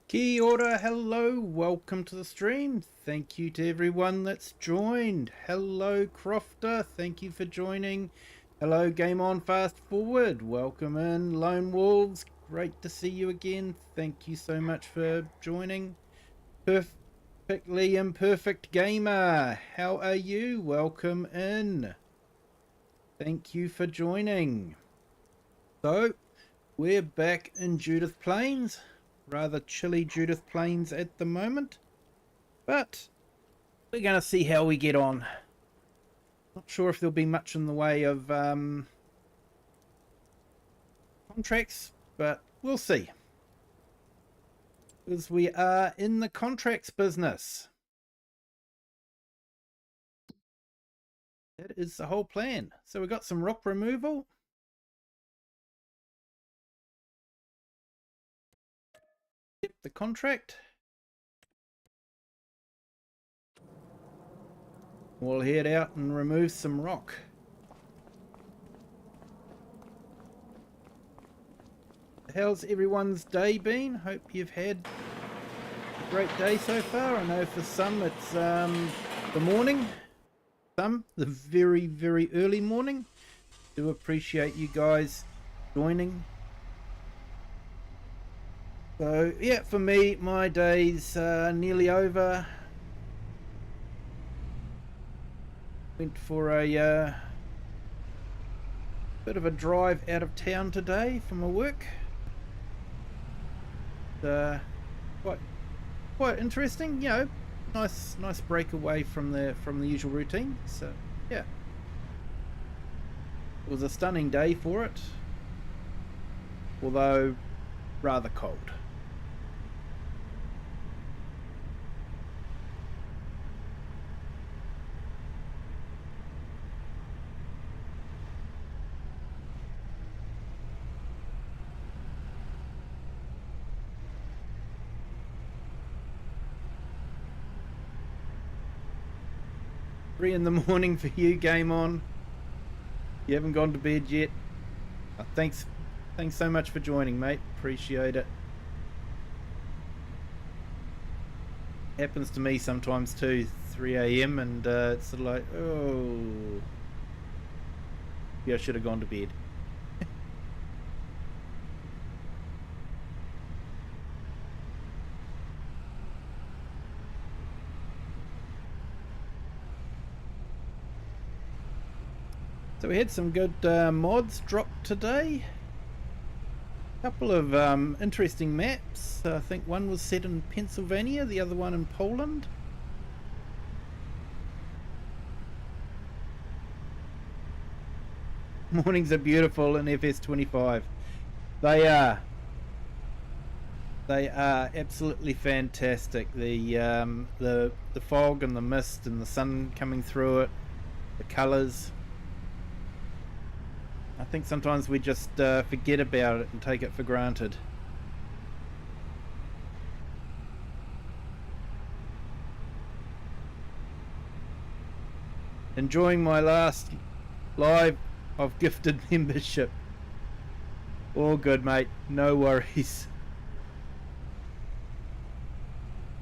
Kia ora, hello, welcome to the stream. Thank you to everyone that's joined. Hello, Crofter, thank you for joining. Hello, Game On Fast Forward, welcome in. Lone Wolves, great to see you again. Thank you so much for joining. Perfectly Imperfect Gamer, how are you? Welcome in. Thank you for joining. So, we're back in Judith Plains. Rather chilly Judith Plains at the moment, but we're going to see how we get on. Not sure if there'll be much in the way of contracts, but we'll see. Because we are in the contracts business. That is the whole plan. So we've got some rock removal. Yep, the contract. We'll head out and remove some rock. How's everyone's day been? Hope you've had a great day so far. I know for some it's the morning, some the very, very early morning. Do appreciate you guys joining. So yeah, for me, my day's nearly over. Went for a bit of a drive out of town today for my work. Quite interesting, you know. Nice break away from the usual routine. So yeah, it was a stunning day for it, although rather cold. Three in the morning for you, Game On. You haven't gone to bed yet. Thanks so much for joining, mate. Appreciate it. Happens to me sometimes too. 3 a.m. and it's sort of like, oh, yeah, I should have gone to bed. So we had some good mods dropped today. A couple of interesting maps. I think one was set in Pennsylvania, the other one in Poland. Mornings are beautiful in FS25. They are. They are absolutely fantastic. The fog and the mist and the sun coming through it, the colours. I think sometimes we just forget about it and take it for granted. Enjoying my last live of gifted membership. All good, mate. No worries.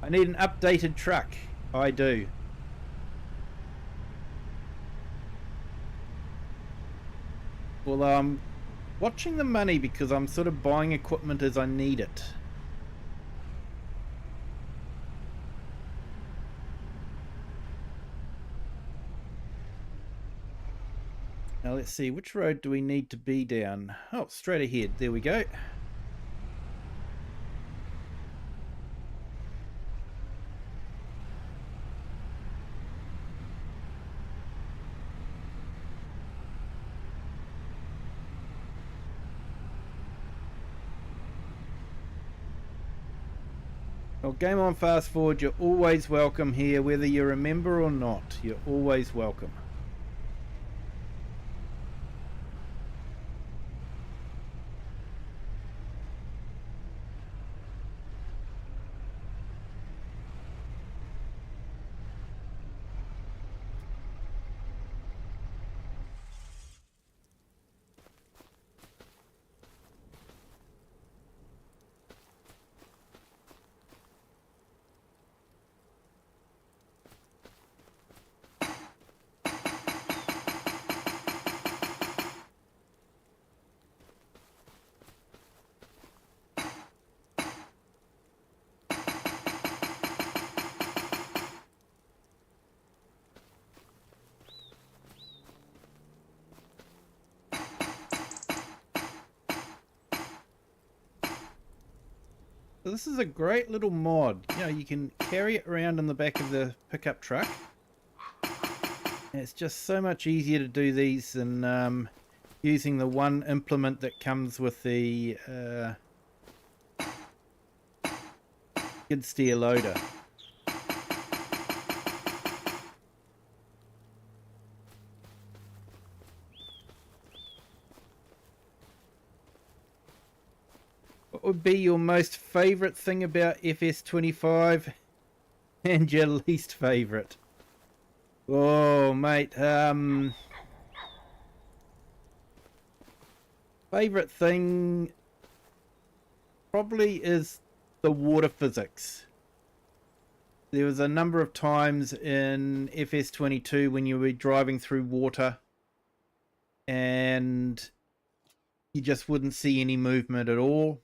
I need an updated truck. I do. Although I'm watching the money because I'm sort of buying equipment as I need it. Now let's see, which road do we need to be down? Oh, straight ahead. There we go. Well, Game On Fast Forward, you're always welcome here, whether you're a member or not. You're always welcome. So this is a great little mod. You know, you can carry it around in the back of the pickup truck. And it's just so much easier to do these than using the one implement that comes with the skid steer loader. What would be your most favourite thing about FS25 and your least favourite? Oh, mate. Favourite thing probably is the water physics. There was a number of times in FS22 when you were driving through water and you just wouldn't see any movement at all.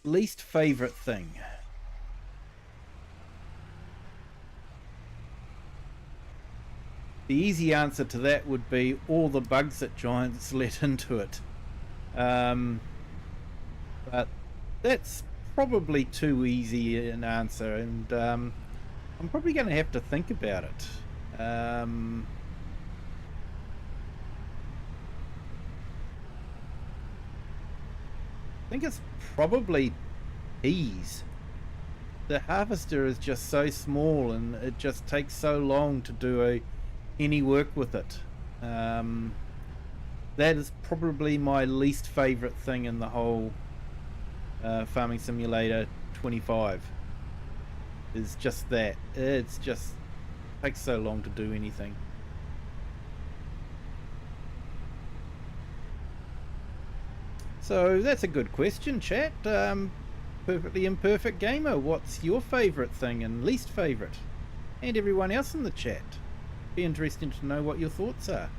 Least favourite thing. The easy answer to that would be all the bugs that Giants let into it. But that's probably too easy an answer, and I'm probably going to have to think about it. I think it's probably peas. The harvester is just so small and it just takes so long to do any work with it. That is probably my least favourite thing in the whole Farming Simulator 25. Is just that. It's just takes so long to do anything. So that's a good question, chat. Perfectly Imperfect Gamer, what's your favourite thing and least favourite? And everyone else in the chat. Be interesting to know what your thoughts are.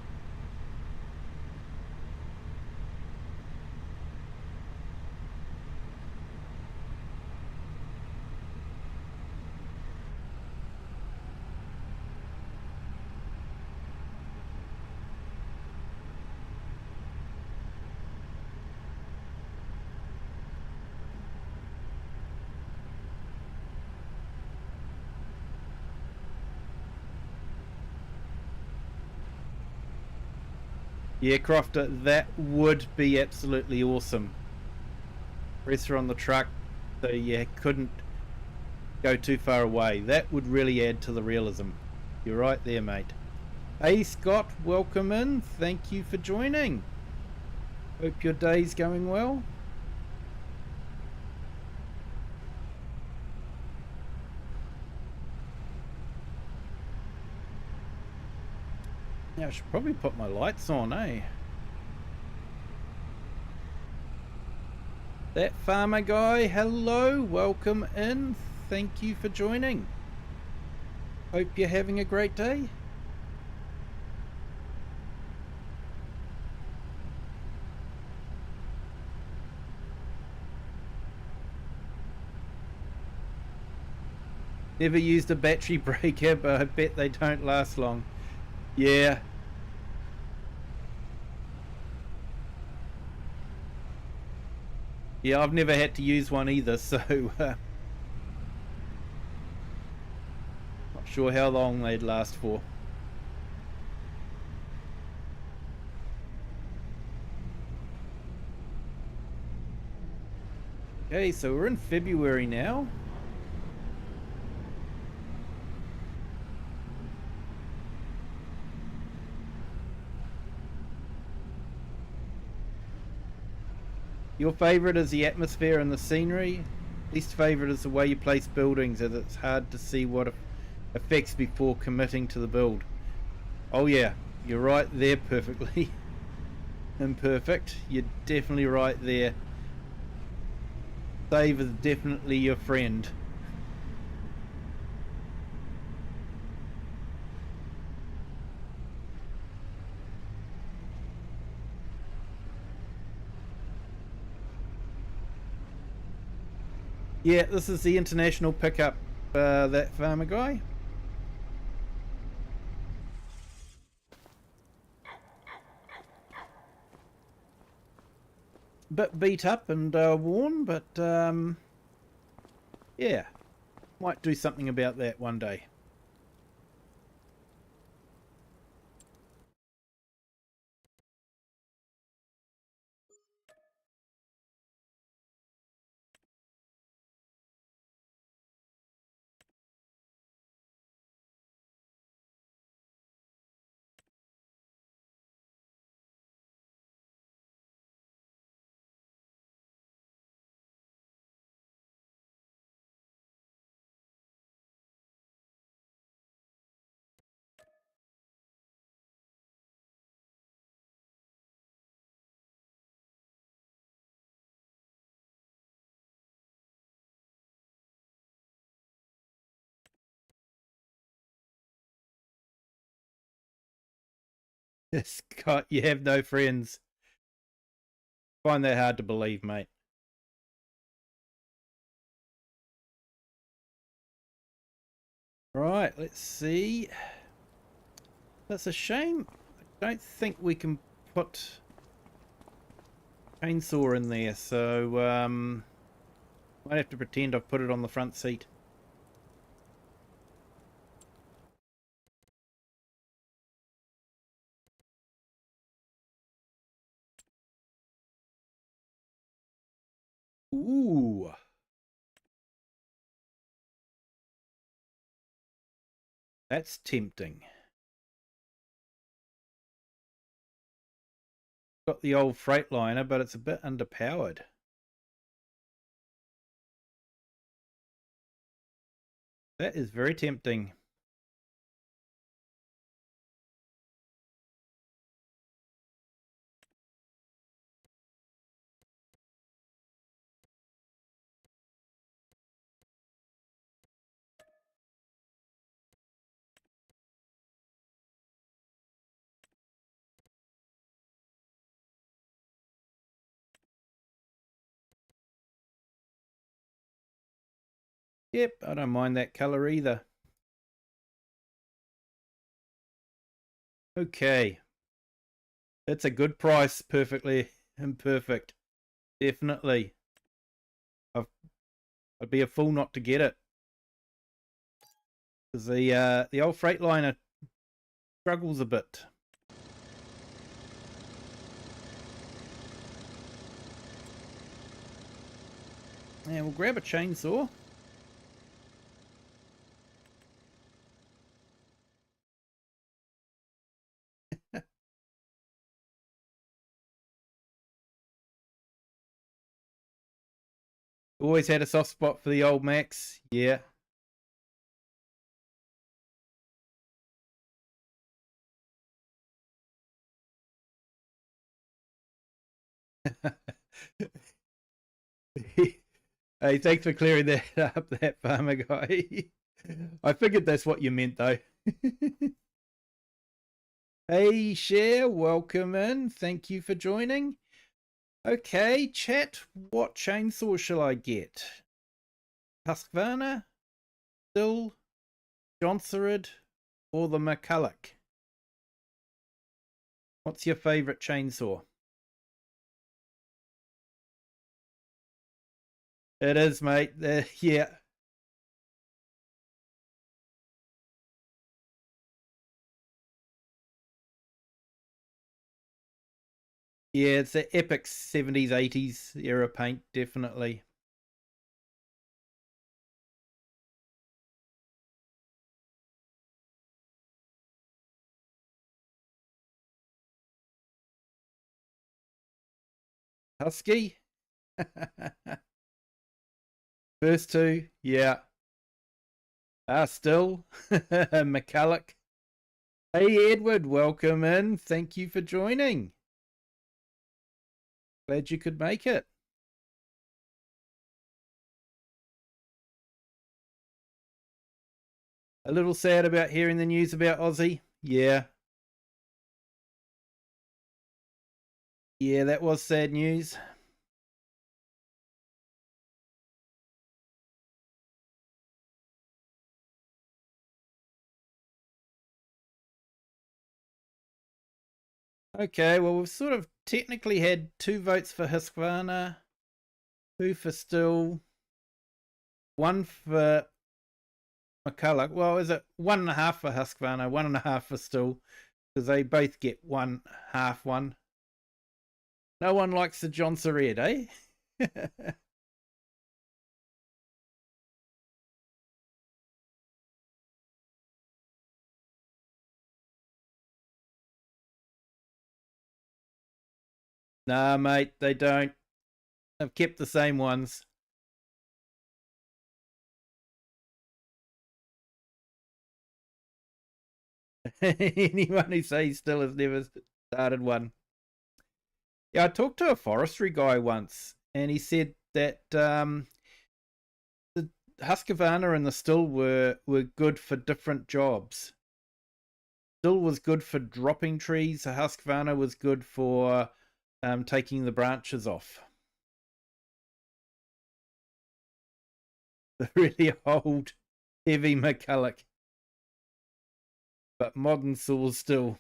Yeah, Crofter, that would be absolutely awesome. Pressure on the truck, so you couldn't go too far away. That would really add to the realism. You're right there, mate. Hey, Scott, welcome in. Thank you for joining. Hope your day's going well. Yeah, I should probably put my lights on, eh? That farmer guy, hello, welcome in. Thank you for joining. Hope you're having a great day. Never used a battery breaker, but I bet they don't last long. Yeah. Yeah, I've never had to use one either, so not sure how long they'd last for. Okay, so we're in February now. Your favourite is the atmosphere and the scenery. Least favourite is the way you place buildings, as it's hard to see what effects before committing to the build. Oh yeah, you're right there, perfectly imperfect. You're definitely right there. Save is definitely your friend. Yeah, this is the international pickup, that farmer guy. bit beat up and worn, but yeah, might do something about that one day. Scott, you have no friends. Find that hard to believe, mate. Right, let's see. That's a shame. I don't think we can put chainsaw in there, so might have to pretend I've put it on the front seat. Ooh. That's tempting. Got the old Freightliner, but it's a bit underpowered. That is very tempting. Yep, I don't mind that colour either. Okay. That's a good price, perfectly imperfect. Definitely. I'd be a fool not to get it. Because the old Freightliner struggles a bit. Yeah, we'll grab a chainsaw. Always had a soft spot for the old Max. Yeah. Hey, thanks for clearing that up, that farmer guy. I figured that's what you meant, though. Hey, Cher, welcome in. Thank you for joining. Okay, chat, what chainsaw shall I get? Husqvarna, Still, Jonsered, or the McCulloch? What's your favourite chainsaw? It is, mate. Yeah. Yeah, it's the epic 70s, 80s era paint, definitely. Husky? First two, yeah. Still, McCulloch. Hey, Edward, welcome in. Thank you for joining. Glad you could make it. A little sad about hearing the news about Aussie. Yeah. Yeah, that was sad news. Okay, well, we've sort of technically had 2 votes for Husqvarna, 2 for Still, 1 for McCulloch. Well, is it 1.5 for Husqvarna, 1.5 for Still? Because they both get 1/2 one. No one likes the Johnson Red, eh? Nah, mate, they don't. They've kept the same ones. Anyone who says Still has never started one. Yeah, I talked to a forestry guy once, and he said that the Husqvarna and the Still were good for different jobs. Still was good for dropping trees. The Husqvarna was good for taking the branches off. The really old, heavy McCulloch. But modern saws Still.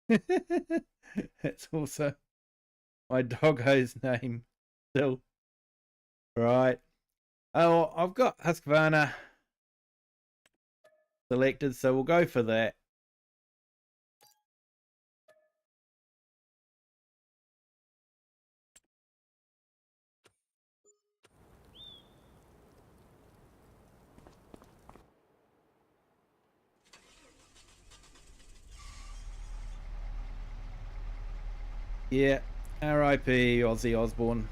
That's also my doggo's name. Still. Right. Oh, I've got Husqvarna selected, so we'll go for that. Yeah, R.I.P. Ozzy Osbourne.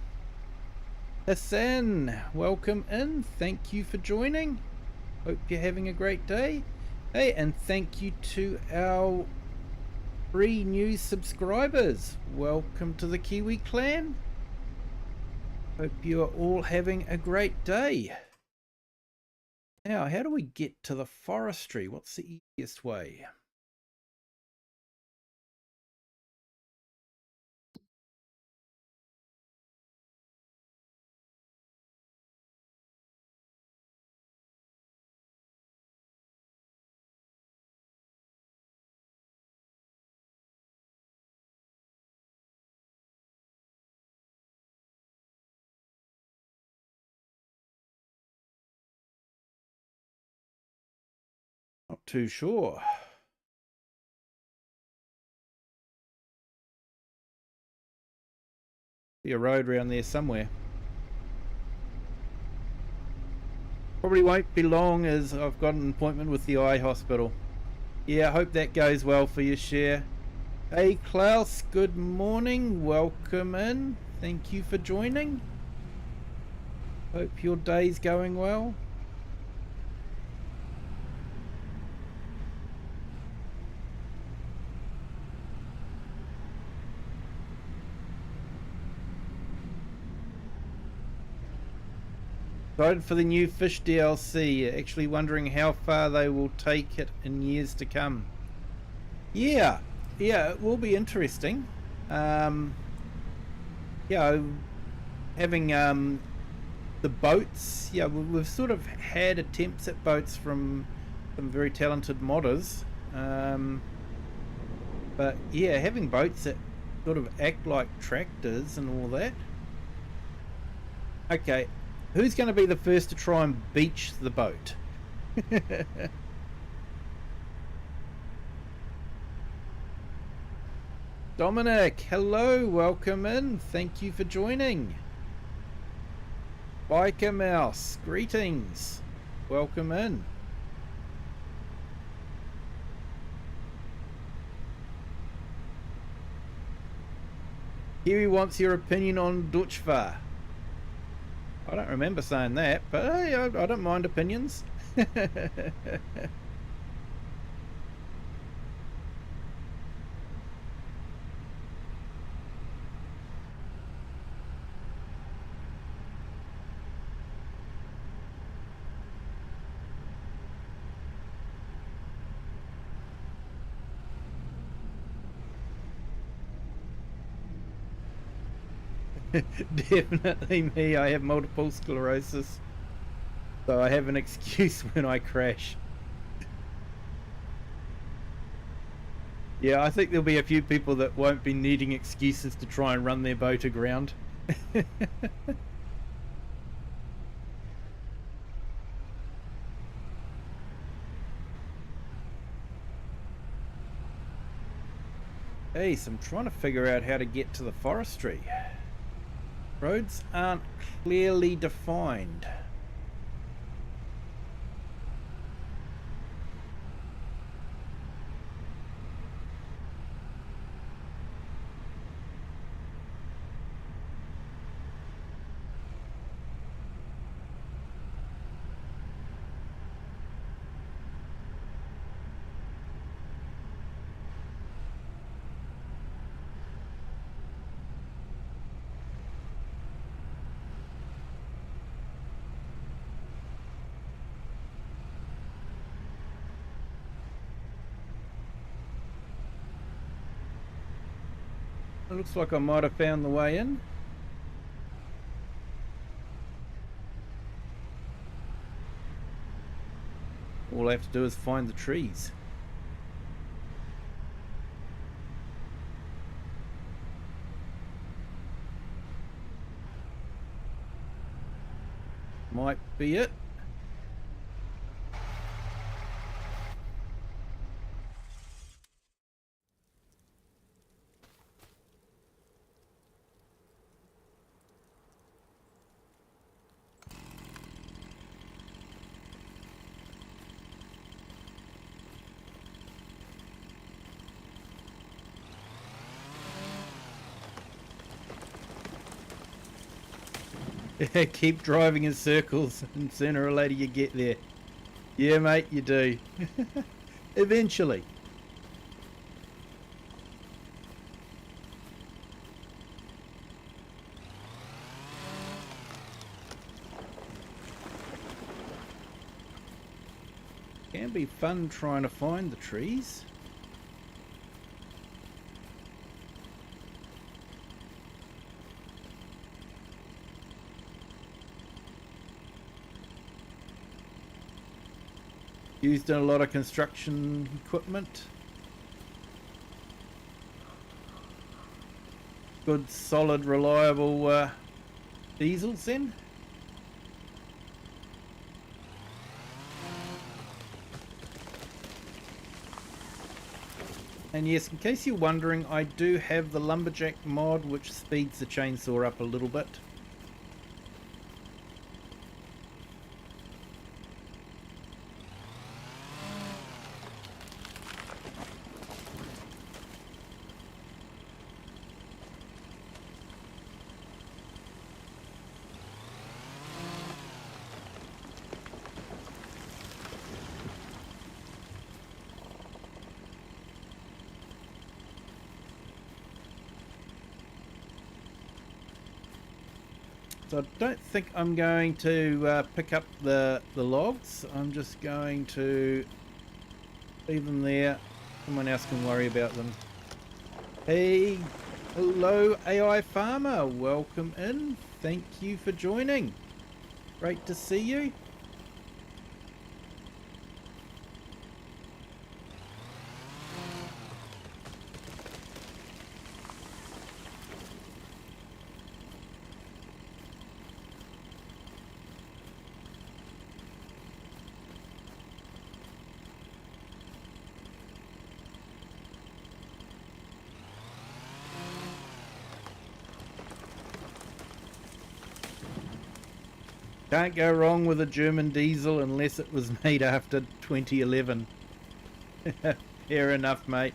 Hassan, welcome in. Thank you for joining. Hope you're having a great day. Hey, and thank you to our 3 new subscribers. Welcome to the Kiwi clan. Hope you are all having a great day. Now, how do we get to the forestry? What's the easiest way? Not too sure. Be a road around there somewhere. Probably won't be long as I've got an appointment with the eye hospital. Yeah, I hope that goes well for you, Cher. Hey Klaus, good morning. Welcome in. Thank you for joining. Hope your day's going well. Excited for the new Fish DLC. Actually wondering how far they will take it in years to come. Yeah, it will be interesting. Yeah, having the boats. Yeah, we've sort of had attempts at boats from some very talented modders. But yeah, having boats that sort of act like tractors and all that. Okay. Who's going to be the first to try and beach the boat? Dominic, hello, welcome in. Thank you for joining. Biker Mouse, greetings. Welcome in. Kiwi wants your opinion on Dutchva. I don't remember saying that, but hey, I don't mind opinions. Definitely me. I have multiple sclerosis, so I have an excuse when I crash. Yeah, I think there'll be a few people that won't be needing excuses to try and run their boat aground. Hey, so I'm trying to figure out how to get to the forestry. Roads aren't clearly defined. It looks like I might have found the way in. All I have to do is find the trees. Might be it. Keep driving in circles and sooner or later you get there. Yeah, mate, you do. Eventually. Can be fun trying to find the trees. Used in a lot of construction equipment. Good, solid, reliable diesels then. And yes, in case you're wondering, I do have the lumberjack mod, which speeds the chainsaw up a little bit. So I don't think I'm going to pick up the logs. I'm just going to leave them there. Someone else can worry about them. Hey, hello AI Farmer. Welcome in. Thank you for joining. Great to see you. Can't go wrong with a German diesel unless it was made after 2011. Fair enough, mate.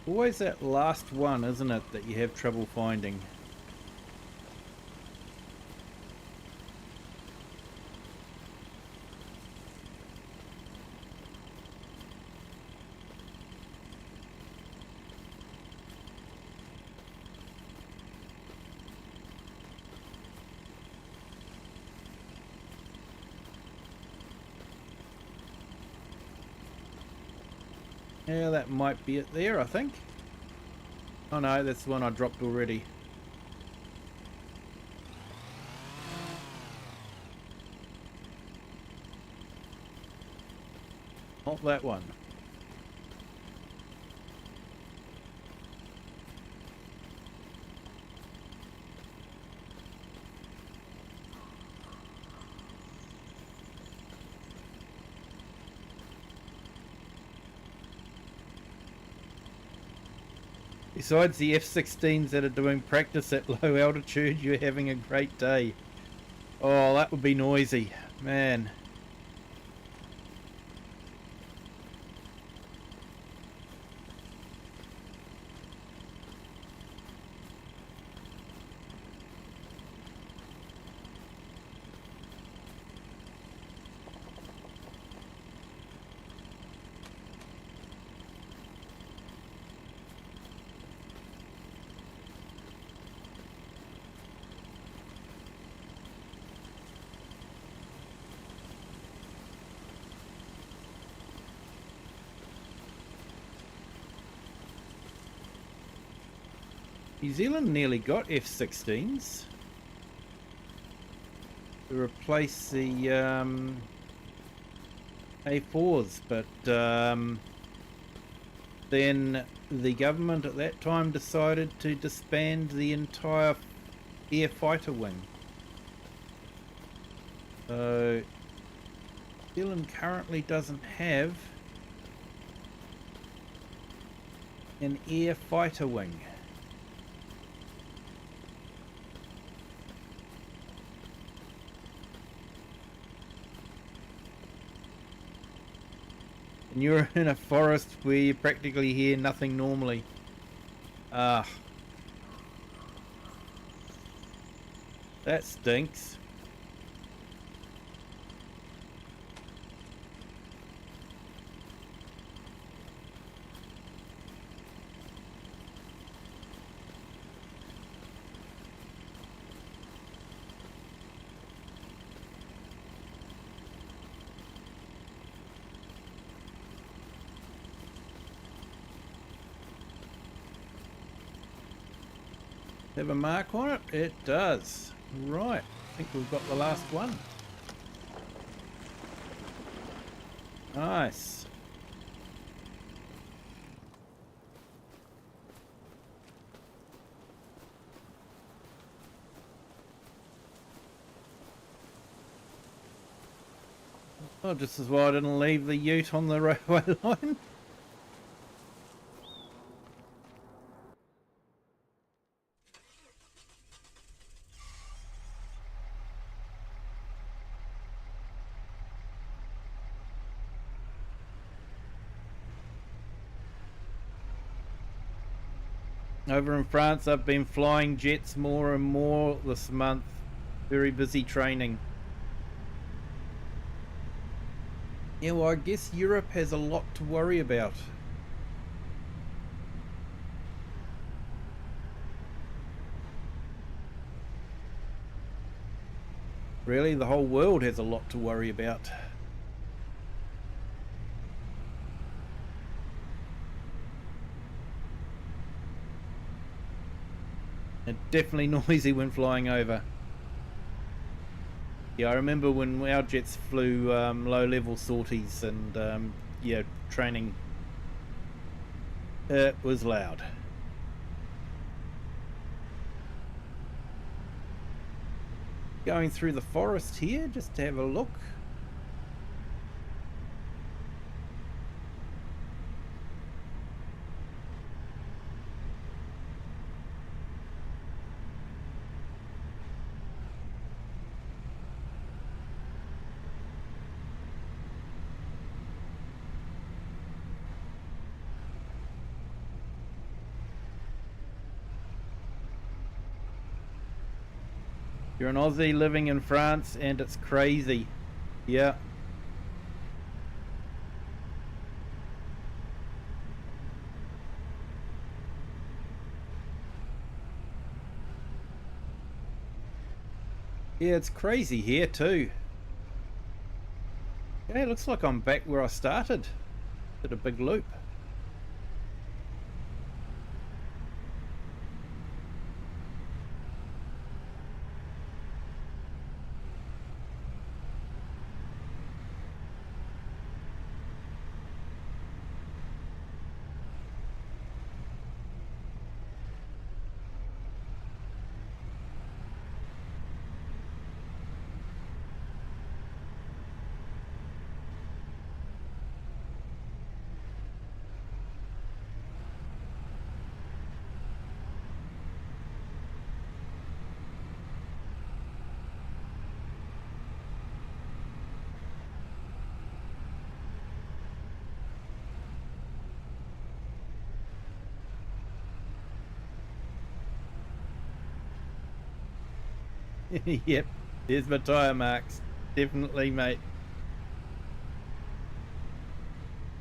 Always that last one, isn't it, that you have trouble finding? Yeah, that might be it there, I think. Oh no, that's the one I dropped already. Not that one. Besides the F-16s that are doing practice at low altitude, you're having a great day. Oh, that would be noisy, man. New Zealand nearly got F-16s to replace the A4s, but then the government at that time decided to disband the entire air fighter wing. So New Zealand currently doesn't have an air fighter wing. And you're in a forest where you practically hear nothing normally. Ah. That stinks. Have a mark on it? It does. Right. I think we've got the last one. Nice. Oh, just as well I didn't leave the ute on the railway line. Over in France, I've been flying jets more and more this month. Very busy training. Yeah, well, I guess Europe has a lot to worry about. Really, the whole world has a lot to worry about. It's definitely noisy when flying over. Yeah, I remember when our jets flew low-level sorties and yeah, training. It was loud. Going through the forest here just to have a look. You're an Aussie living in France and it's crazy. Yeah. Yeah, it's crazy here too. Okay, it looks like I'm back where I started. Did a big loop. Yep, there's my tyre marks. Definitely, mate.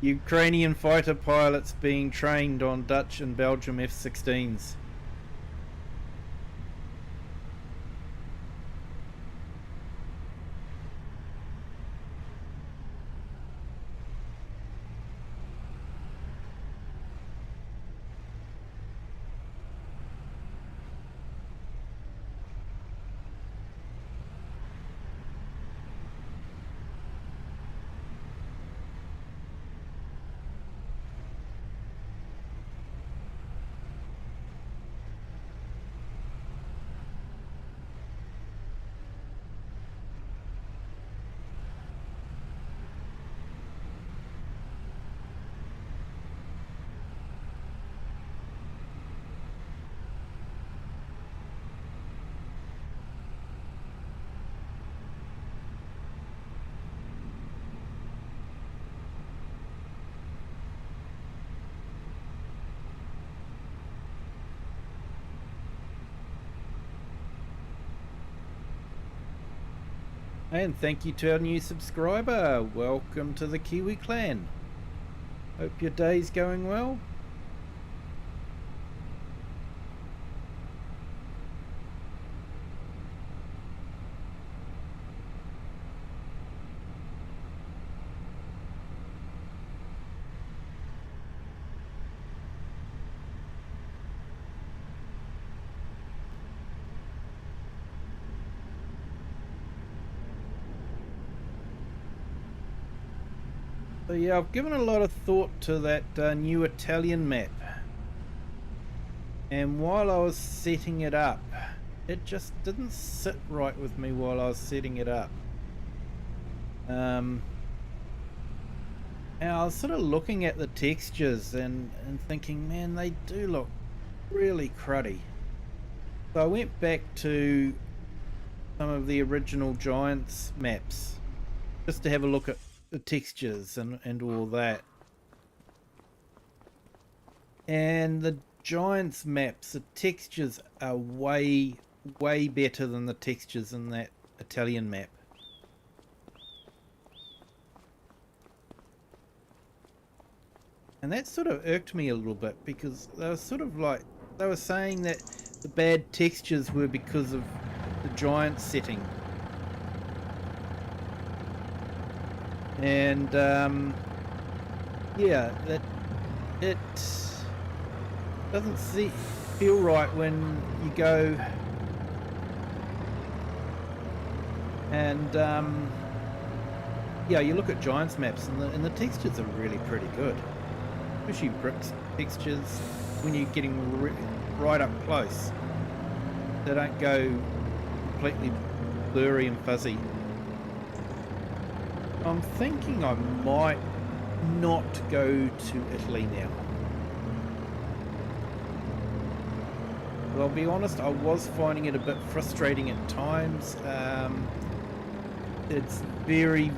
Ukrainian fighter pilots being trained on Dutch and Belgium F-16s. And thank you to our new subscriber. Welcome to the Kiwi clan. Hope your day's going well. So yeah, I've given a lot of thought to that new Italian map, and while I was setting it up, it just didn't sit right with me while I was setting it up. And I was sort of looking at the textures and thinking, man, they do look really cruddy. So I went back to some of the original Giants maps just to have a look at the textures and all that. And the Giants maps, the textures are way better than the textures in that Italian map. And that sort of irked me a little bit, because they were sort of like, they were saying that the bad textures were because of the Giants setting. And yeah, that it doesn't feel right when you go and yeah, you look at Giants maps and the textures are really pretty good, especially bricks textures when you're getting right up close. They don't go completely blurry and fuzzy. I'm thinking I might not go to Italy now. But I'll be honest, I was finding it a bit frustrating at times. It's very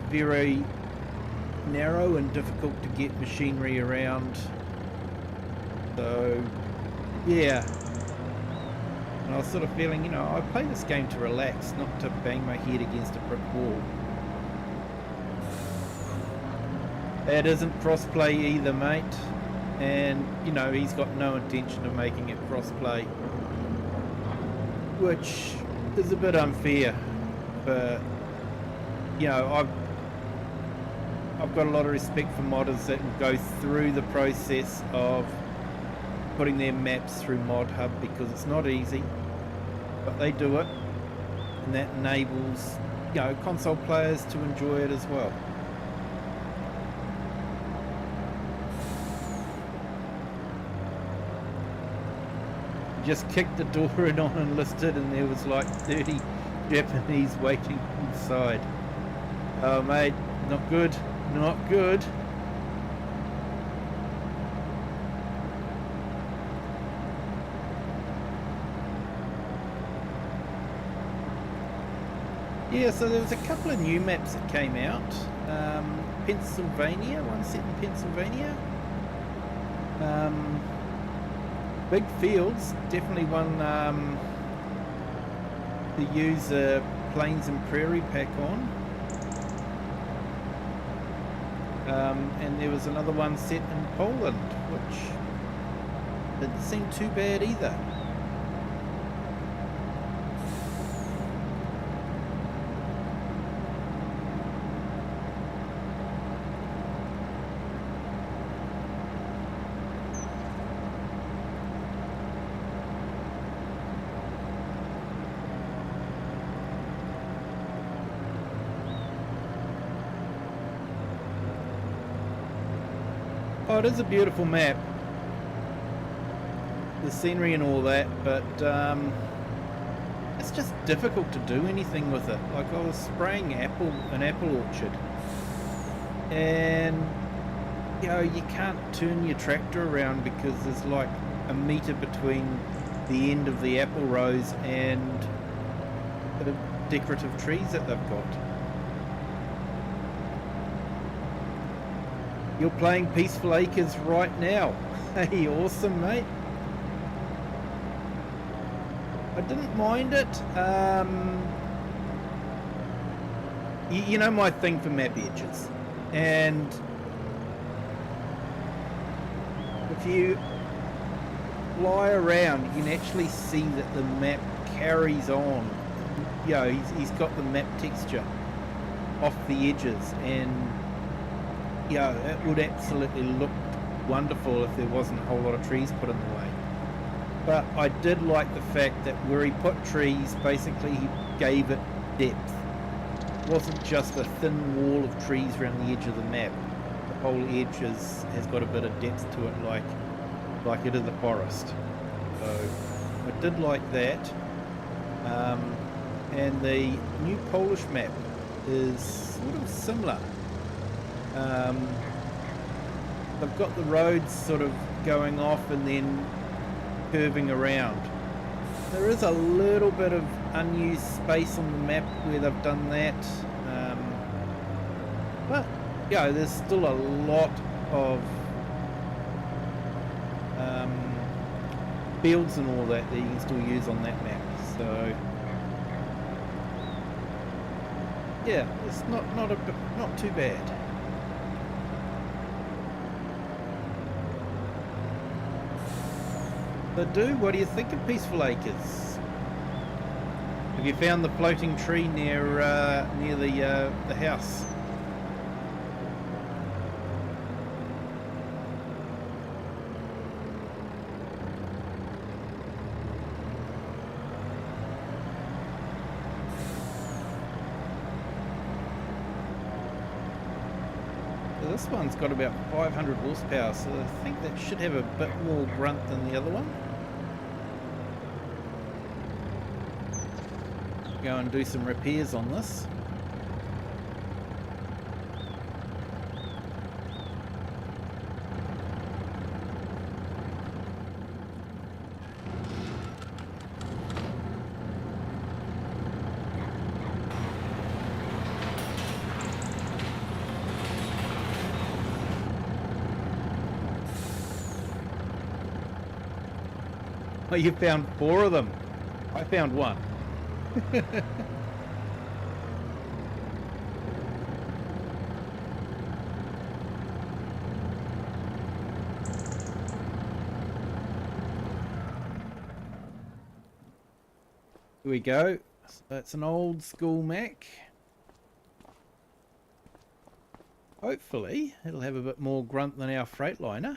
narrow and difficult to get machinery around. So, yeah. And I was sort of feeling, you know, I play this game to relax, not to bang my head against a brick wall. It isn't crossplay either, mate, and you know he's got no intention of making it crossplay, which is a bit unfair. But you know, I've got a lot of respect for modders that will go through the process of putting their maps through Mod Hub, because it's not easy, but they do it, and that enables, you know, console players to enjoy it as well. Just kicked the door in on Enlisted and there was like 30 Japanese waiting inside. Oh mate, not good, not good. Yeah, so there was a couple of new maps that came out. Pennsylvania, one set in Pennsylvania. Big Fields, definitely one to use a Plains and Prairie pack on. And there was another one set in Poland, which didn't seem too bad either. Oh, it is a beautiful map, the scenery and all that, but it's just difficult to do anything with it. Like, I was spraying an apple orchard, and you know, you can't turn your tractor around because there's like a meter between the end of the apple rows and the decorative trees that they've got. You're playing Peaceful Acres right now. Hey, awesome, mate. I didn't mind it. You know my thing for map edges. And if you fly around, you can actually see that the map carries on. You know, he's got the map texture off the edges, and yeah, it would absolutely look wonderful if there wasn't a whole lot of trees put in the way. But I did like the fact that where he put trees, basically he gave it depth. It wasn't just a thin wall of trees around the edge of the map. The whole edge has got a bit of depth to it, like it is a forest. So I did like that. And the new Polish map is sort of similar. They've got the roads sort of going off and then curving around. There is a little bit of unused space on the map where they've done that, but yeah, there's still a lot of fields and all that you can still use on that map. So yeah, it's not too bad. But dude, what do you think of Peaceful Acres? Have you found the floating tree near the house? This one's got about 500 horsepower, so I think that should have a bit more grunt than the other one. Go and do some repairs on this. Oh, you found 4 of them. I found 1. Here we go. So that's an old school Mac. Hopefully it'll have a bit more grunt than our Freightliner.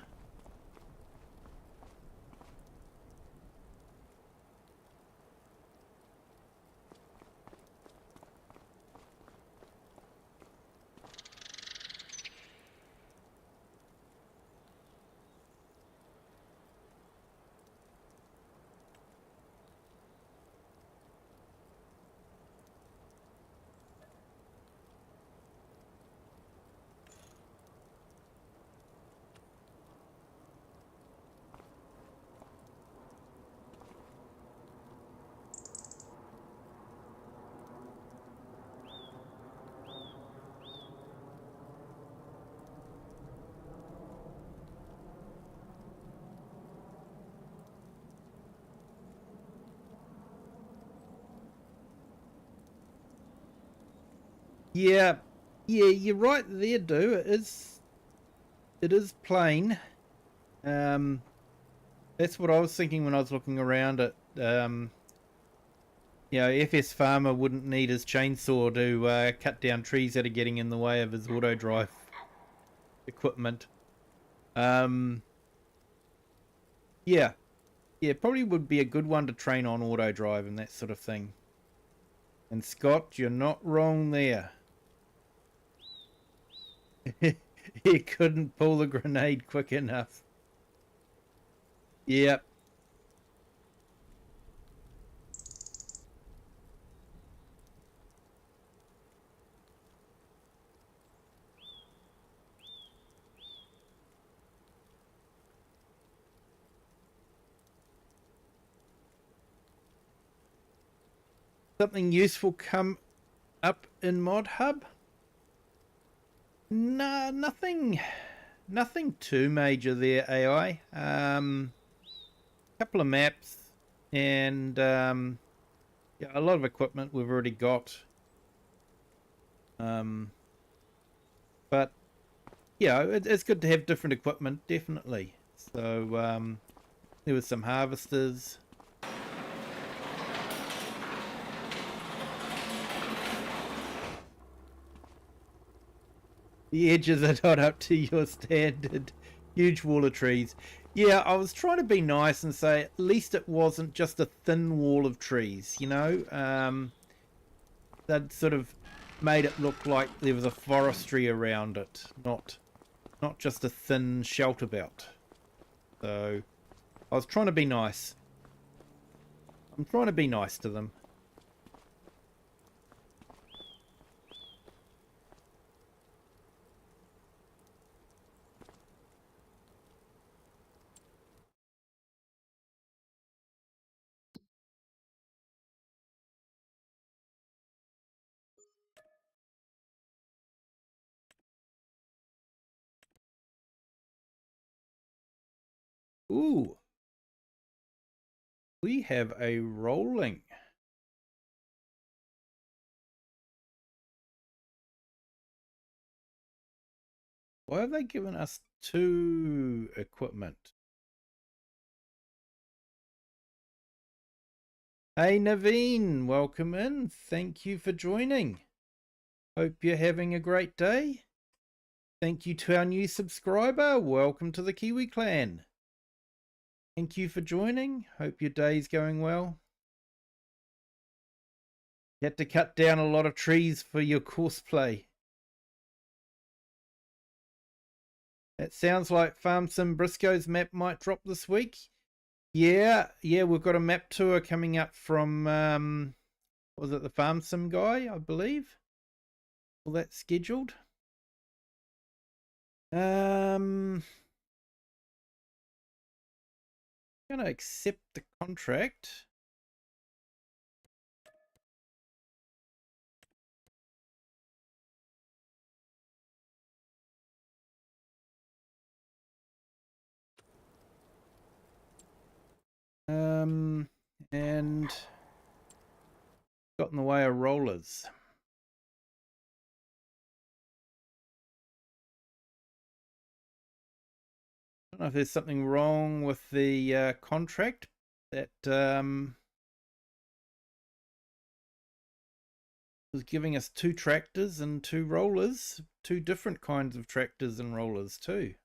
Yeah, you're right there, do. It is plain. That's what I was thinking when I was looking around at. FS Farmer wouldn't need his chainsaw to cut down trees that are getting in the way of his auto drive equipment. Yeah, probably would be a good one to train on auto drive and that sort of thing. And Scott, you're not wrong there. He couldn't pull the grenade quick enough. Yep. Something useful come up in Mod Hub? Nah, nothing too major there, AI. Couple of maps and a lot of equipment we've already got. But yeah, it's good to have different equipment, definitely. So there was some harvesters. The edges are not up to your standard. Huge wall of trees. Yeah, I was trying to be nice and say at least it wasn't just a thin wall of trees, you know? That sort of made it look like there was a forestry around it, not just a thin shelter belt. So I was trying to be nice. I'm trying to be nice to them. Ooh, we have a rolling. Why have they given us 2 equipment? Hey Naveen, welcome in. Thank you for joining. Hope you're having a great day. Thank you to our new subscriber. Welcome to the Kiwi clan. Thank you for joining. Hope your day's going well. You had to cut down a lot of trees for your courseplay. It sounds like Farm Sim Briscoe's map might drop this week. Yeah, we've got a map tour coming up from, was it the Farm Sim guy, I believe? All that scheduled. I'm going to accept the contract. And got in the way of rollers. I don't know if there's something wrong with the contract that was giving us 2 tractors and 2 rollers, 2 different kinds of tractors and rollers too.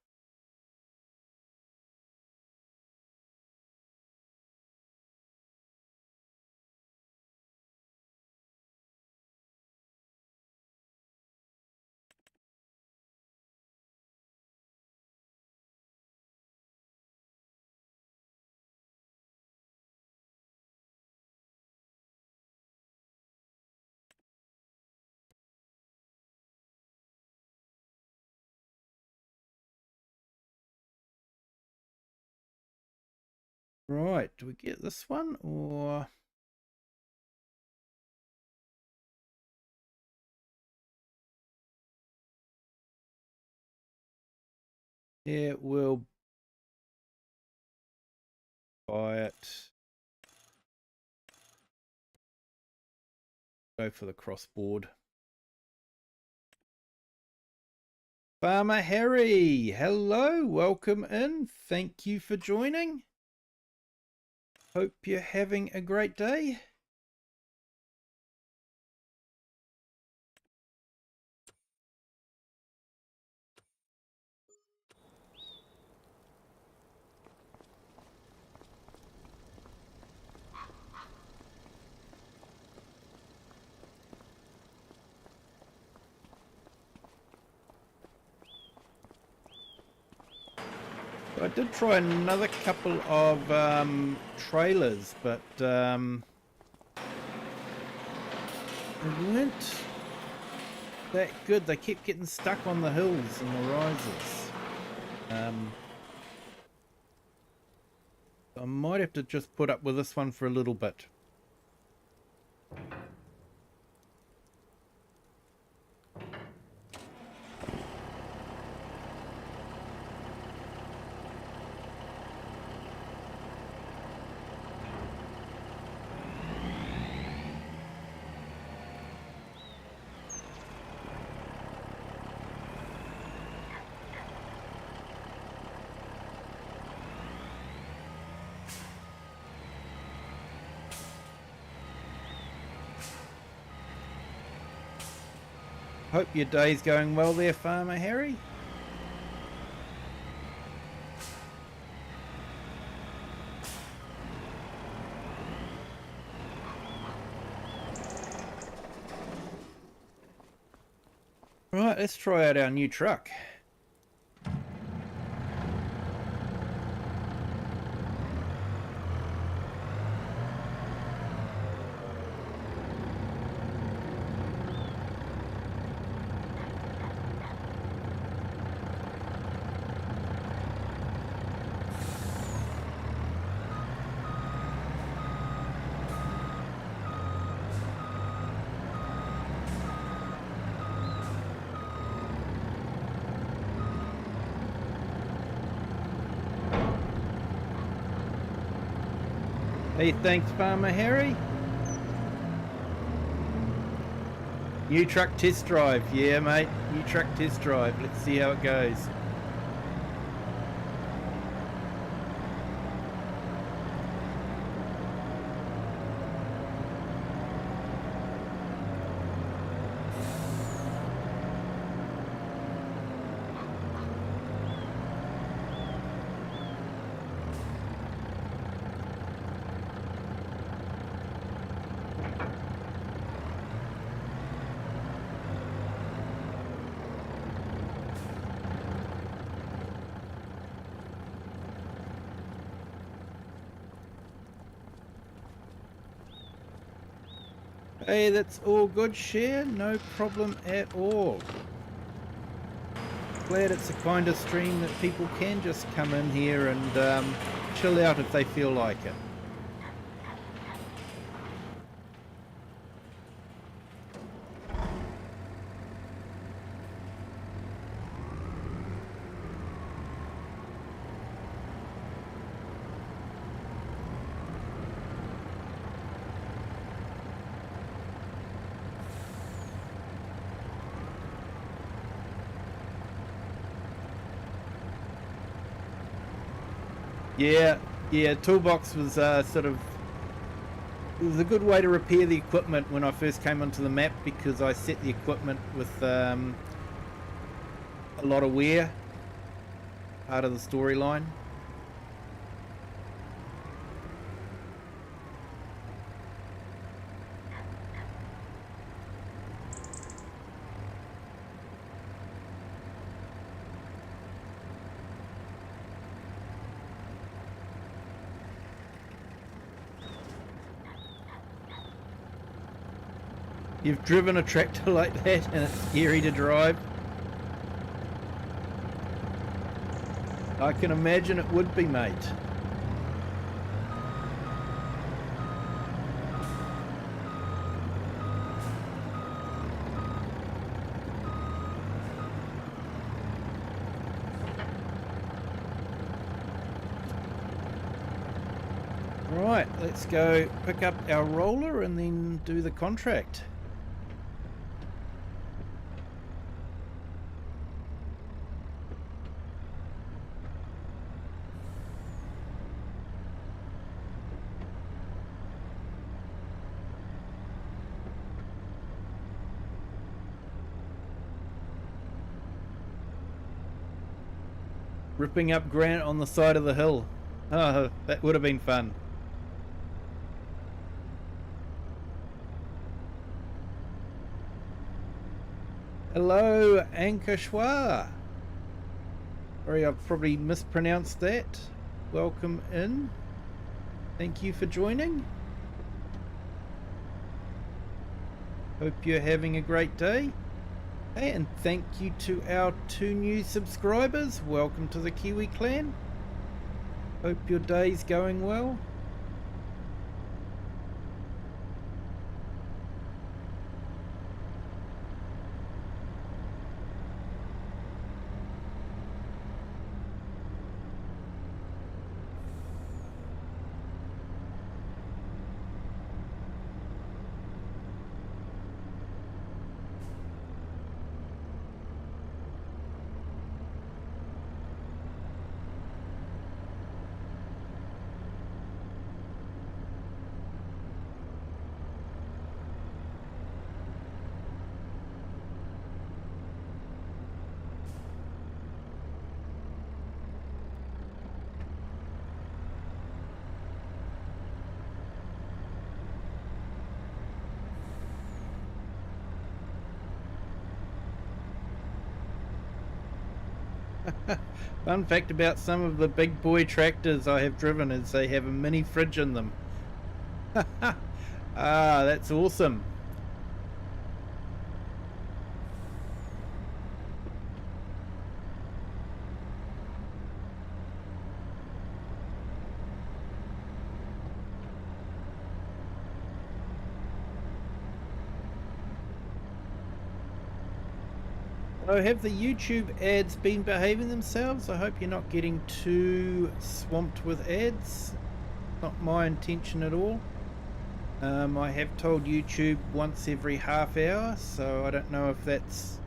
Right, do we get this one or... Yeah, we'll buy it. Go for the crossboard. Farmer Harry, hello, welcome in. Thank you for joining. Hope you're having a great day. I did try another couple of trailers, but they weren't that good. They kept getting stuck on the hills and the rises. I might have to just put up with this one for a little bit. Hope your day's going well there, Farmer Harry. Right, let's try out our new truck. Hey, thanks, Farmer Harry. New truck test drive. Yeah, mate. New truck test drive. Let's see how it goes. Hey, that's all good, Share. No problem at all. Glad it's the kind of stream that people can just come in here and chill out if they feel like it. Yeah, Toolbox was it was a good way to repair the equipment when I first came onto the map, because I set the equipment with a lot of wear, part of the storyline. You've driven a tractor like that and it's scary to drive? I can imagine it would be, mate. Right, let's go pick up our roller and then do the contract. Ripping up Grant on the side of the hill. Oh, that would have been fun. Hello, Ankashwa. Sorry, I've probably mispronounced that. Welcome in. Thank you for joining. Hope you're having a great day. And thank you to our 2 new subscribers. Welcome to the Kiwi clan. Hope your day's going well. Fun fact about some of the big boy tractors I have driven is they have a mini fridge in them. Ah, that's awesome. So have the YouTube ads been behaving themselves? I hope you're not getting too swamped with ads. Not my intention at all. I have told YouTube once every half hour, so I don't know if that's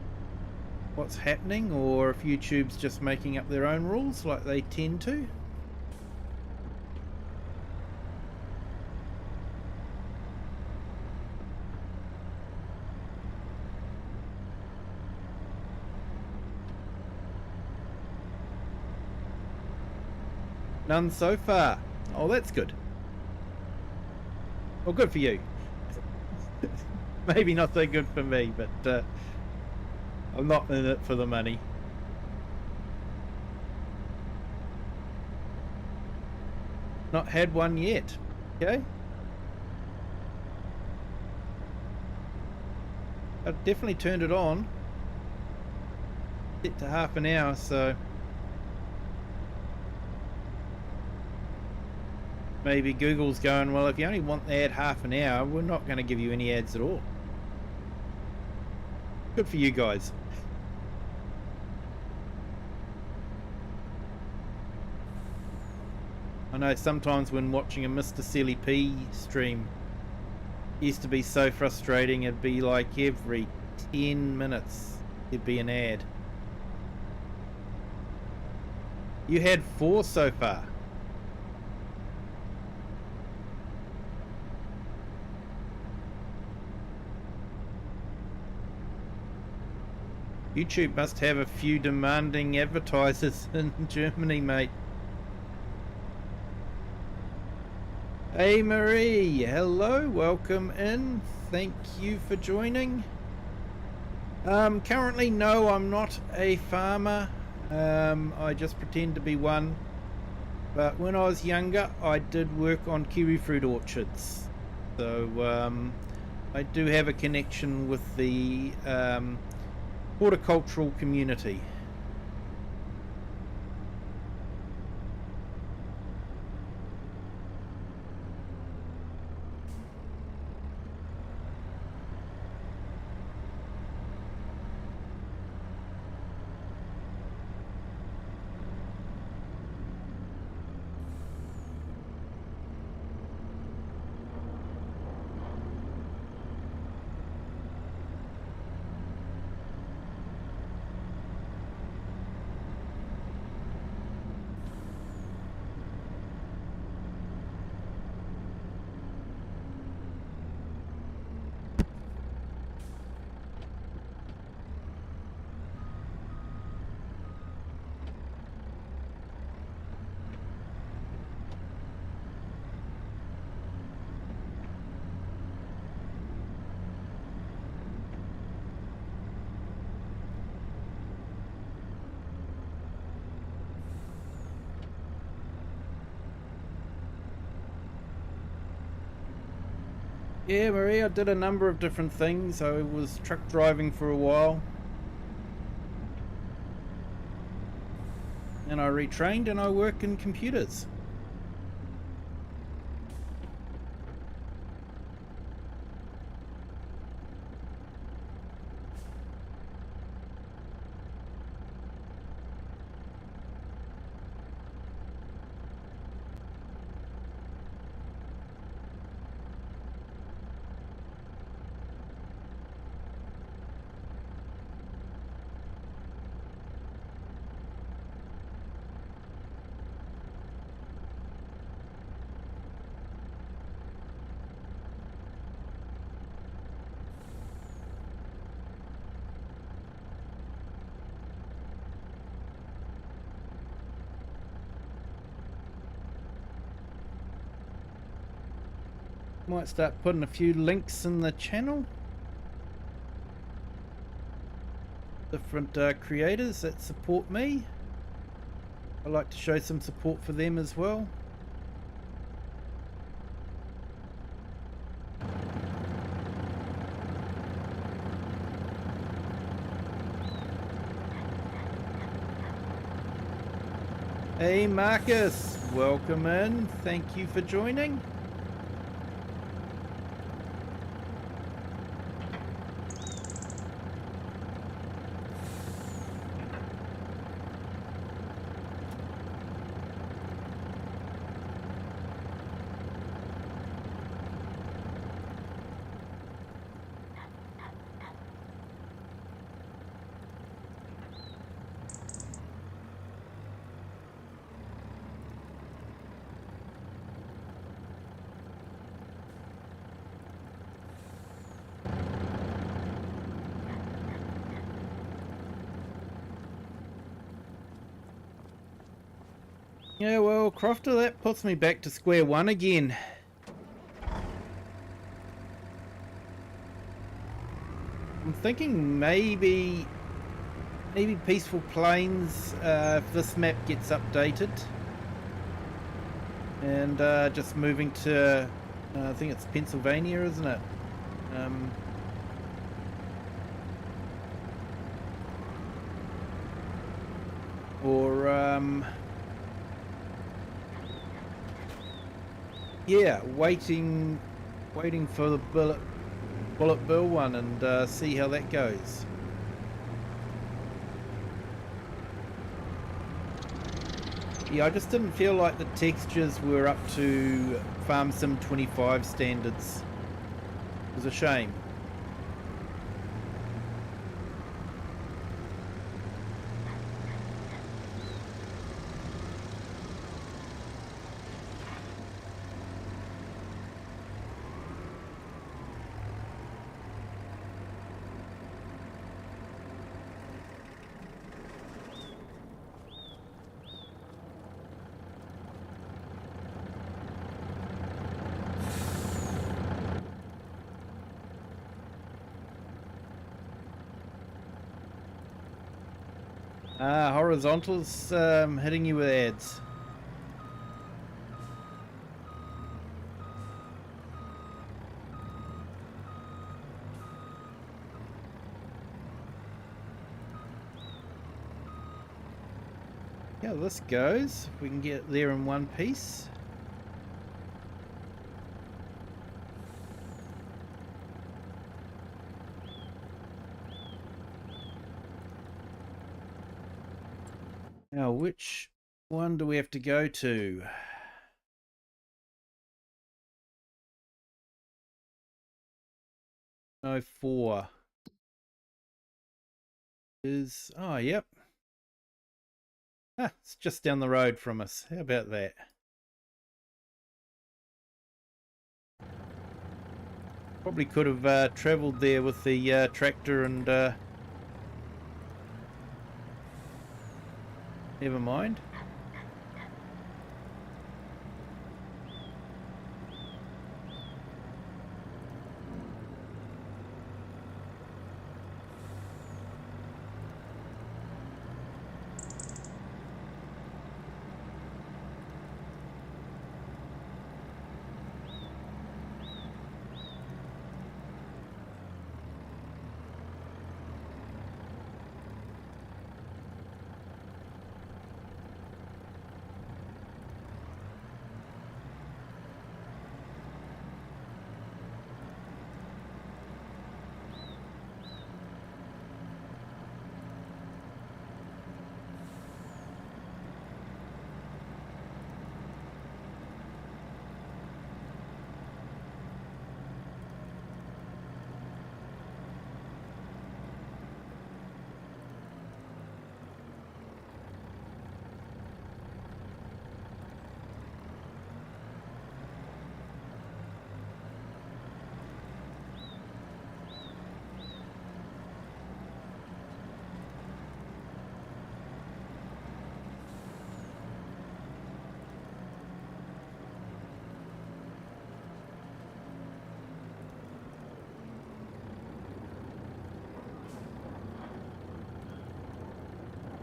what's happening or if YouTube's just making up their own rules like they tend to. None so far. Oh, that's good. Well, good for you. Maybe not so good for me, but I'm not in it for the money. Not had one yet. Okay. I've definitely turned it on. Set to half an hour, so maybe Google's going, well, if you only want the ad half an hour, we're not going to give you any ads at all. Good for you guys. I know sometimes when watching a Mr. Silly P stream, it used to be so frustrating. It'd be like every 10 minutes there'd be an ad. You had 4 so far. YouTube must have a few demanding advertisers in Germany, mate. Hey Marie, hello, welcome in. Thank you for joining. Currently, no, I'm not a farmer. I just pretend to be one. But when I was younger, I did work on kiwi fruit orchards. So I do have a connection with the horticultural community. Yeah, Marie, I did a number of different things. I was truck driving for a while. And I retrained and I work in computers. Might start putting a few links in the channel. Different creators that support me. I like to show some support for them as well. Hey Marcus, welcome in. Thank you for joining. Yeah, well, Crofter, that puts me back to square one again. I'm thinking maybe Peaceful Plains, if this map gets updated. And just moving to, I think it's Pennsylvania, isn't it? Yeah, waiting for the Bullet Bill one and see how that goes. Yeah, I just didn't feel like the textures were up to Farm Sim 25 standards. It was a shame. Horizontals hitting you with ads. Yeah, this goes. If we can get there in one piece. Now, which one do we have to go to? No, 4 is, oh, yep. Ah, it's just down the road from us. How about that? Probably could have travelled there with the tractor and never mind.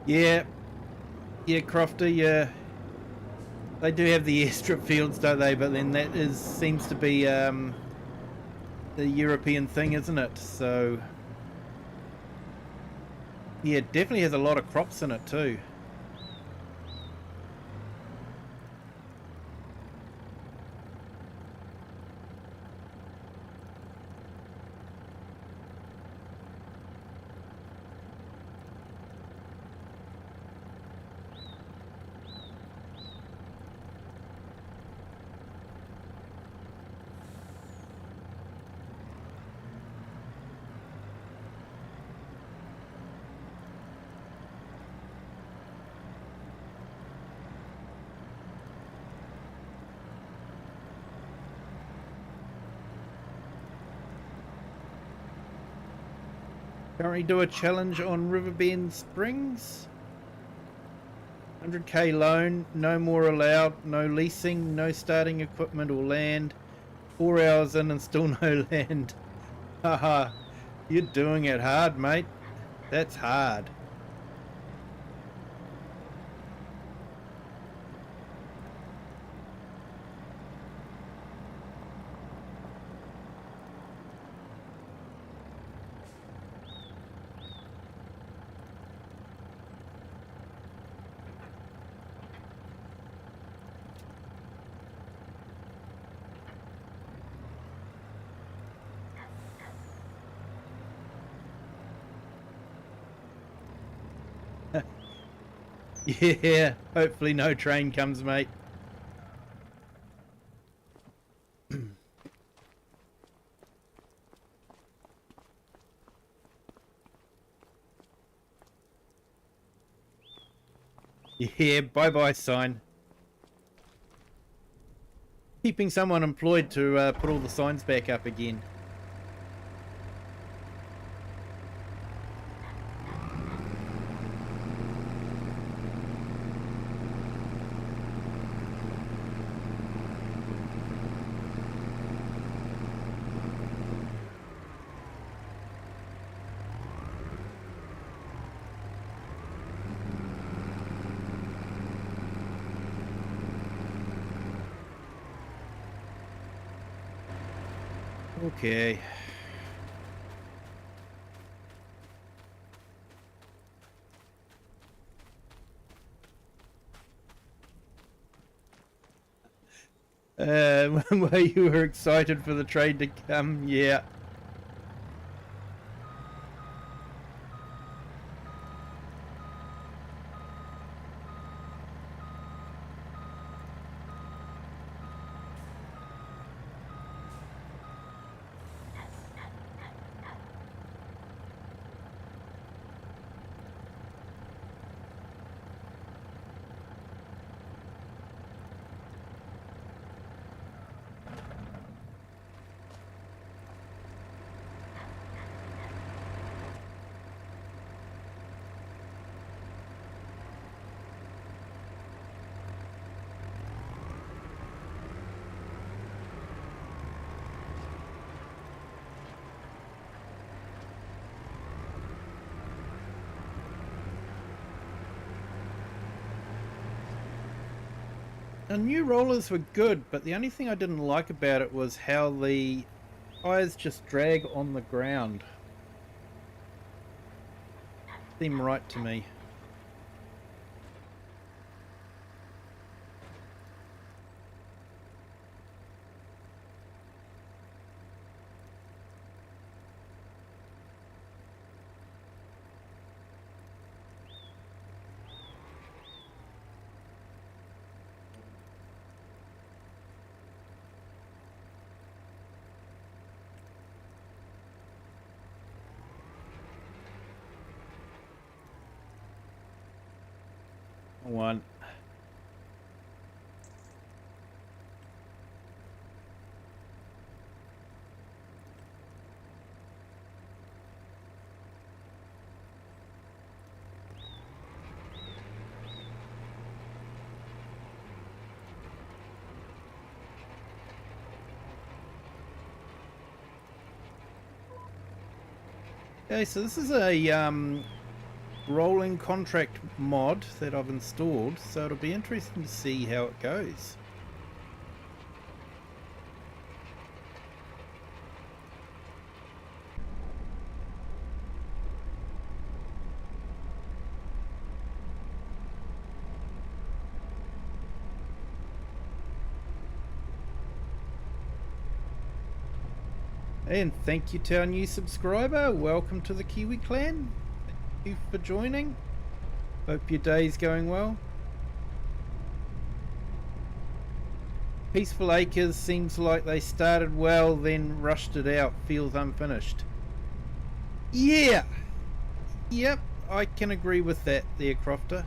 Yeah, yeah, Crofter, yeah. They do have the airstrip fields, don't they? But then that seems to be the European thing, isn't it? So yeah, it definitely has a lot of crops in it too. Currently do a challenge on Riverbend Springs. 100k loan, no more allowed, no leasing, no starting equipment or land. 4 hours in and still no land. Haha, you're doing it hard, mate. That's hard. Yeah, hopefully no train comes, mate. Yeah, bye-bye sign. Keeping someone employed to put all the signs back up again. Okay. Well, you were excited for the trade to come, yeah. The new rollers were good, but the only thing I didn't like about it was how the tires just drag on the ground. Seem right to me. One. Okay, so this is a rolling contract mod that I've installed, so it'll be interesting to see how it goes. And thank you to our new subscriber. Welcome to the Kiwi clan. Thank you for joining. Hope your day's going well. Peaceful Acres seems like they started well, then rushed it out. Feels unfinished. Yeah. Yep, I can agree with that there, Crofter.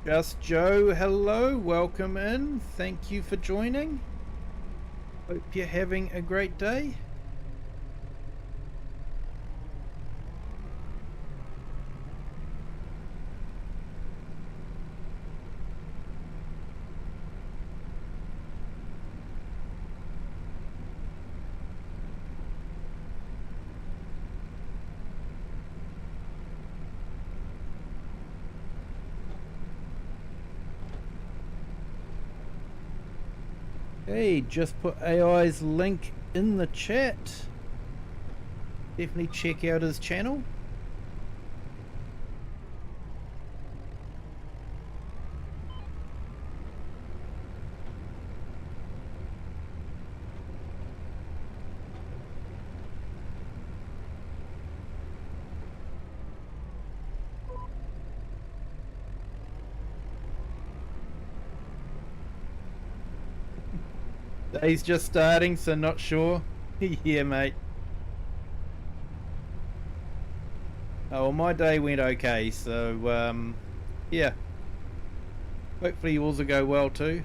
Just Joe, hello, welcome in. Thank you for joining. Hope you're having a great day. Hey, just put AI's link in the chat. Definitely check out his channel. Day's just starting, so not sure. Yeah, mate. Oh, well, my day went okay, so yeah. Hopefully yours will go well too.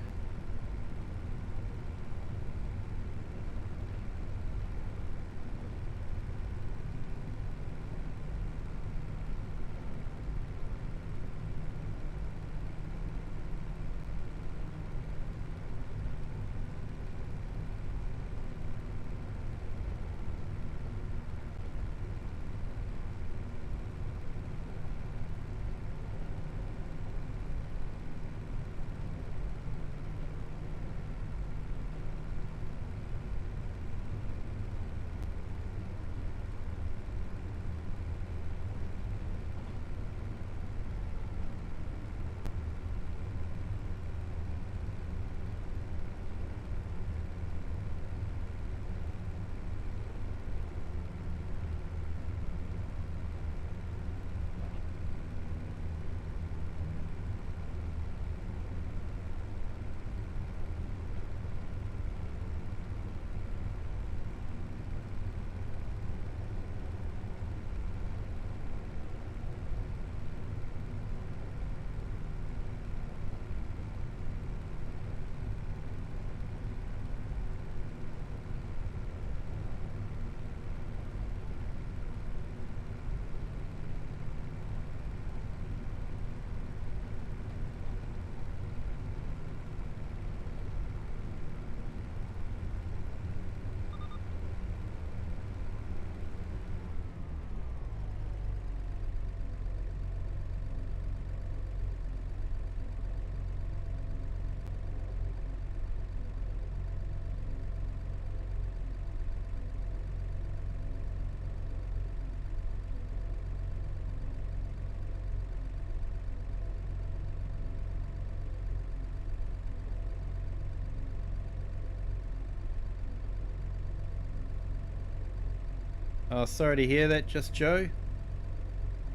Oh, sorry to hear that, Just Joe.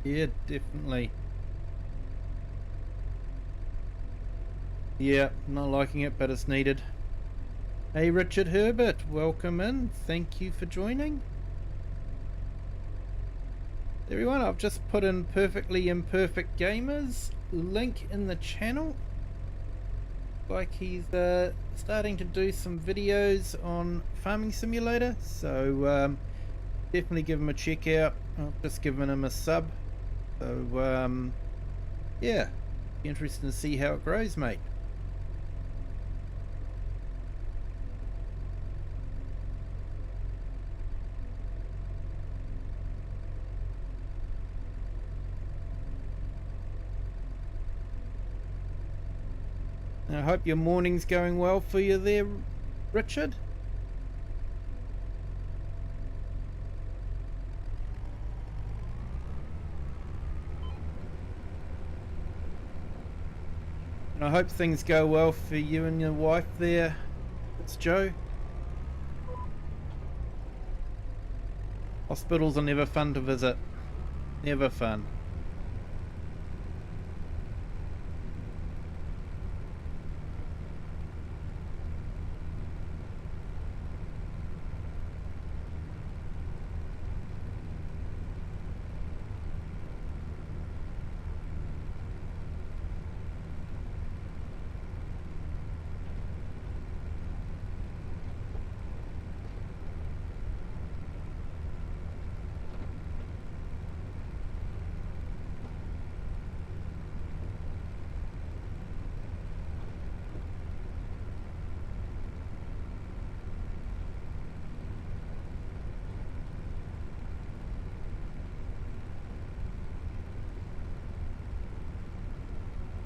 Yeah, definitely. Yeah, not liking it, but it's needed. Hey, Richard Herbert, welcome in. Thank you for joining. Everyone, I've just put in Perfectly Imperfect Gamers link in the channel. like he's starting to do some videos on Farming Simulator, so definitely give him a check out. I've just given him a sub, so yeah, be interesting to see how it grows, mate. I hope your morning's going well for you there, Richard. And I hope things go well for you and your wife there. It's Joe. Hospitals are never fun to visit. Never fun.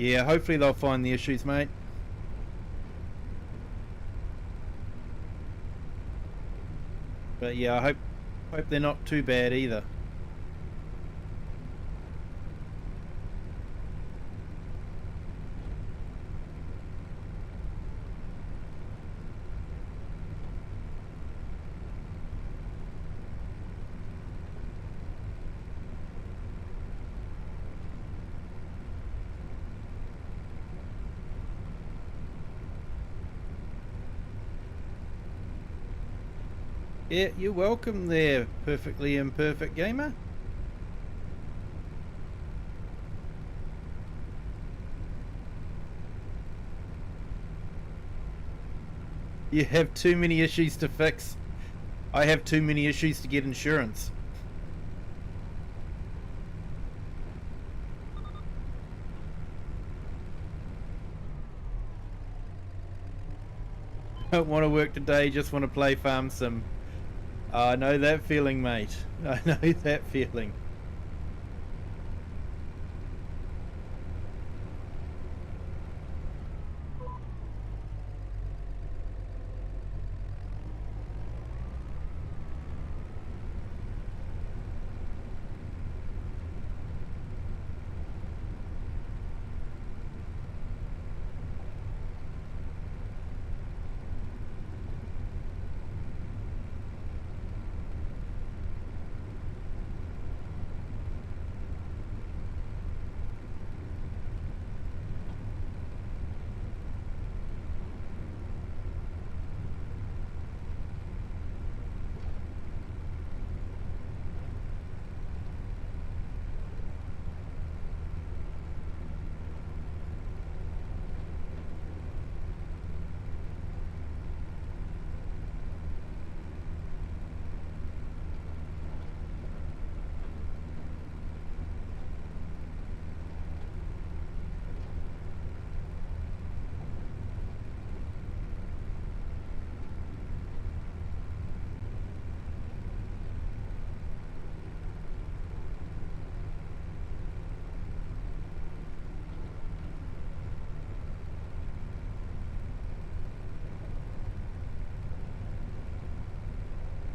Yeah, hopefully they'll find the issues, mate. But yeah, I hope they're not too bad either. Yeah, you're welcome there, perfectly imperfect gamer. You have too many issues to fix. I have too many issues to get insurance. Don't want to work today, just want to play Farm Sim. I know that feeling, mate. I know that feeling.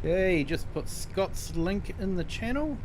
Okay, just put Scott's link in the channel.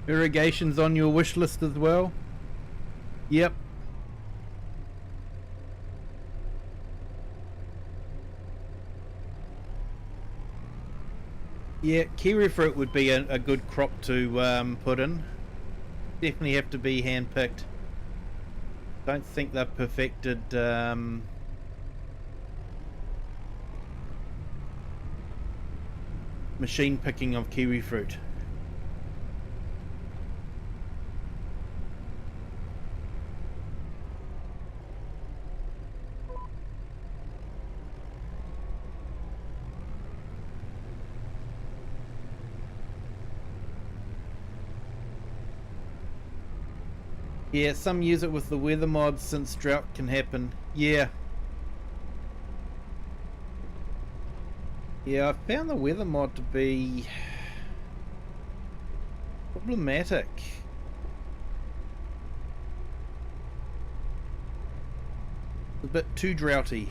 Irrigation's on your wish list as well? Yep. Yeah, kiwi fruit would be a good crop to put in. Definitely have to be hand-picked. Don't think they've perfected machine picking of kiwi fruit. Yeah, some use it with the weather mods since drought can happen. Yeah. Yeah, I found the weather mod to be problematic. A bit too droughty.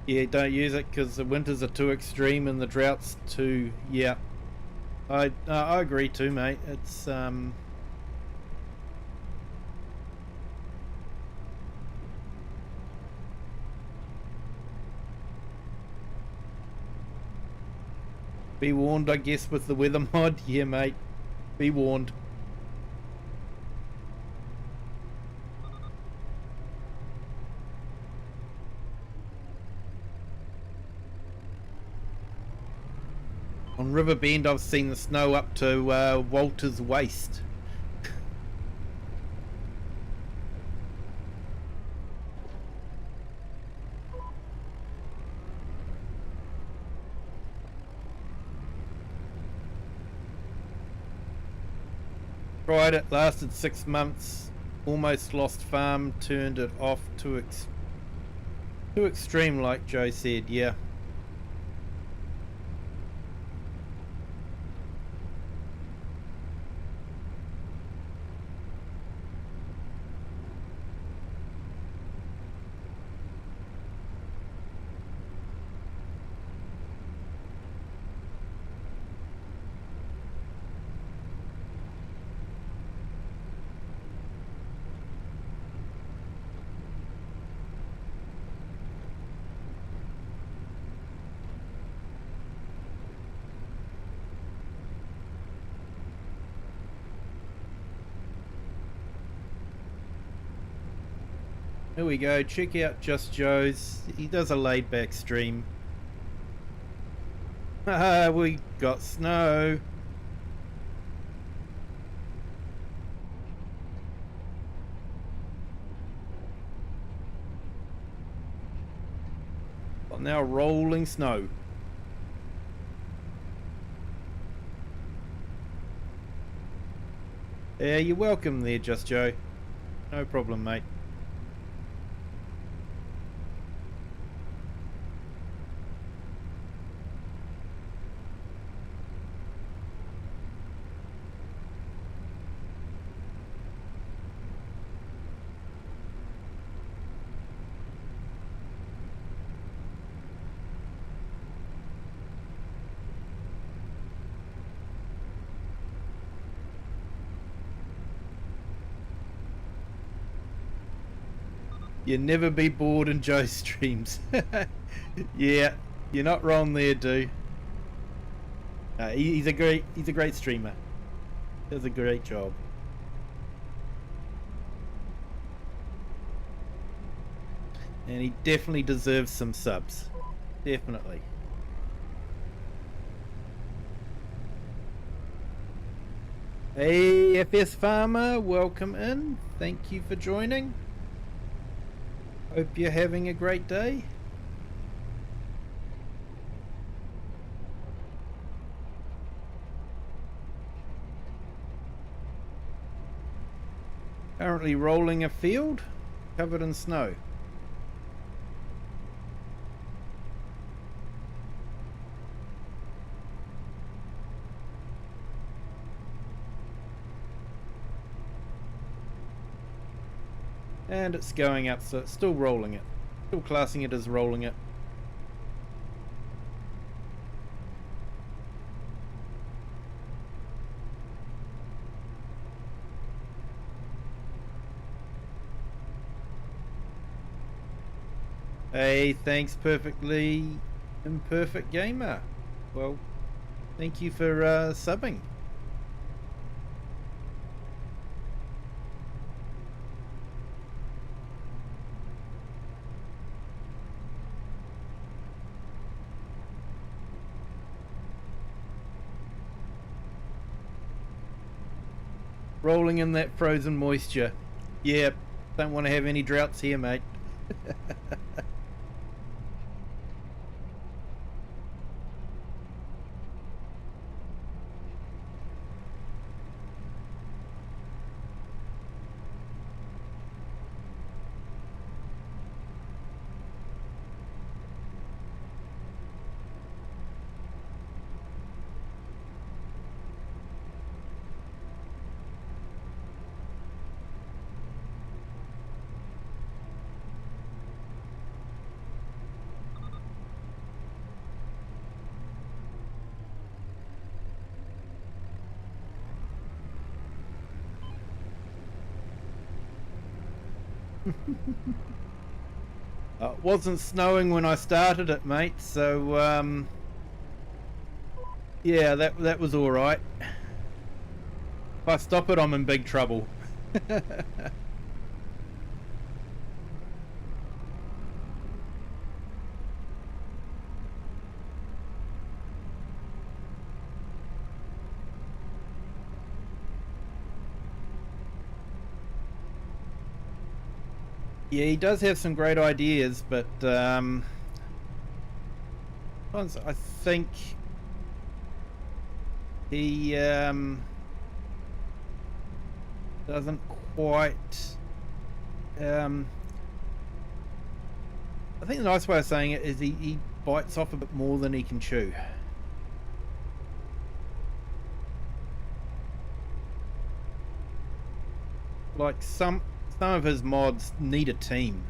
Yeah, don't use it because the winters are too extreme and the droughts too. Yeah, I agree too, mate. It's be warned, I guess, with the weather mod. Yeah, mate, be warned. On River Bend, I've seen the snow up to Walter's waist. Tried it, lasted 6 months, almost lost farm, turned it off too extreme, like Joe said. Yeah. Here we go, check out Just Joe's. He does a laid back stream. Haha, we got snow. Well, now rolling snow. Yeah, you're welcome there, Just Joe. No problem, mate. You never be bored in Joe's streams. Yeah, you're not wrong there, dude. He's a great streamer. Does a great job. And he definitely deserves some subs. Definitely. Hey, FS Farmer, welcome in. Thank you for joining. Hope you're having a great day. Currently rolling a field covered in snow. And it's going up, so it's still rolling it. Still classing it as rolling it. Hey, thanks perfectly imperfect gamer. Well, thank you for subbing. Rolling in that frozen moisture. Yeah, don't want to have any droughts here, mate. It wasn't snowing when I started it, mate, so yeah, that was all right. If I stop it, I'm in big trouble. Yeah, he does have some great ideas, but I think he doesn't quite. I think the nice way of saying it is he bites off a bit more than he can chew. Like some of his mods need a team.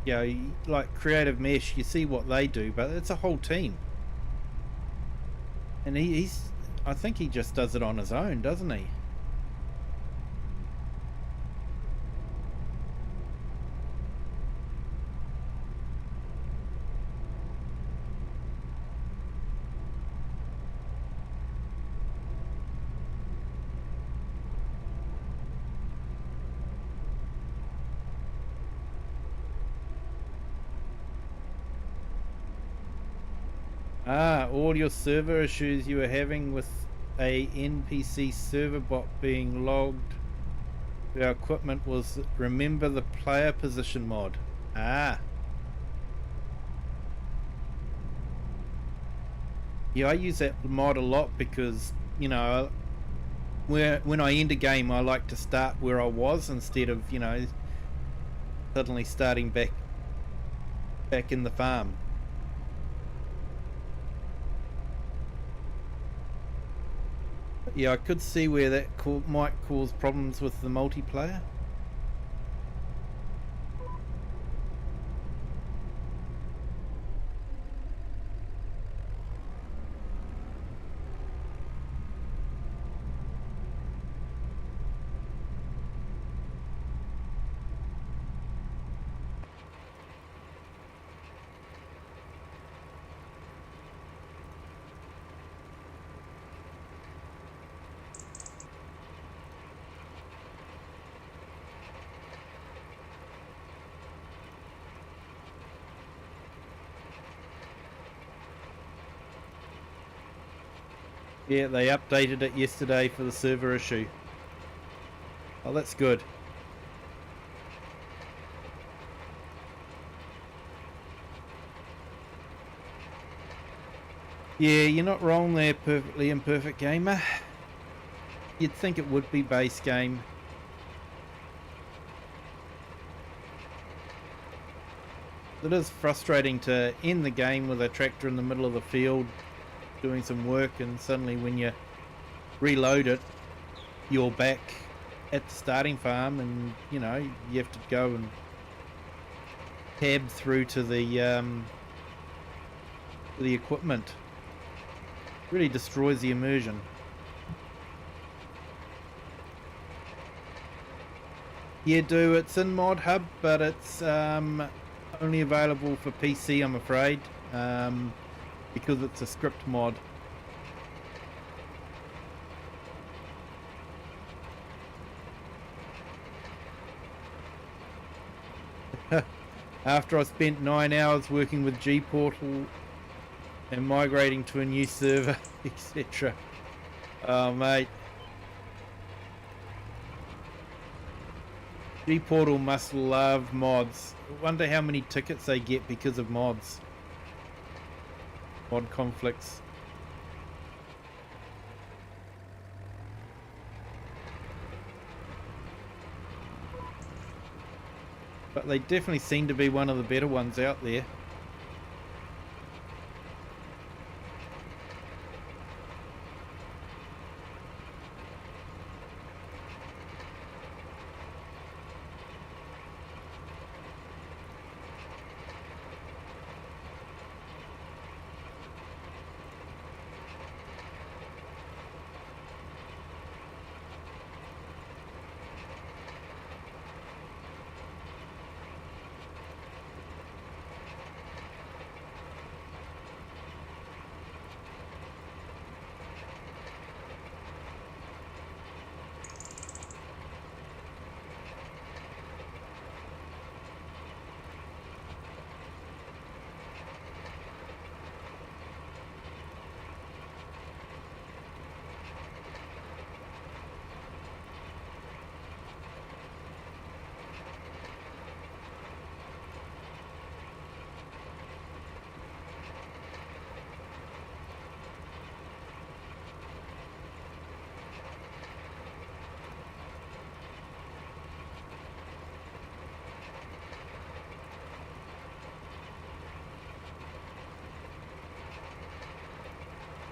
You know, like Creative Mesh, you see what they do, but it's a whole team. And I think he just does it on his own, doesn't he? All your server issues you were having with a NPC server bot being logged to our equipment was remember the player position mod. Yeah, I use that mod a lot because, you know, when I end a game I like to start where I was instead of, you know, suddenly starting back in the farm. Yeah, I could see where that might cause problems with the multiplayer. Yeah, they updated it yesterday for the server issue. Oh, that's good. Yeah, you're not wrong there, Perfectly Imperfect Gamer. You'd think it would be base game. It is frustrating to end the game with a tractor in the middle of the field doing some work, and suddenly when you reload it, you're back at the starting farm, and you know you have to go and tab through to the equipment. Really destroys the immersion. Yeah, it's in Mod Hub, but it's only available for PC, I'm afraid, because it's a script mod. After I spent 9 hours working with G-Portal and migrating to a new server, etc. Oh, mate. G-Portal must love mods. I wonder how many tickets they get because of mods. Mod conflicts. But they definitely seem to be one of the better ones out there.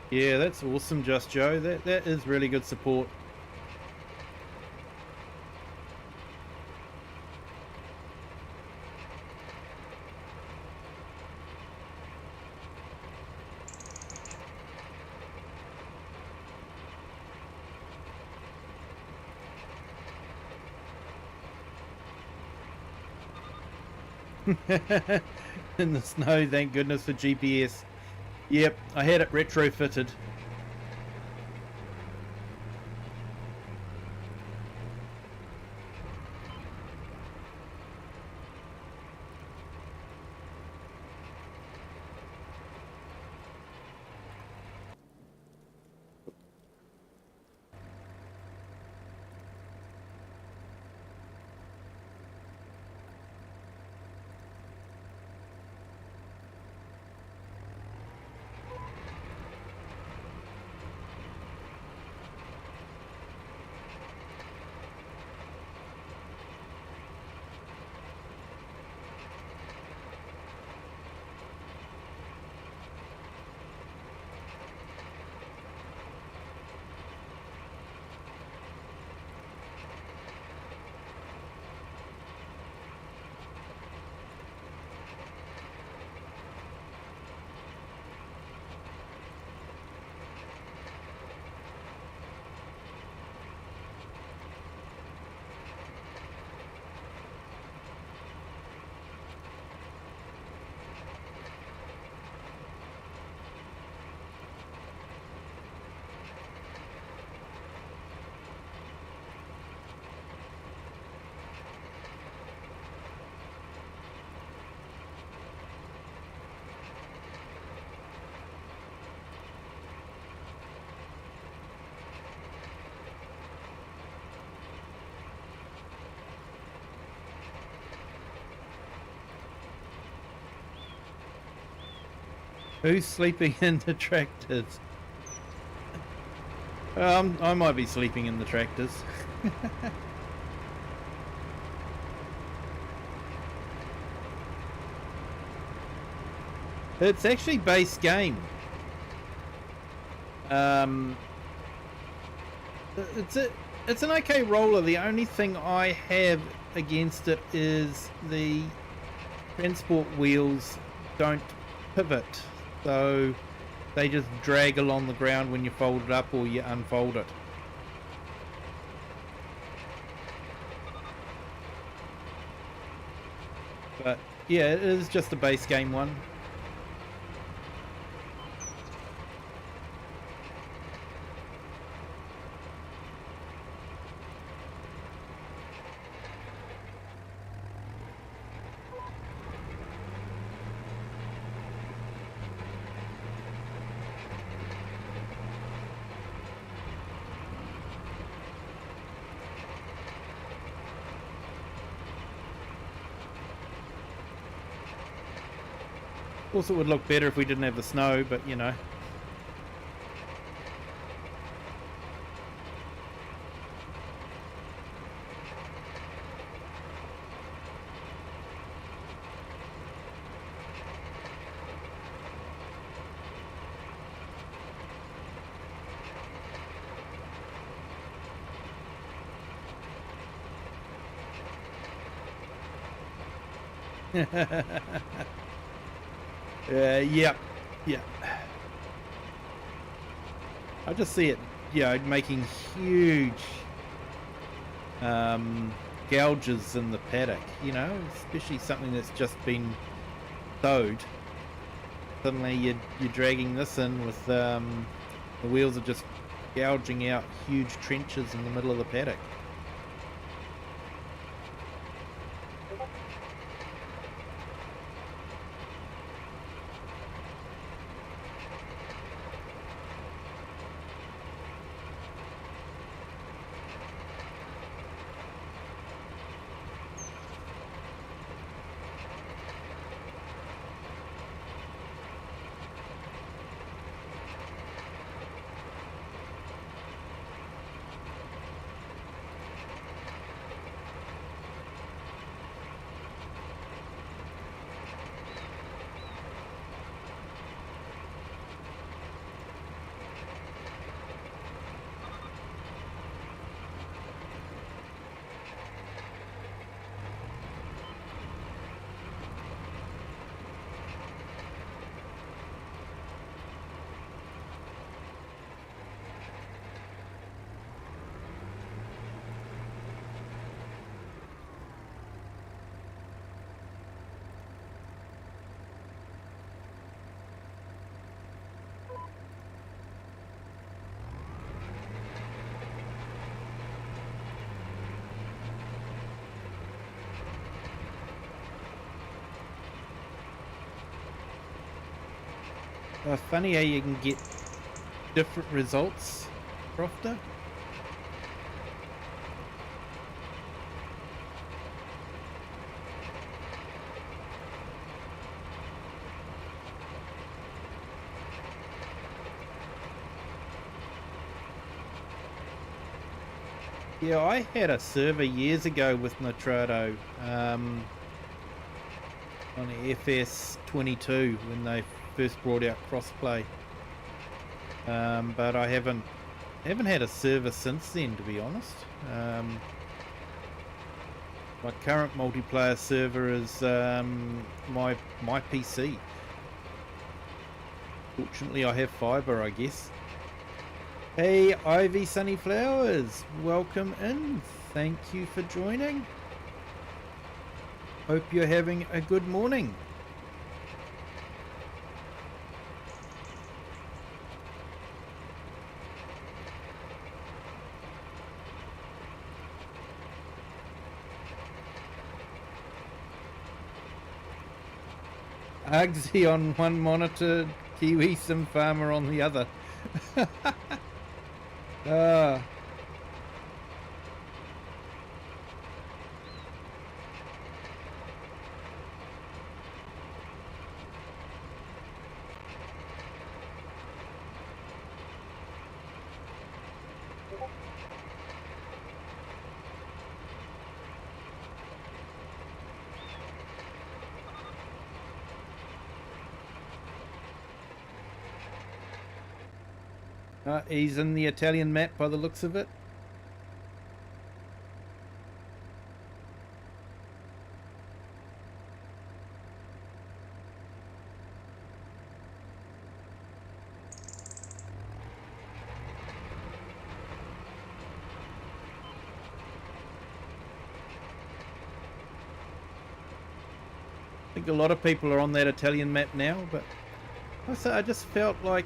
Yeah, that's awesome, Just Joe. That is really good support. In the snow, thank goodness for GPS. Yep, I had it retrofitted. Who's sleeping in the tractors? I might be sleeping in the tractors. It's actually base game. It's an okay roller. The only thing I have against it is the transport wheels don't pivot, so they just drag along the ground when you fold it up or you unfold it. But yeah, it is just a base game one. Of course, it would look better if we didn't have the snow, but you know. Yeah. I just see it, making huge gouges in the paddock, especially something that's just been sowed. Suddenly you're dragging this in with the wheels are just gouging out huge trenches in the middle of the paddock. Funny how you can get different results, Crofter. Yeah, I had a server years ago with Nitrado on the FS22 when they first brought out crossplay, but I haven't had a server since then, to be honest. My current multiplayer server is my PC. Fortunately, I have fibre, I guess. Hey, Ivy Sunnyflowers, welcome in. Thank you for joining. Hope you're having a good morning. Agsy on one monitor, Kiwi Sim Farmer on the other. He's in the Italian map by the looks of it. I think a lot of people are on that Italian map now, but I just felt like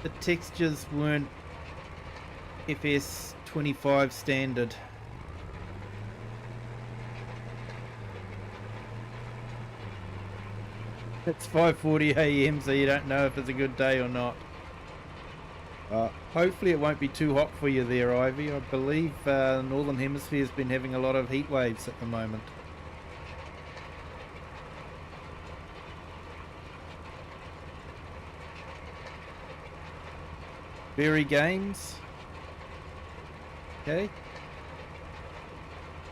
the textures weren't FS25 standard. It's 5:40 AM, so you don't know if it's a good day or not. Hopefully it won't be too hot for you there, Ivy. I believe the Northern Hemisphere's been having a lot of heat waves at the moment. Berry Games. Okay.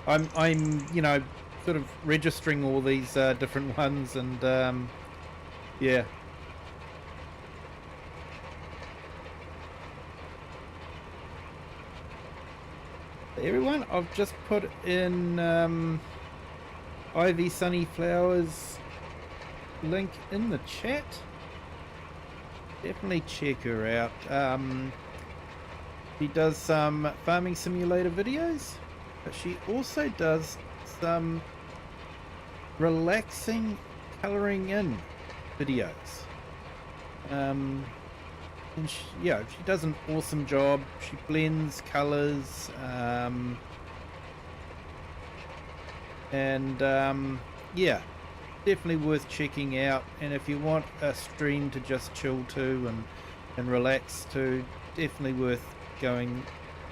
I'm you know, sort of registering all these different ones, and yeah. Everyone, I've just put in Ivy Sunnyflowers link in the chat. Definitely check her out. She does some farming simulator videos, but she also does some relaxing colouring in videos. And she does an awesome job. She blends colours, yeah, definitely worth checking out. And if you want a stream to just chill to and relax to, definitely worth going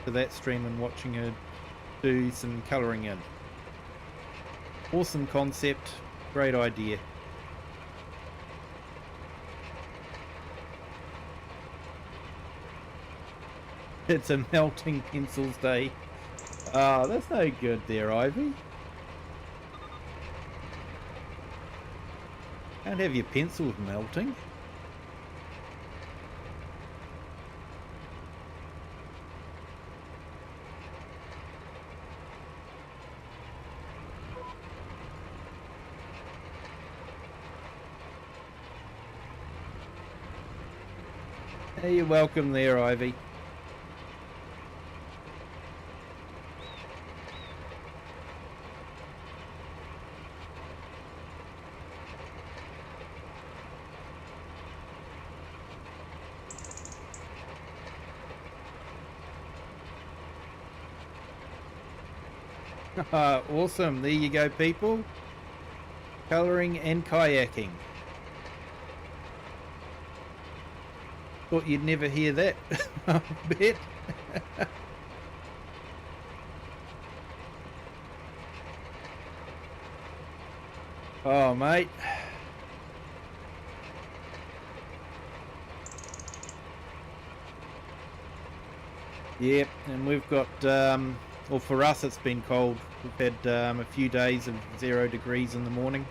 to that stream and watching her do some colouring in. Awesome concept, great idea. It's a melting pencils day. Oh, that's no good there, Ivy. Can't have your pencils melting. Hey, you're welcome there, Ivy. Awesome, there you go, people. Colouring and kayaking. Thought you'd never hear that. I bet. Oh, mate. Yep, and we've got well, for us it's been cold. We've had a few days of 0 degrees in the morning.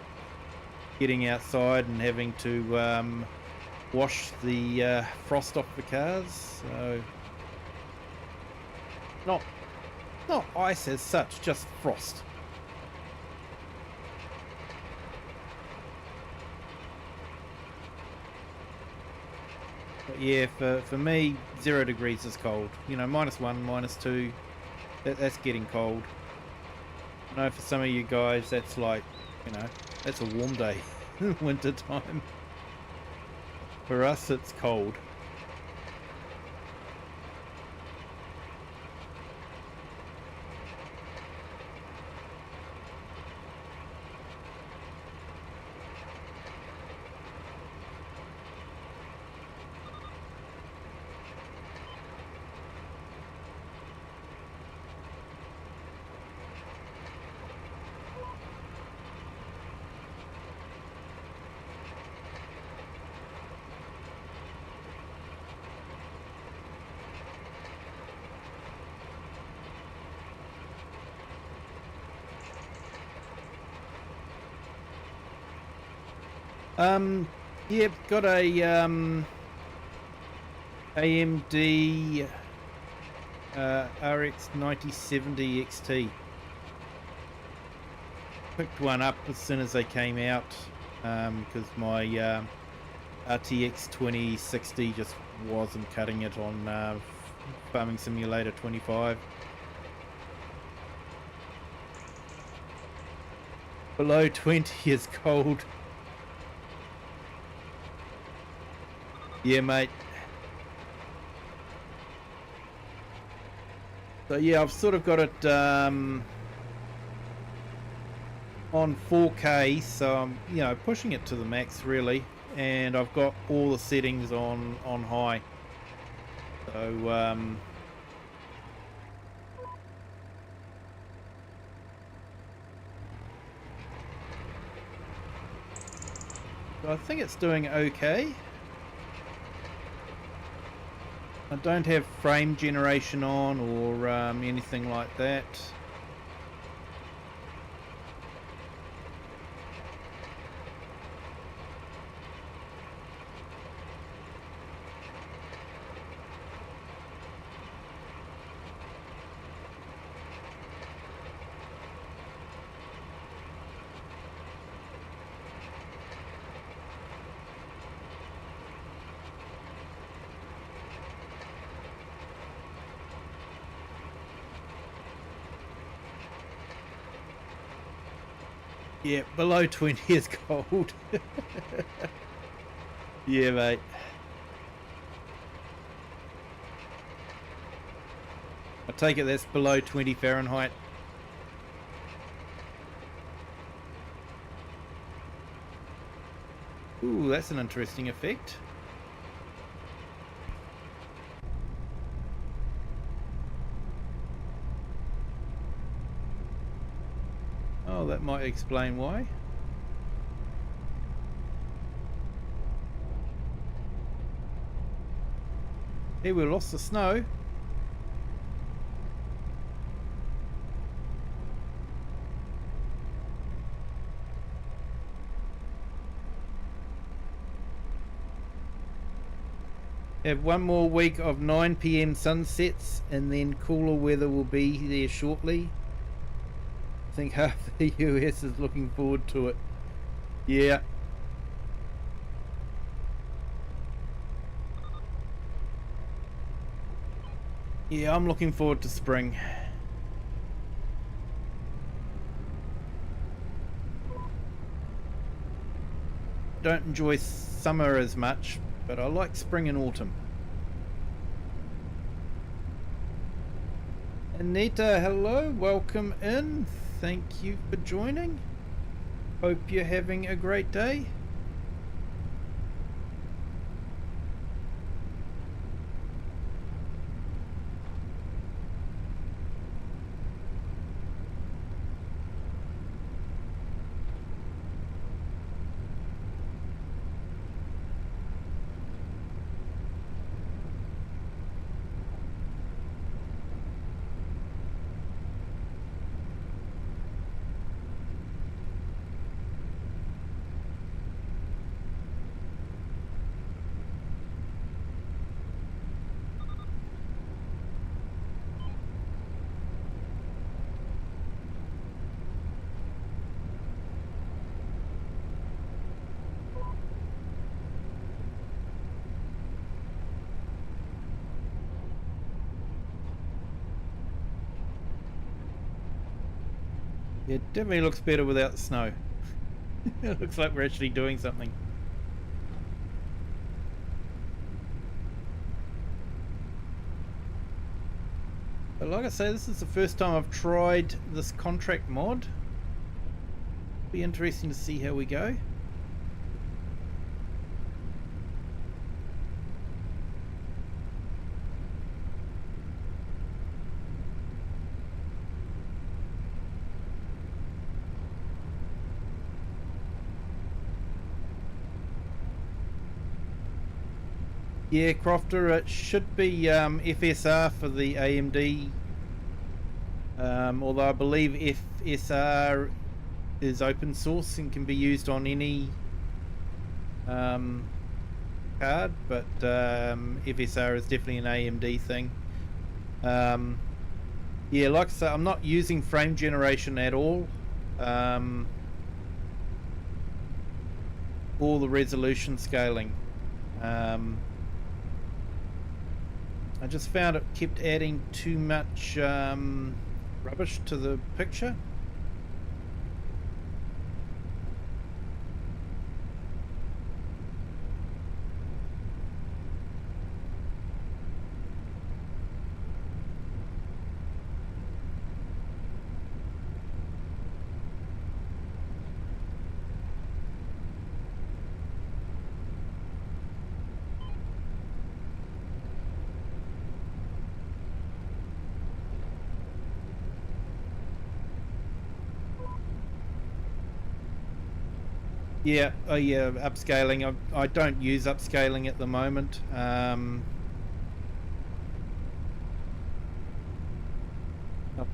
Getting outside and having to wash the frost off the cars. So not ice as such, just frost. But yeah, for me, 0 degrees is cold. You know, -1, -2. That's getting cold. I know for some of you guys that's like, you know, that's a warm day in winter time. For us it's cold. Yeah, got a AMD RX 9070 XT. Picked one up as soon as they came out because my RTX 2060 just wasn't cutting it on Farming Simulator 25. Below 20 is cold. Yeah, mate. So yeah, I've sort of got it on 4K, so I'm pushing it to the max really, and I've got all the settings on high. So I think it's doing okay. I don't have frame generation on or anything like that. Yeah, below 20 is cold. Yeah, mate. I take it that's below 20 Fahrenheit. Ooh, that's an interesting effect. Oh, that might explain why. Hey, we lost the snow. Have one more week of 9 PM sunsets, and then cooler weather will be there shortly. I think half the US is looking forward to it. Yeah. Yeah, I'm looking forward to spring. Don't enjoy summer as much, but I like spring and autumn. Anita, hello, welcome in. Thank you for joining. Hope you're having a great day. It definitely looks better without the snow. It looks like we're actually doing something. But like I say, this is the first time I've tried this contract mod. Be interesting to see how we go. Yeah, Crofter, it should be FSR for the AMD, although I believe FSR is open source and can be used on any card, but FSR is definitely an AMD thing. Yeah, like I say, I'm not using frame generation at all. Or the resolution scaling. I just found it kept adding too much rubbish to the picture. Yeah, yeah, upscaling. I don't use upscaling at the moment. I've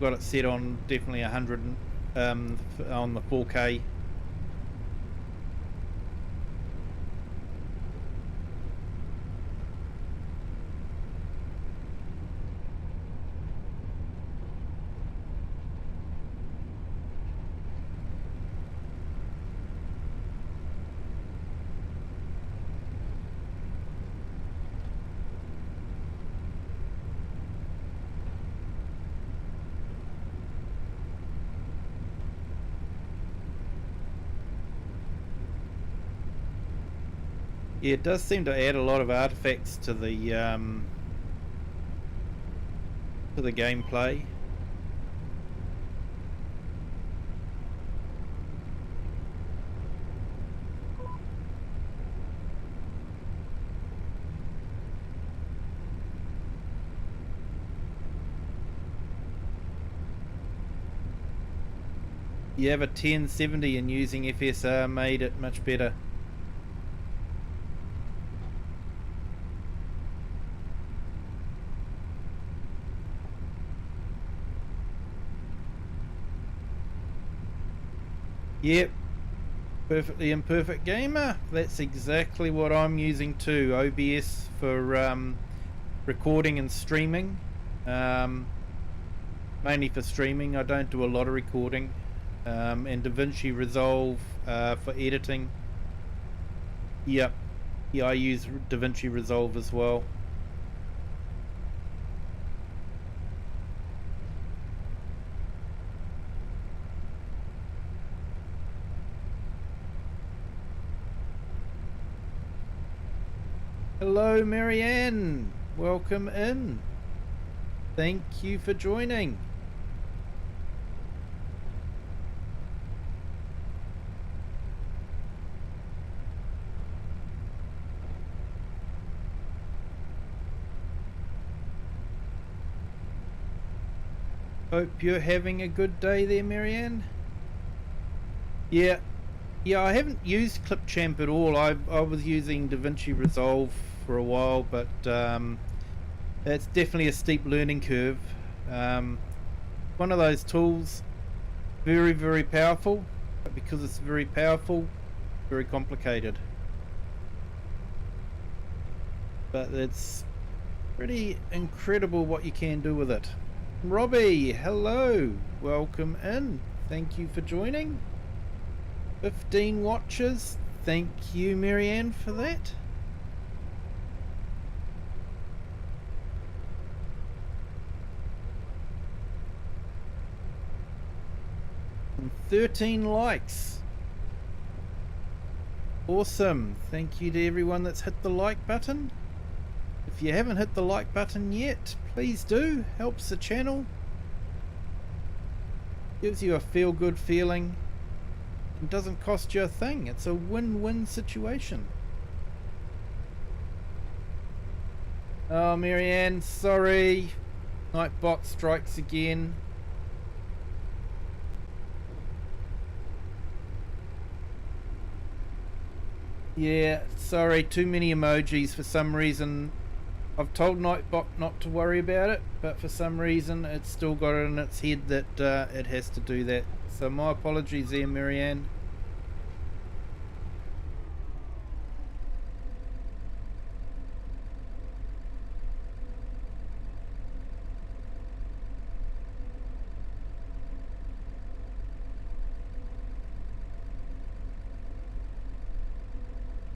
got it set on definitely 100 on the 4K. Yeah, it does seem to add a lot of artifacts to the gameplay. You have a 1070 and using FSR made it much better. Yep, perfectly imperfect gamer. That's exactly what I'm using too. OBS for recording and streaming. Mainly for streaming. I don't do a lot of recording. And DaVinci Resolve for editing. Yep. Yeah, I use DaVinci Resolve as well. Hello, Marianne. Welcome in. Thank you for joining. Hope you're having a good day there, Marianne. Yeah, I haven't used Clipchamp at all. I was using DaVinci Resolve for a while, but it's definitely a steep learning curve. One of those tools, very, very powerful, but because it's very powerful, very complicated. But it's pretty incredible what you can do with it. Robbie, hello, welcome in. Thank you for joining. 15 watches. Thank you, Marianne, for that. And 13 likes. Awesome. Thank you to everyone that's hit the like button. If you haven't hit the like button yet, please do. Helps the channel. Gives you a feel-good feeling. It doesn't cost you a thing. It's a win-win situation. Oh, Marianne, sorry. Nightbot strikes again. Yeah, sorry, too many emojis for some reason. I've told Nightbot not to worry about it, but for some reason it's still got it in its head that it has to do that. So my apologies there, Marianne.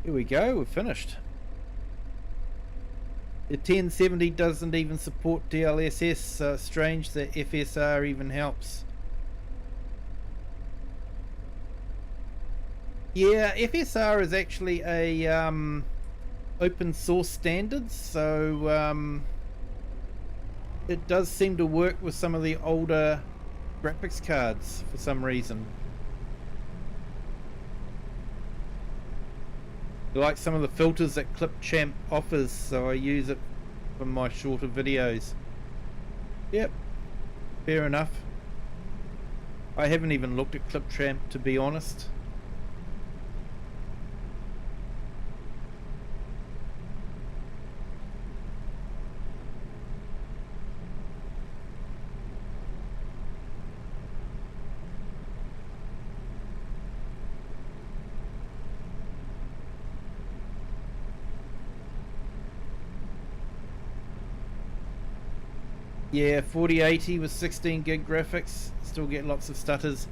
Here we go, we're finished. The 1070 doesn't even support DLSS. Strange that FSR even helps. Yeah, FSR is actually a open source standard, so it does seem to work with some of the older graphics cards for some reason. I like some of the filters that Clipchamp offers, so I use it for my shorter videos. Yep, fair enough. I haven't even looked at Clipchamp, to be honest. Yeah, 4080 with 16 gig graphics. Still get lots of stutters.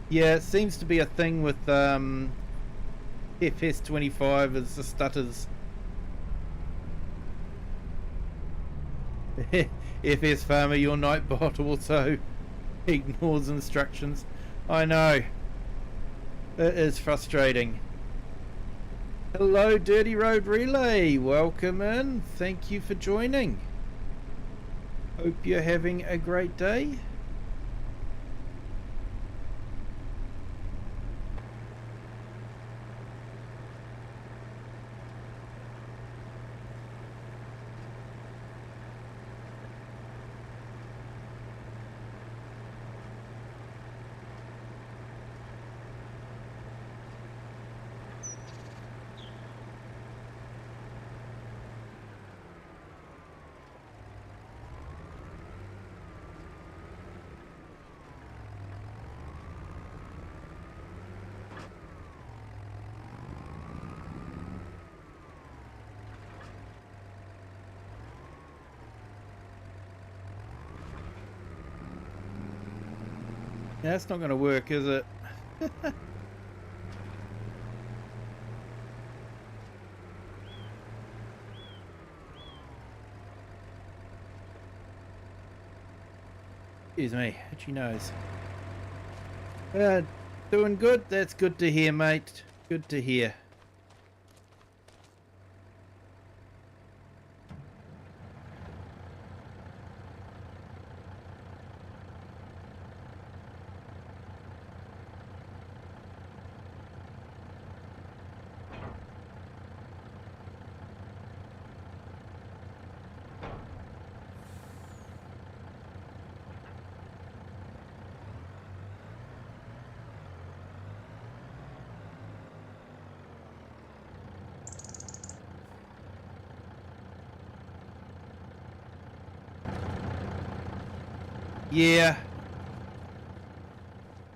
Yeah, it seems to be a thing with FS25 is the stutters. FS Farmer, your Nightbot also ignores instructions. I know. It is frustrating. Hello, Dirty Road Relay. Welcome in. Thank you for joining. Hope you're having a great day. That's not going to work, is it? Excuse me, itchy nose. Doing good? That's good to hear, mate. Good to hear. Yeah.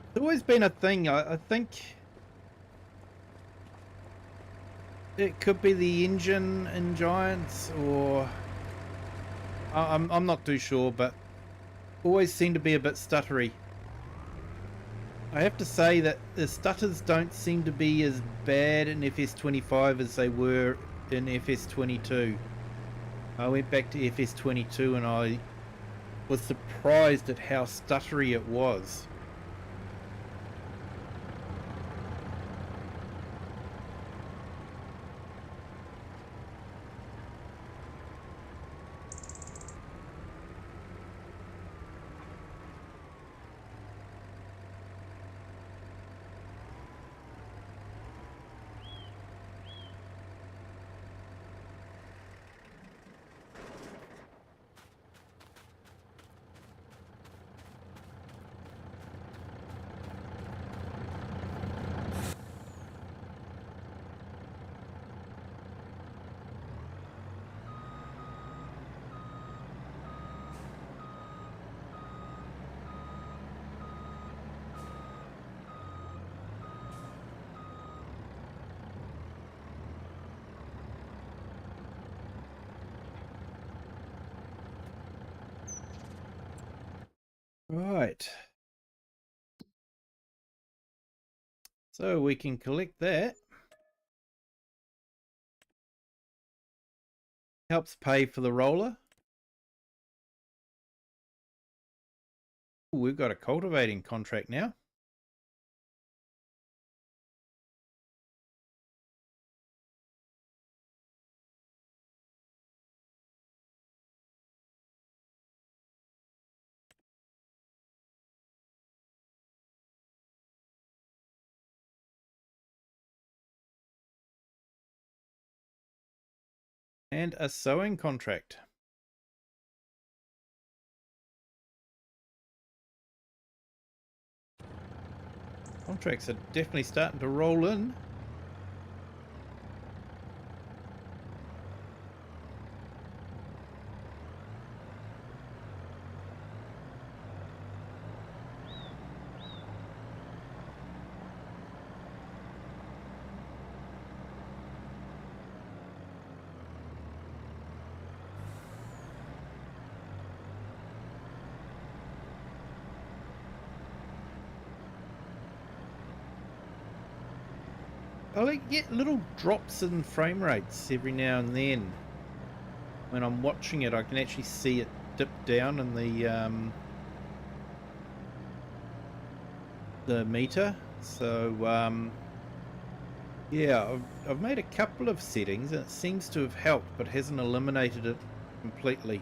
It's always been a thing. I think it could be the engine in Giants, or I'm not too sure, but always seem to be a bit stuttery. I have to say that the stutters don't seem to be as bad in FS25 as they were in FS22. I went back to FS22 and I was surprised at how stuttery it was. Right. So we can collect that. Helps pay for the roller. Ooh, we've got a cultivating contract now. And a sowing contract. Contracts are definitely starting to roll in. I get little drops in frame rates every now and then. When I'm watching it, I can actually see it dip down in the meter. So yeah, I've made a couple of settings and it seems to have helped, but hasn't eliminated it completely.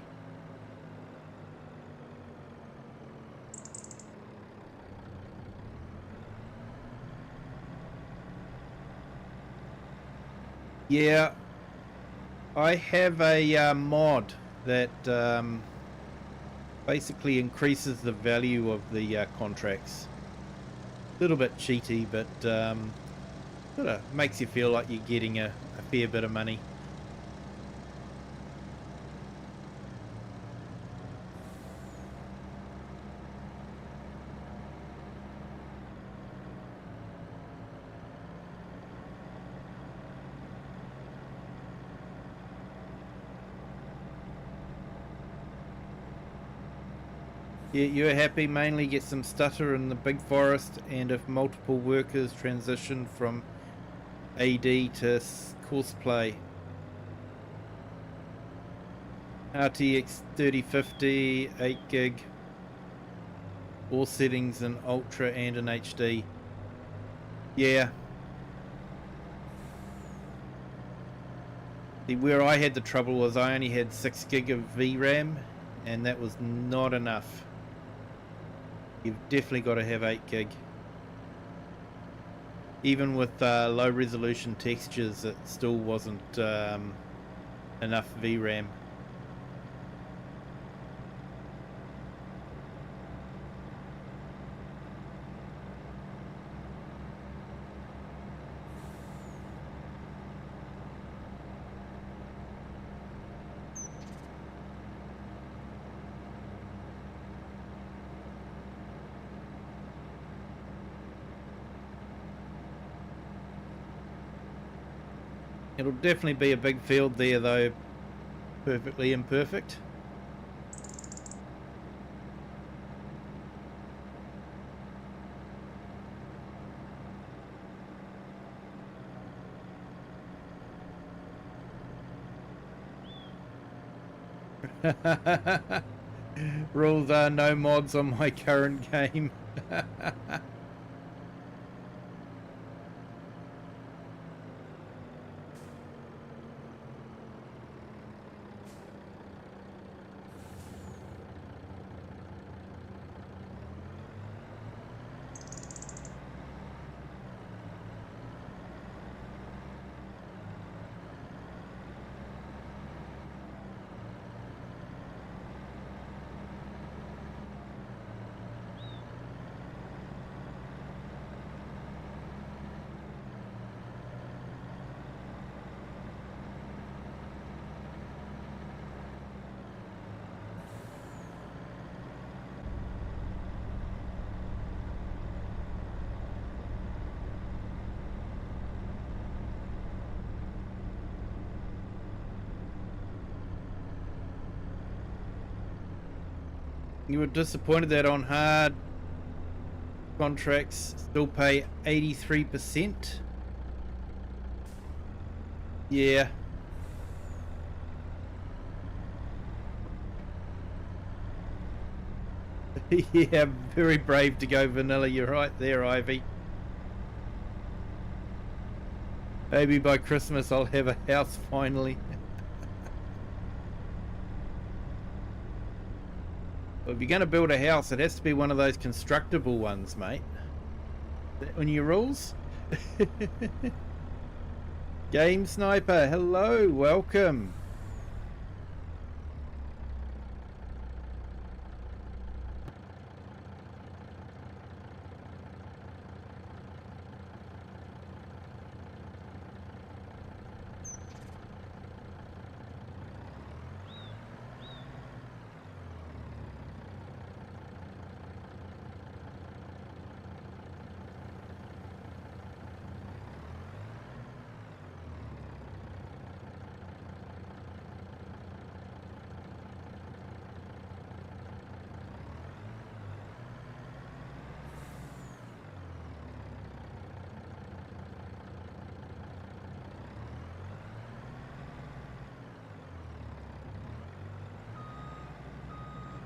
Yeah, I have a mod that basically increases the value of the contracts. A little bit cheaty, but sort of makes you feel like you're getting a fair bit of money. Yeah, you're happy, mainly get some stutter in the big forest, and if multiple workers transition from AD to courseplay. RTX 3050, 8 gig, all settings in Ultra and in HD. Yeah. See, where I had the trouble was I only had 6 gig of VRAM, and that was not enough. You've definitely got to have 8 gig. Even with low resolution textures, it still wasn't enough VRAM. It'll definitely be a big field there though, perfectly imperfect. Rules are no mods on my current game. You were disappointed that on hard contracts still pay 83%. Yeah. Yeah, very brave to go vanilla. You're right there, Ivy. Maybe by Christmas I'll have a house finally. Well, if you're going to build a house, it has to be one of those constructible ones, mate. Is that on your rules? Game Sniper, hello, welcome.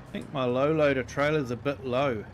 I think my low loader trailer's a bit low.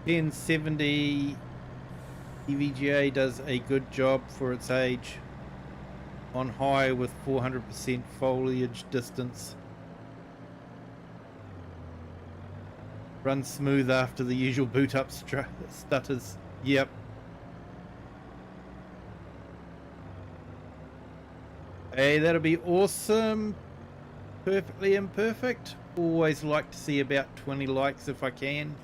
$1070 EVGA does a good job for its age. On high with 400% foliage distance. Runs smooth after the usual boot up stutters. Yep. Hey, that'll be awesome. Perfectly imperfect. Always like to see about 20 likes if I can.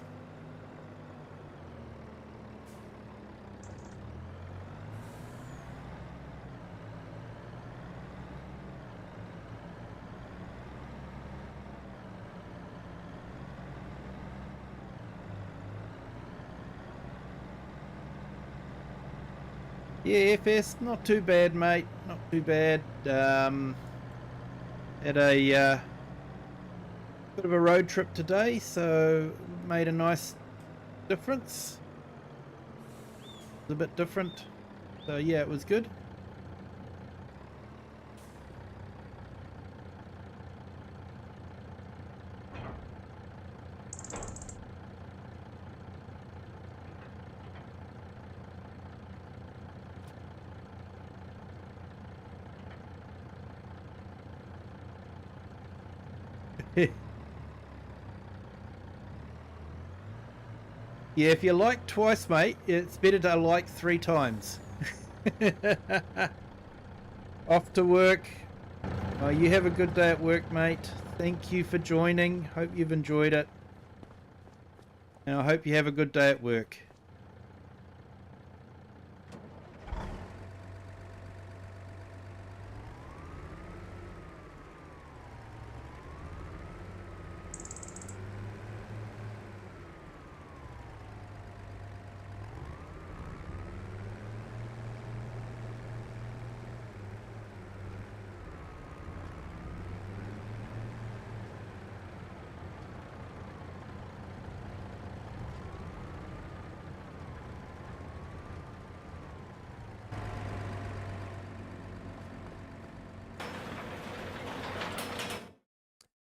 Yeah, FS, not too bad, mate. Not too bad. Had a bit of a road trip today, so made a nice difference. It was a bit different. So yeah, it was good. Yeah, if you like twice, mate, it's better to like 3 times. Off to work. You have a good day at work, mate. Thank you for joining. Hope you've enjoyed it. And I hope you have a good day at work.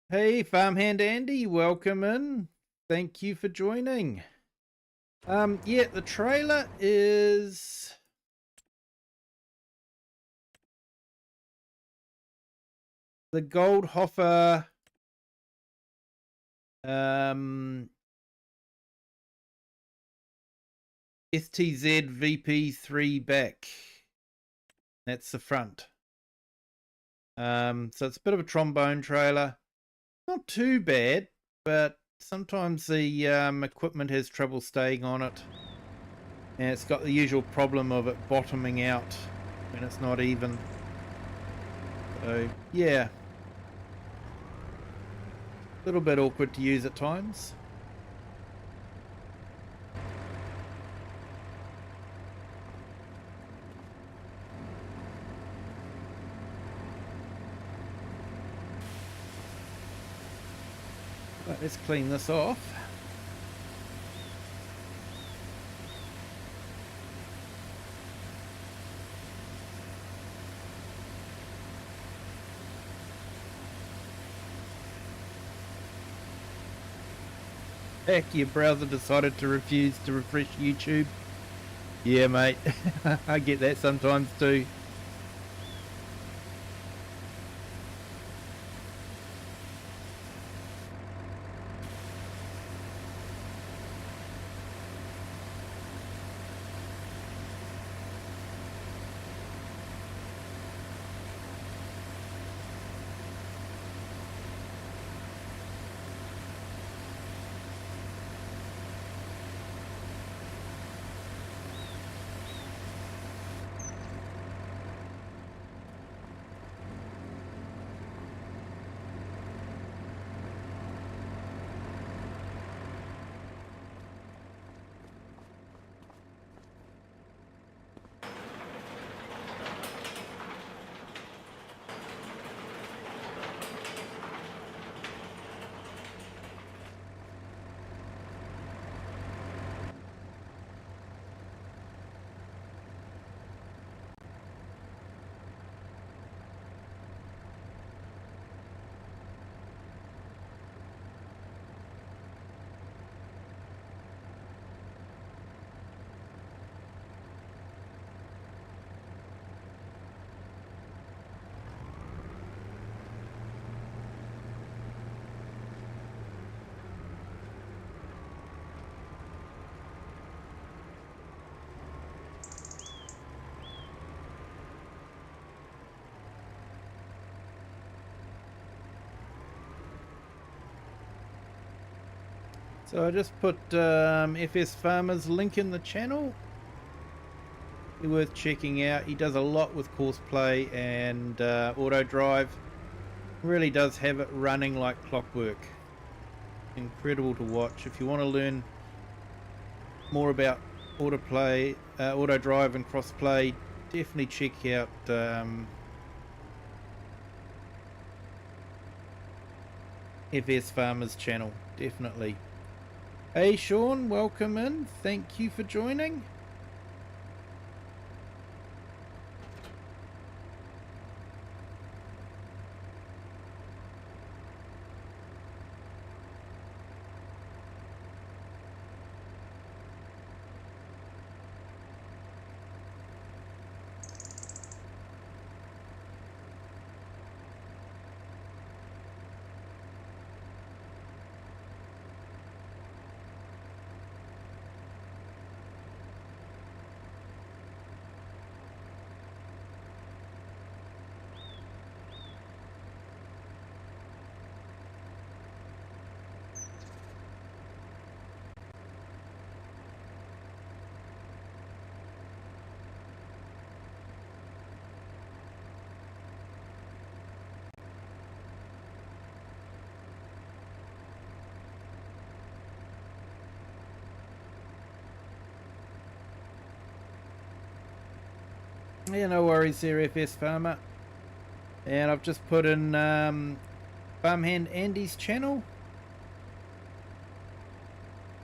Hey, Farmhand Andy, welcome in. Thank you for joining. Yeah, the trailer is the Goldhofer STZ VP3 back. That's the front. So it's a bit of a trombone trailer. not too bad, but sometimes the equipment has trouble staying on it. And it's got the usual problem of it bottoming out when it's not even. So, yeah. A little bit awkward to use at times. Right, let's clean this off. Heck, your browser decided to refuse to refresh YouTube. Yeah, mate. I get that sometimes too. So I just put FS Farmer's link in the channel. It's worth checking out. He does a lot with Courseplay and auto drive. Really does have it running like clockwork. Incredible to watch. If you want to learn more about auto drive and crossplay, definitely check out FS Farmer's channel. Definitely. Hey Sean, welcome in. Thank you for joining. Yeah, no worries there, FS Farmer. And I've just put in Farmhand Andy's channel.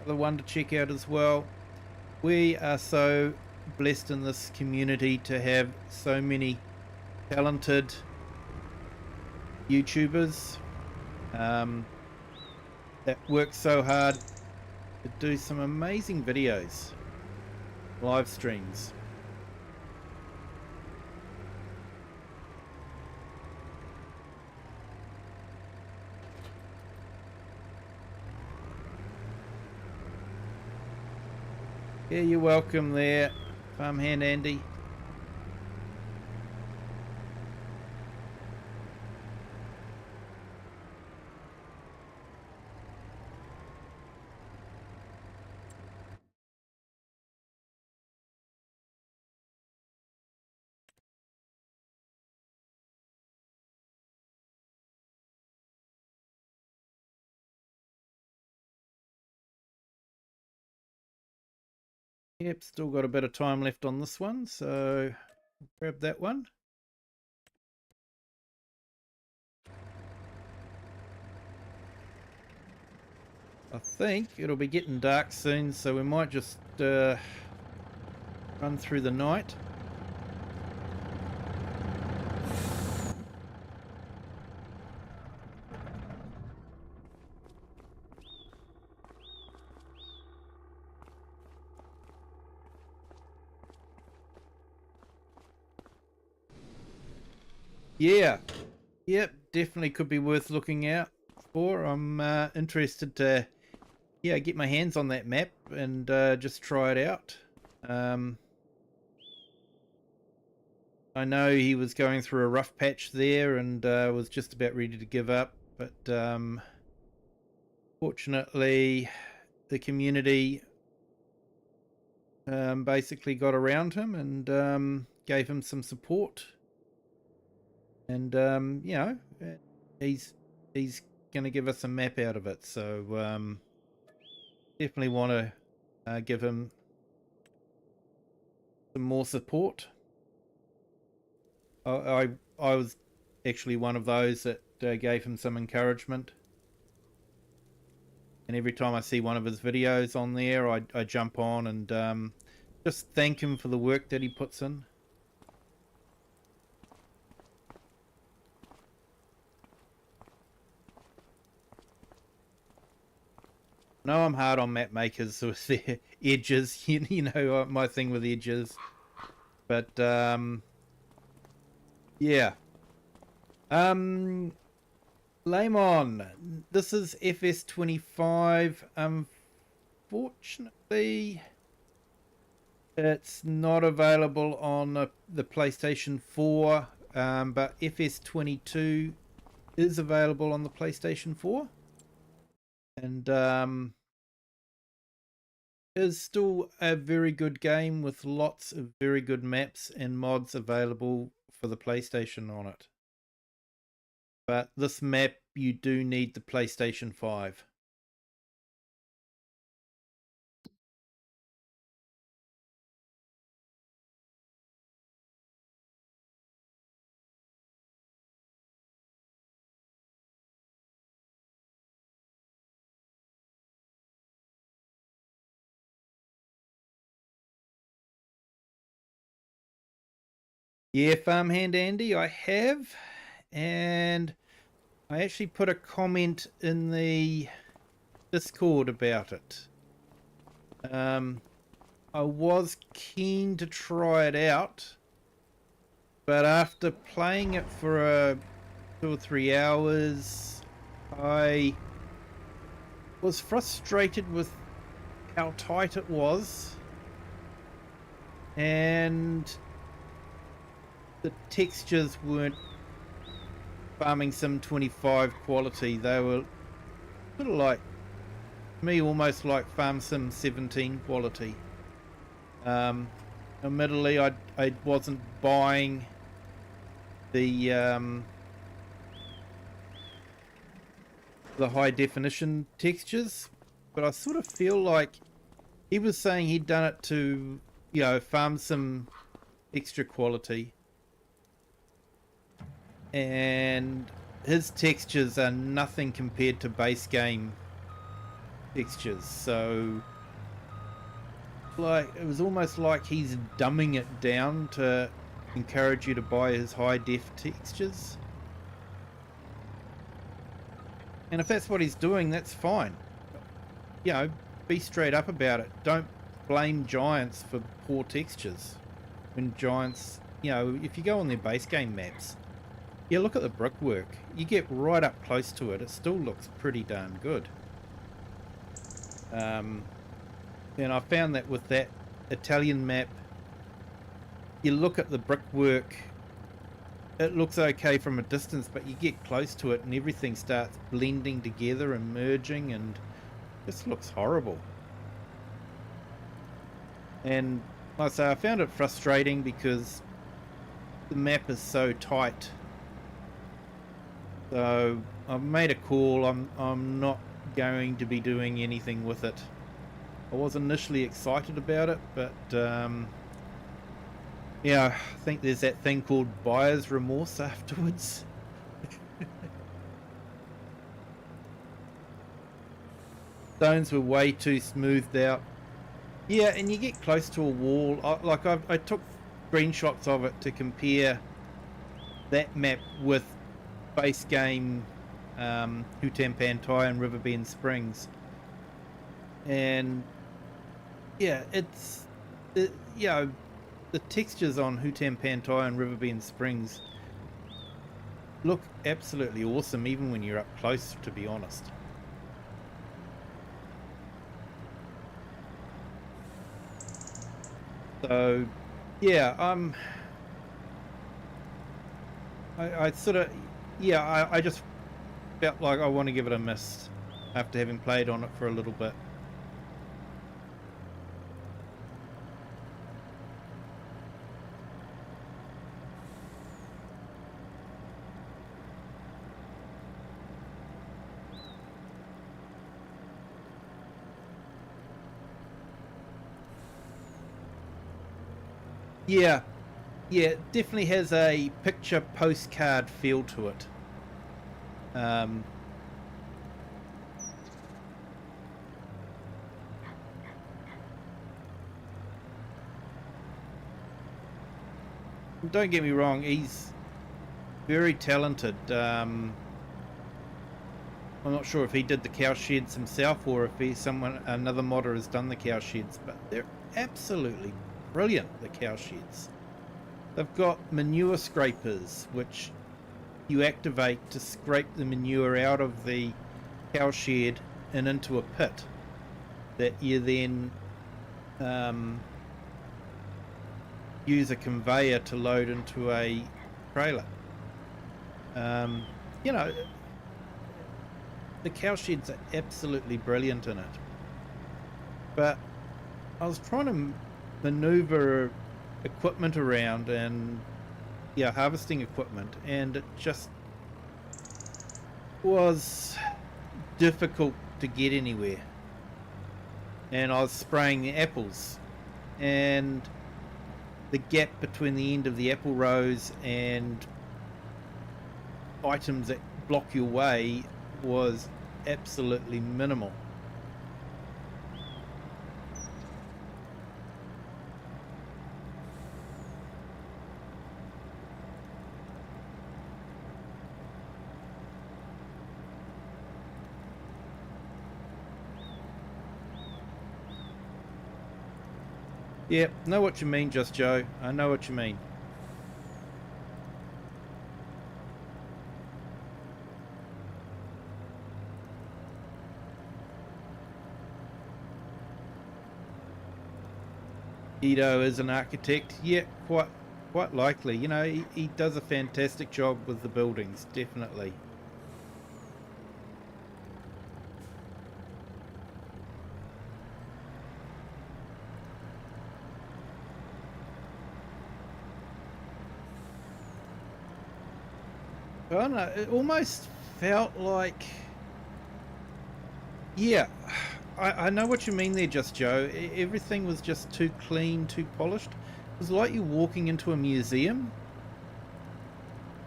Another one to check out as well. We are so blessed in this community to have so many talented YouTubers that work so hard to do some amazing videos, live streams. Yeah, you're welcome there, Farmhand Andy. Yep, still got a bit of time left on this one, so grab that one. I think it'll be getting dark soon, so we might just run through the night. Yeah, yep, definitely could be worth looking out for. I'm interested to, get my hands on that map and just try it out. I know he was going through a rough patch there and was just about ready to give up, but fortunately the community basically got around him and gave him some support. And he's going to give us a map out of it, so definitely want to give him some more support. I was actually one of those that gave him some encouragement, and every time I see one of his videos on there, I jump on and just thank him for the work that he puts in. No, I'm hard on map makers with their edges. You know my thing with edges. But yeah. Lamon, this is FS25. Unfortunately, it's not available on the PlayStation 4, but FS22 is available on the PlayStation 4. And is still a very good game with lots of very good maps and mods available for the PlayStation on it. But this map, you do need the PlayStation 5. Yeah, Farmhand Andy, I have. And I actually put a comment in the Discord about it. I was keen to try it out, but after playing it for 2 or 3 hours, I was frustrated with how tight it was, and the textures weren't Farming Sim 25 quality. They were sort of like, to me, almost like Farm Sim 17 quality. Admittedly, I wasn't buying the high definition textures, but I sort of feel like he was saying he'd done it to, Farm Sim extra quality, and his textures are nothing compared to base game textures. So like, it was almost like he's dumbing it down to encourage you to buy his high def textures. And if that's what he's doing, that's fine. Be straight up about it. Don't blame Giants for poor textures. When Giants, if you go on their base game maps, look at the brickwork. You get right up close to it, it still looks pretty darn good. And I found that with that Italian map, you look at the brickwork, it looks okay from a distance, but you get close to it and everything starts blending together and merging, and just looks horrible. And like I say, I found it frustrating because the map is so tight. So I've made a call. I'm not going to be doing anything with it I was initially excited about it, but yeah, I think there's that thing called buyer's remorse afterwards. Stones were way too smoothed out. Yeah, and you get close to a wall. I took screenshots of it to compare that map with base game Hutampantai and Riverbend Springs, and yeah, the textures on Hutampantai and Riverbend Springs look absolutely awesome, even when you're up close, to be honest. So yeah, I sort of, yeah, I just felt like I want to give it a miss after having played on it for a little bit. Yeah, yeah, it definitely has a picture postcard feel to it. Don't get me wrong, he's very talented. I'm not sure if he did the cow sheds himself or if another modder has done the cow sheds, but they're absolutely brilliant, the cow sheds. They've got manure scrapers, which you activate to scrape the manure out of the cow shed and into a pit that you then use a conveyor to load into a trailer. You know, the cow sheds are absolutely brilliant in it, but I was trying to maneuver equipment around, and yeah, harvesting equipment, and it just was difficult to get anywhere. And I was spraying the apples, and the gap between the end of the apple rows and items that block your way was absolutely minimal. Yeah, know what you mean, Just Joe. I know what you mean. Ito is an architect. Yeah, quite likely. You know, he does a fantastic job with the buildings, definitely. I don't know, it almost felt like, yeah, I know what you mean there, Just Joe. Everything was just too clean, too polished. It was like you're walking into a museum,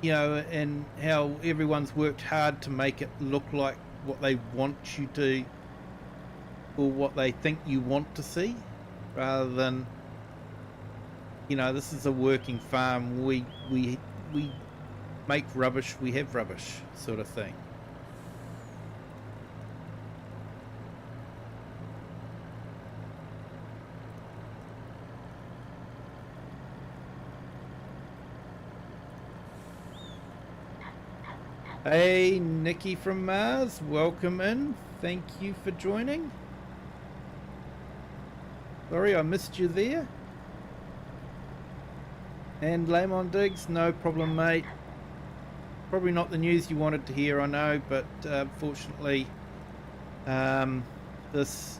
you know, and how everyone's worked hard to make it look like what they want you to, or what they think you want to see, rather than, you know, this is a working farm. We make rubbish, we have rubbish, sort of thing. Hey, Nikki from Mars, welcome in. Thank you for joining. Sorry I missed you there. And Lamon Diggs, no problem, mate. Probably not the news you wanted to hear, I know, but fortunately this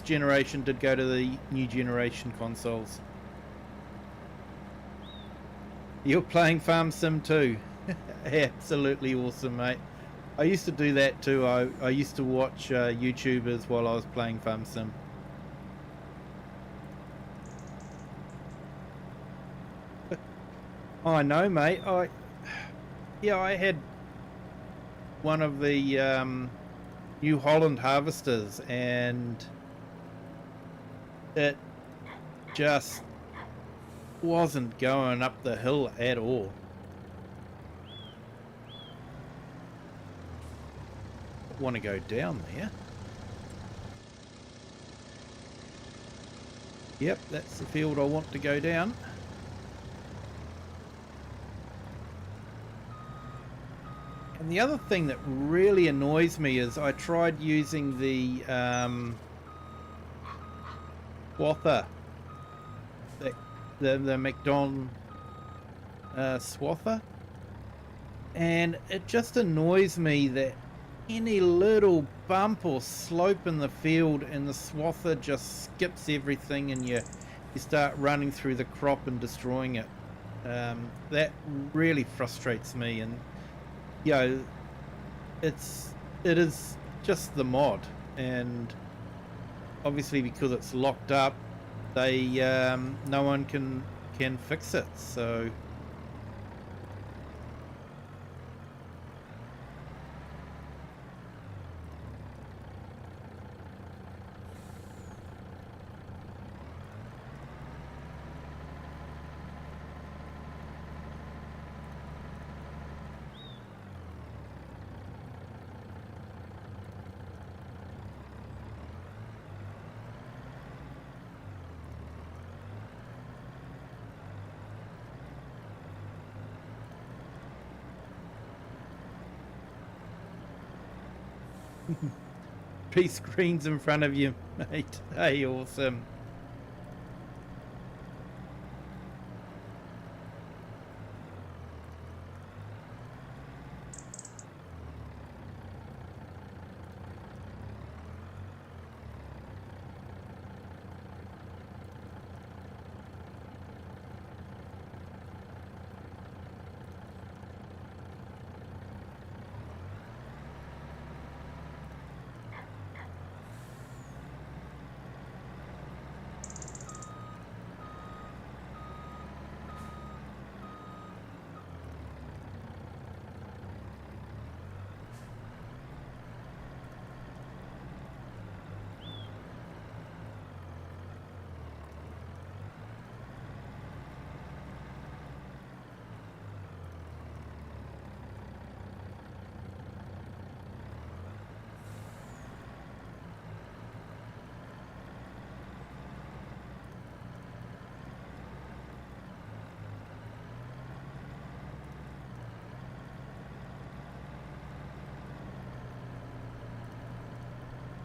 generation did go to the new generation consoles. You're playing Farm Sim too. Absolutely awesome, mate. I used to do that too. I used to watch YouTubers while I was playing Farm Sim. I know, mate. Yeah, I had one of the New Holland harvesters, and it just wasn't going up the hill at all. I want to go down there. Yep, that's the field I want to go down. And the other thing that really annoys me is I tried using the swather, the McDonald swather, and it just annoys me that any little bump or slope in the field and the swather just skips everything, and you start running through the crop and destroying it. That really frustrates me, and you know, it is just the mod, and obviously because it's locked up, they no one can fix it. So tree screens in front of you, mate. Hey, awesome.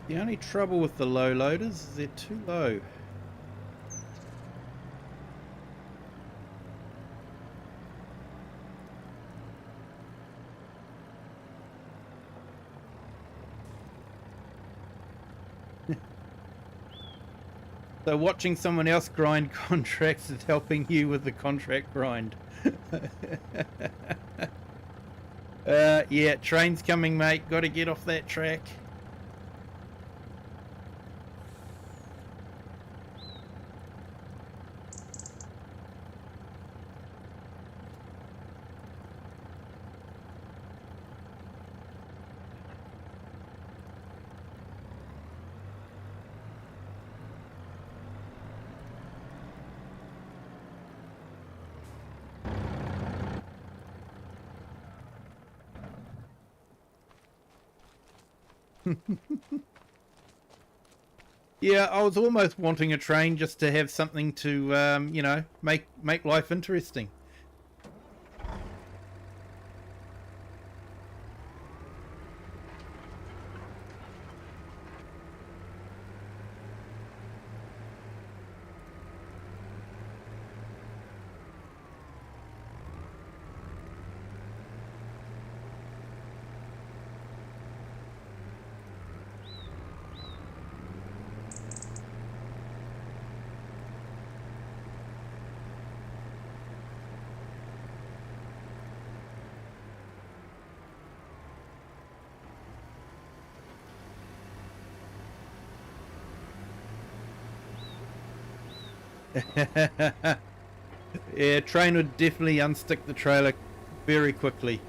The only trouble with the low loaders is they're too low. So watching someone else grind contracts is helping you with the contract grind. Yeah, train's coming, mate. Got to get off that track. Yeah, I was almost wanting a train just to have something to, you know, make life interesting. Yeah, train would definitely unstick the trailer very quickly.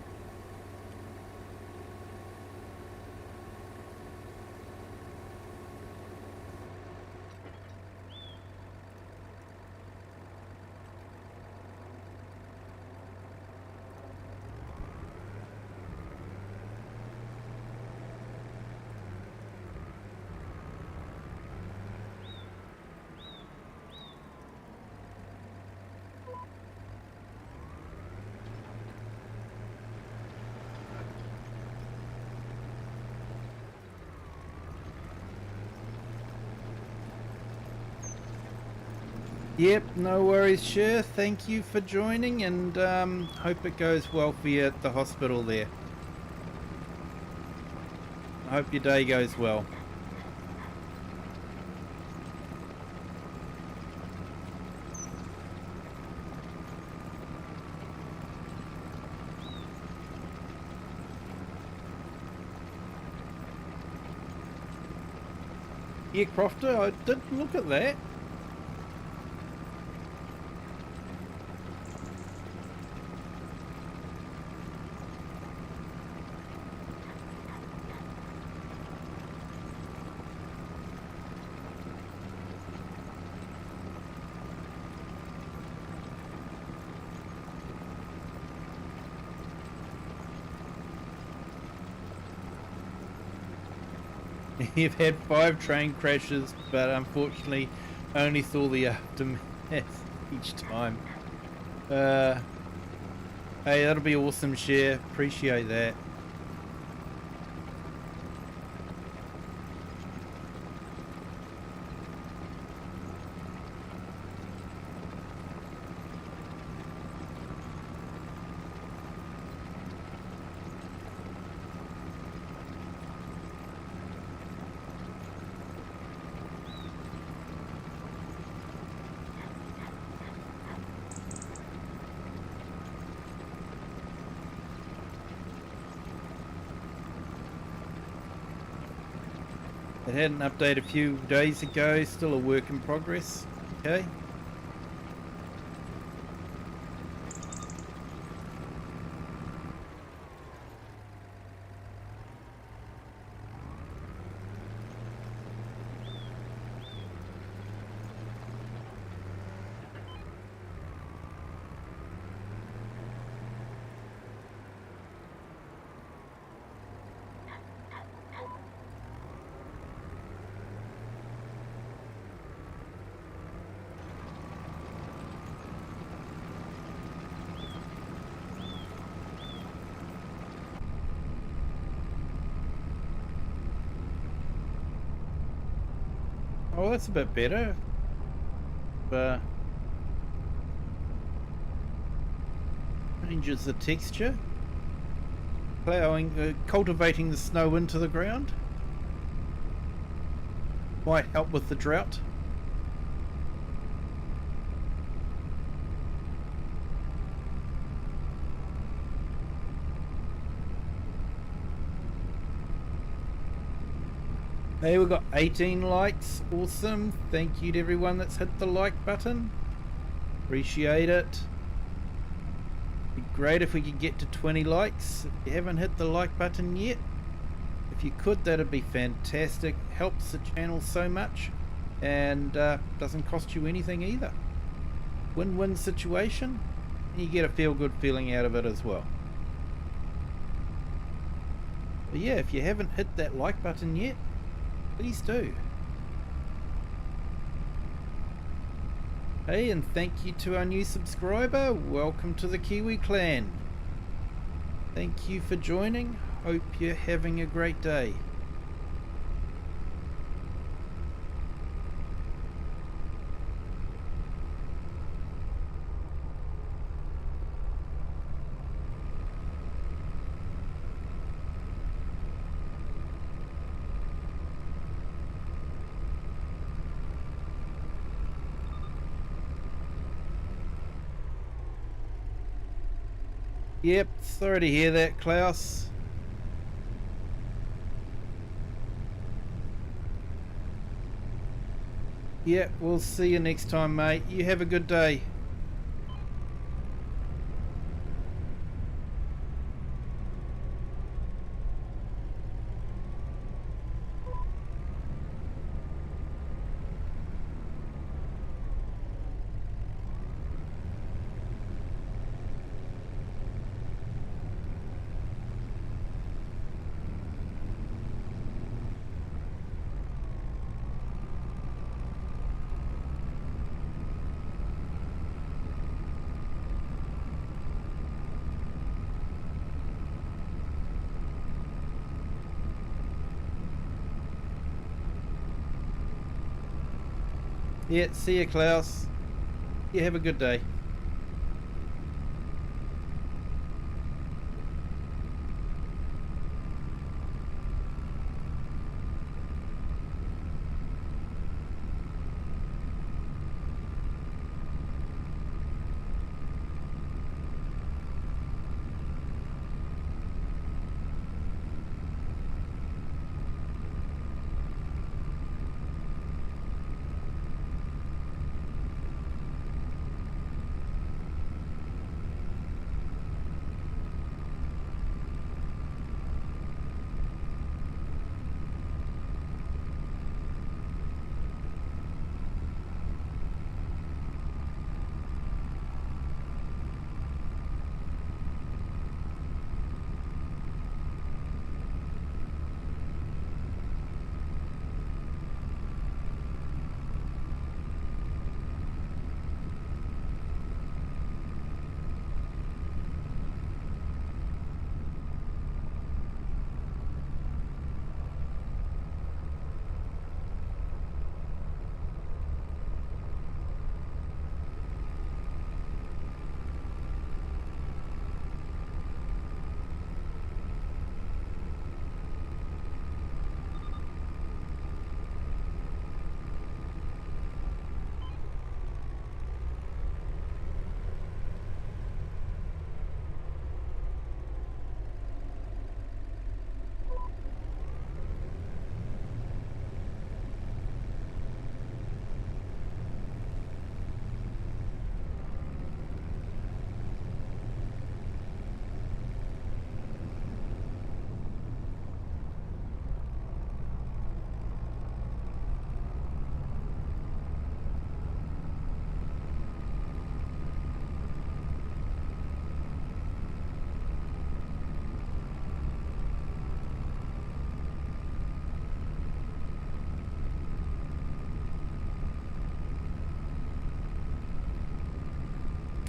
Yep, no worries, Cher. Thank you for joining, and hope it goes well for you at the hospital there. I hope your day goes well. Yeah, Crofter, I did look at that. You've had 5 train crashes, but unfortunately only saw the aftermath each time. Hey, that'll be awesome, Cher. Appreciate that. It had an update a few days ago, still a work in progress. Okay. Oh, that's a bit better. Changes the texture. Plowing, cultivating the snow into the ground. Might help with the drought. Hey, we've got 18 likes. Awesome. Thank you to everyone that's hit the like button. Appreciate it. Be great if we could get to 20 likes. If you haven't hit the like button yet, if you could, that'd be fantastic. Helps the channel so much, and doesn't cost you anything either. Win-win situation. You get a feel-good feeling out of it as well. But yeah, if you haven't hit that like button yet, please do. Hey, and thank you to our new subscriber. Welcome to the Kiwi clan. Thank you for joining. Hope you're having a great day. Yep, sorry to hear that, Klaus. Yeah, we'll see you next time, mate. You have a good day. Yeah, see you, Klaus. You have a good day.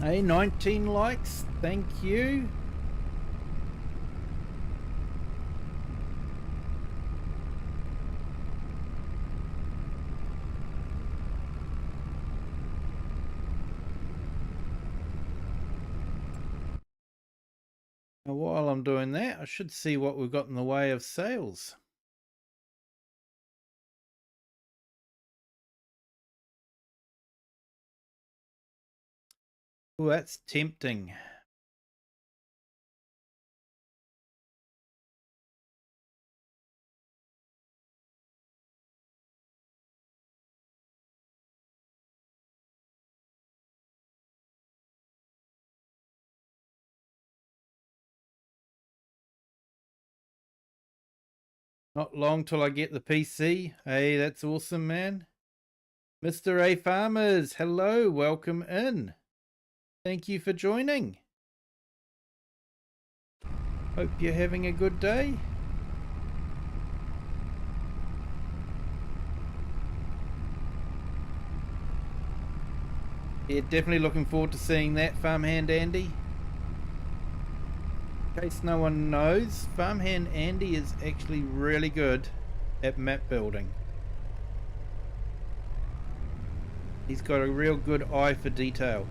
Hey, 19 likes. Thank you. Now, while I'm doing that, I should see what we've got in the way of sales. Oh, that's tempting. Not long till I get the PC. Hey, that's awesome, man. Mr. A Farmers, hello, welcome in. Thank you for joining. Hope you're having a good day. Yeah, definitely looking forward to seeing that, Farmhand Andy. In case no one knows, Farmhand Andy is actually really good at map building. He's got a real good eye for detail.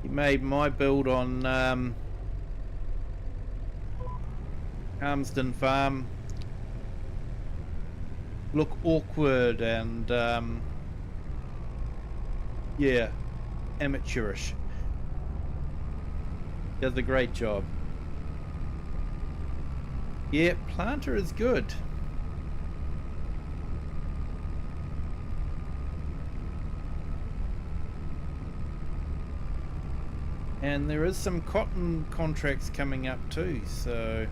He made my build on Armsden Farm look awkward and yeah, amateurish. Does a great job. Yeah, planter is good. And there is some cotton contracts coming up too, so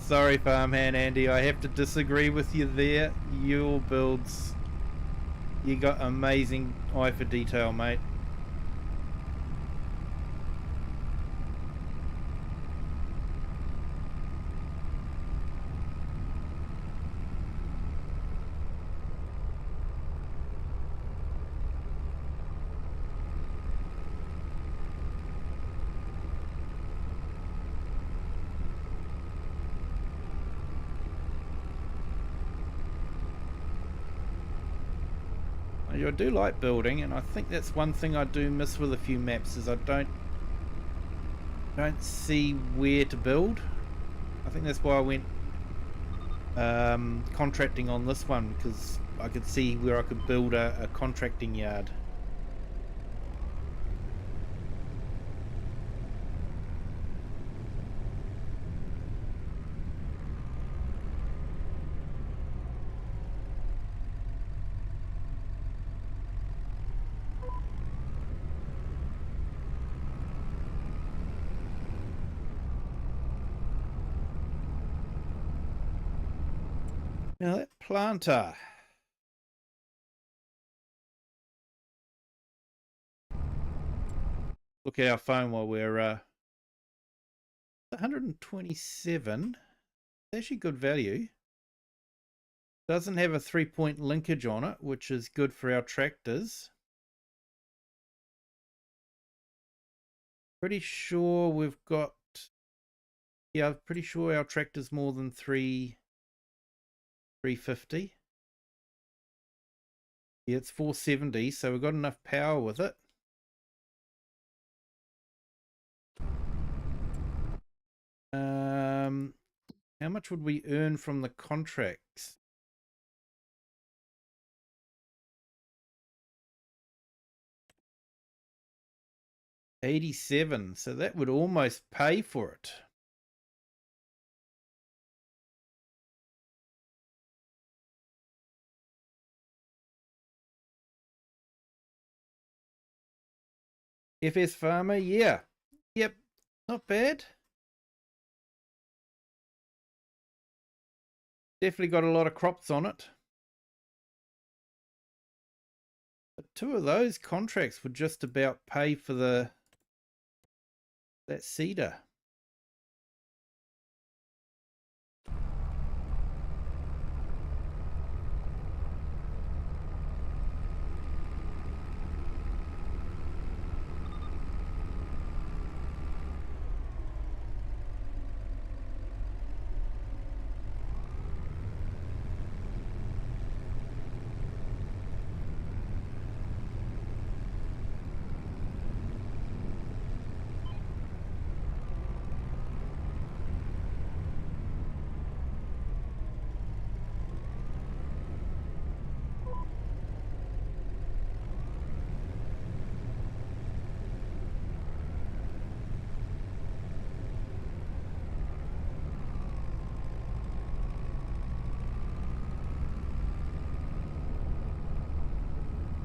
Sorry, Farmhand Andy, I have to disagree with you there. Your builds, you got amazing eye for detail, mate. I do like building, and I think that's one thing I do miss with a few maps is I don't see where to build. I think that's why I went contracting on this one, because I could see where I could build a contracting yard. Now that planter. Look at our phone while we're 127. It's actually good value. Doesn't have a 3-point linkage on it, which is good for our tractors. Pretty sure we've got, yeah, I'm pretty sure our tractor's more than 350. Yeah, it's 470, so we've got enough power with it. How much would we earn from the contracts? $87, so that would almost pay for it. FS Farmer, yeah. Yep, not bad. Definitely got a lot of crops on it. But 2 of those contracts would just about pay for that cedar.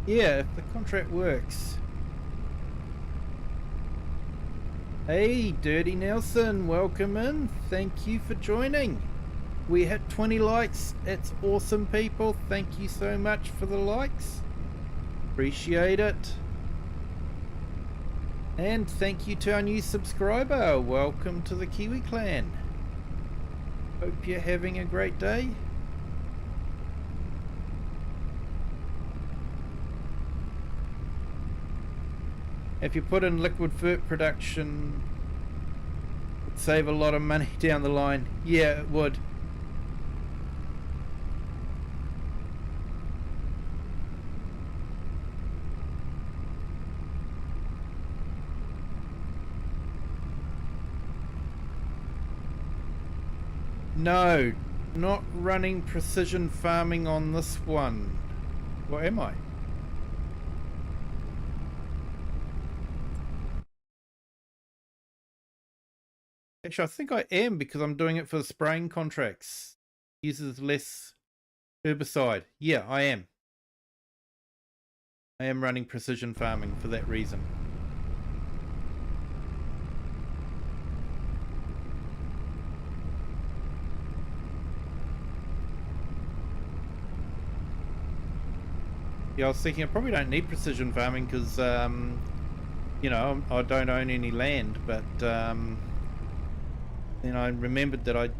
Yeah, if the contract works. Hey, Dirty Nelson, welcome in. Thank you for joining. We hit 20 likes. It's awesome, people. Thank you so much for the likes. Appreciate it. And thank you to our new subscriber. Welcome to the Kiwi clan. Hope you're having a great day. If you put in liquid fert production, it'd save a lot of money down the line. Yeah, it would. No, not running precision farming on this one. What am I? Actually, I think I am, because I'm doing it for the spraying contracts. Uses less herbicide. Yeah, I am. I am running precision farming for that reason. Yeah, I was thinking I probably don't need precision farming because, you know, I don't own any land, but then I remembered that I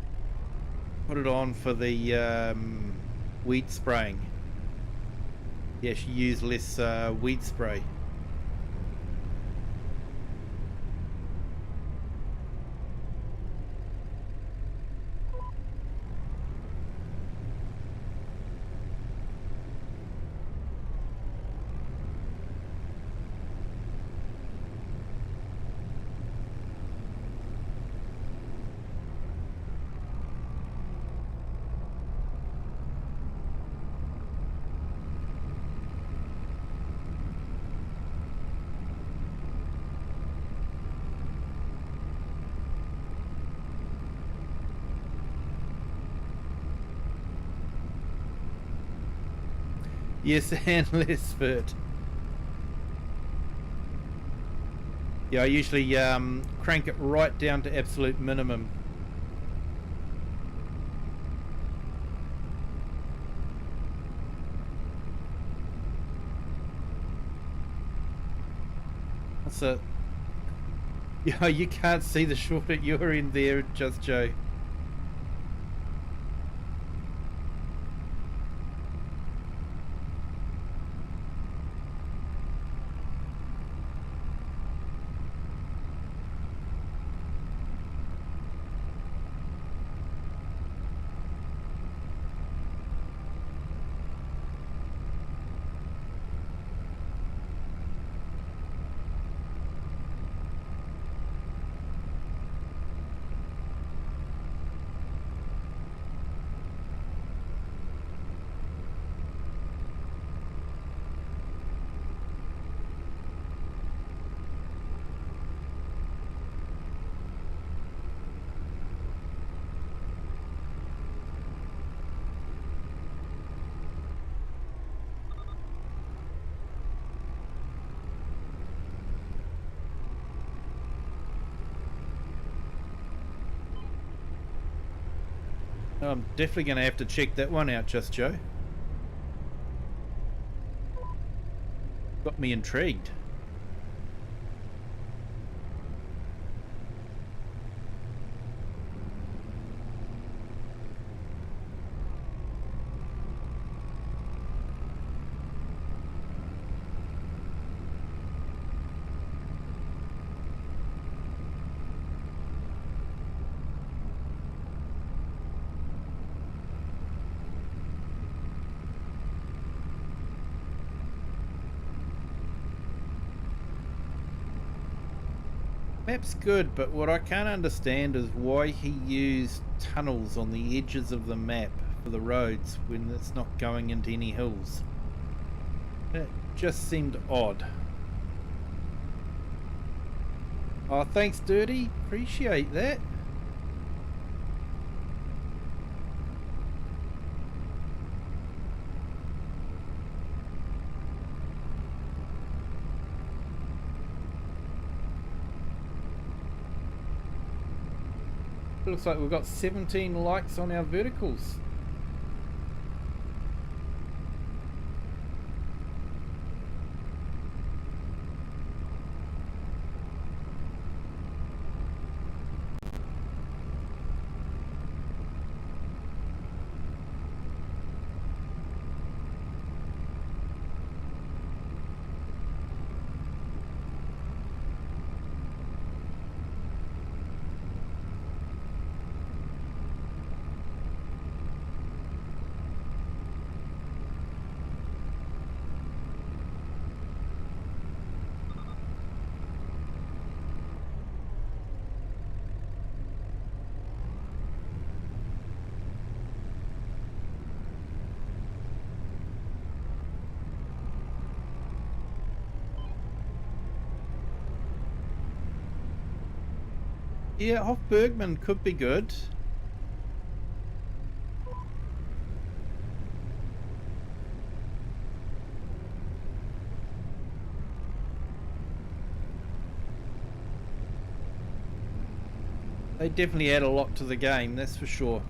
put it on for the weed spraying. Yeah, she used less weed spray. Yes, and less vert. Yeah, I usually crank it right down to absolute minimum. That's it. Yeah, you can't see the short at your end there, Just Joe. I'm definitely going to have to check that one out, Just Joe. Got me intrigued. Map's good, but what I can't understand is why he used tunnels on the edges of the map for the roads when it's not going into any hills. It just seemed odd. Oh, thanks, Dirty. Appreciate that. Looks like we've got 17 likes on our verticals. Yeah, Hoff Bergman could be good. They definitely add a lot to the game, that's for sure.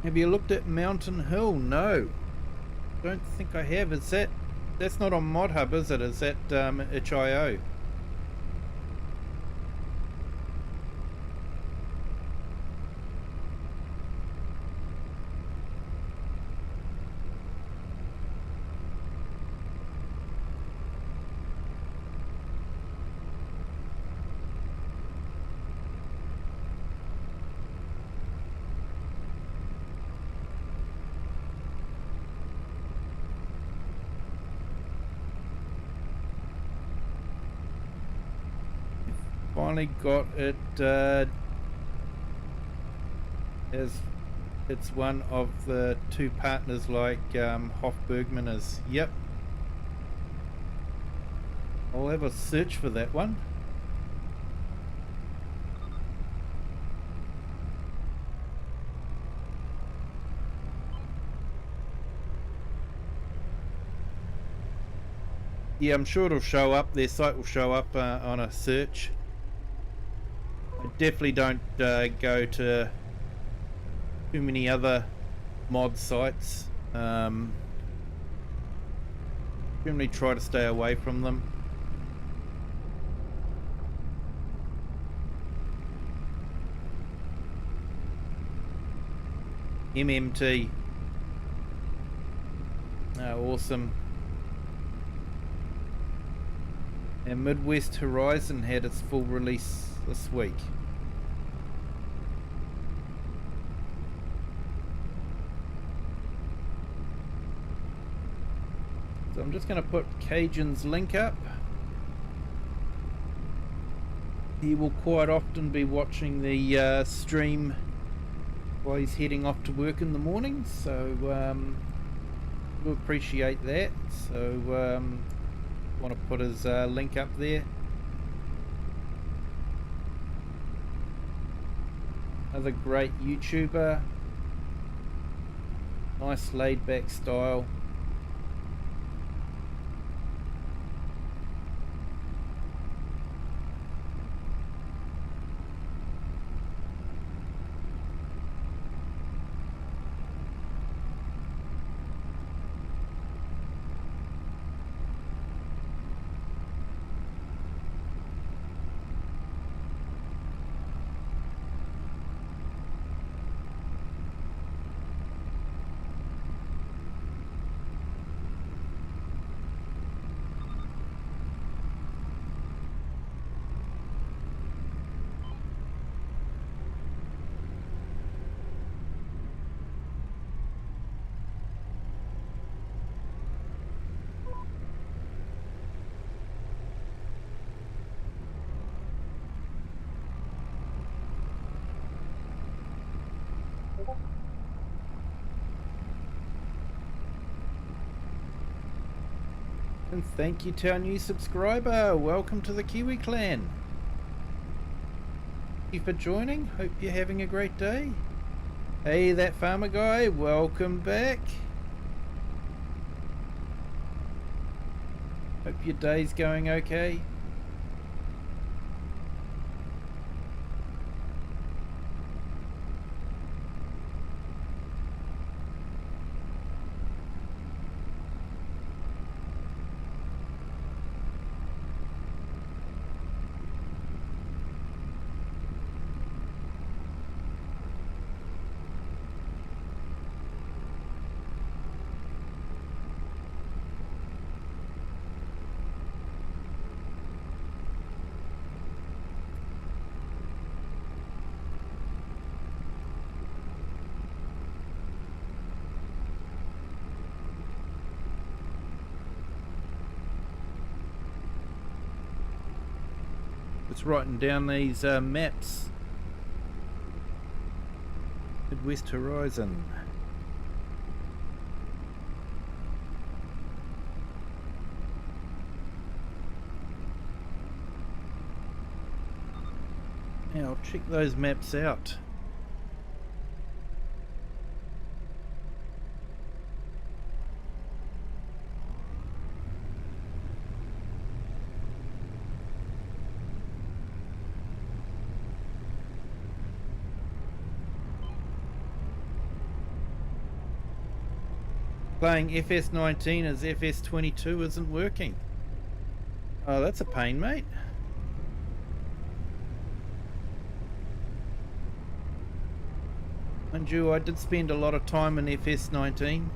Have you looked at Mountain Hill? No. Don't think I have. Is that... That's not on Mod Hub, is it? Is that itch.io? Finally got it as it's one of the two partners like Hofbergman is. Yep. I'll have a search for that one. Yeah, I'm sure it'll show up. Their site will show up on a search. I definitely don't go to too many other mod sites. Generally try to stay away from them. MMT. Awesome. And Midwest Horizon had its full release this week. So I'm just going to put Cajun's link up. He will quite often be watching the stream while he's heading off to work in the morning, so we'll appreciate that. So want to put his link up there. Another great YouTuber. Nice laid back style. And thank you to our new subscriber. Welcome to the Kiwi clan. Thank you for joining. Hope you're having a great day. Hey, that farmer guy, welcome back. Hope your day's going okay. Just writing down these maps. Midwest Horizon. Now I'll check those maps out. Playing FS19 as FS22 isn't working. Oh, that's a pain, mate. Mind you, I did spend a lot of time in FS19.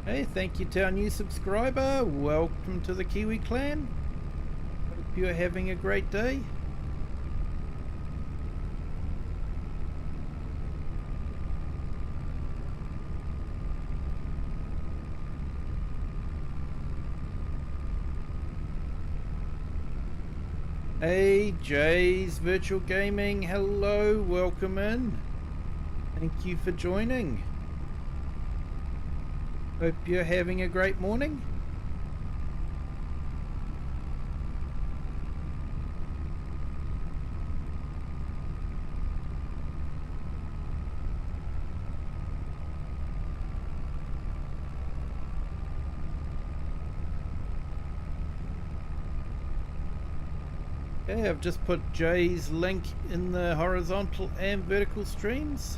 Hey, thank you to our new subscriber. Welcome to the Kiwi clan. Hope you're having a great day. Hey, Jay's Virtual Gaming. Hello, welcome in. Thank you for joining. Hope you're having a great morning. Okay, I've just put Jay's link in the horizontal and vertical streams.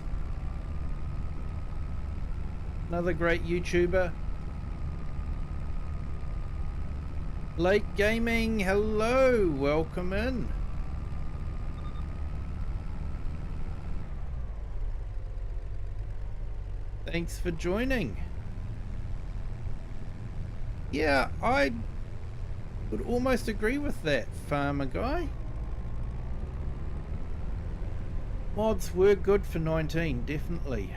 Another great YouTuber. Late Gaming, hello, welcome in. Thanks for joining. Yeah, I would almost agree with that, Farmer Guy. Mods were good for 19, definitely.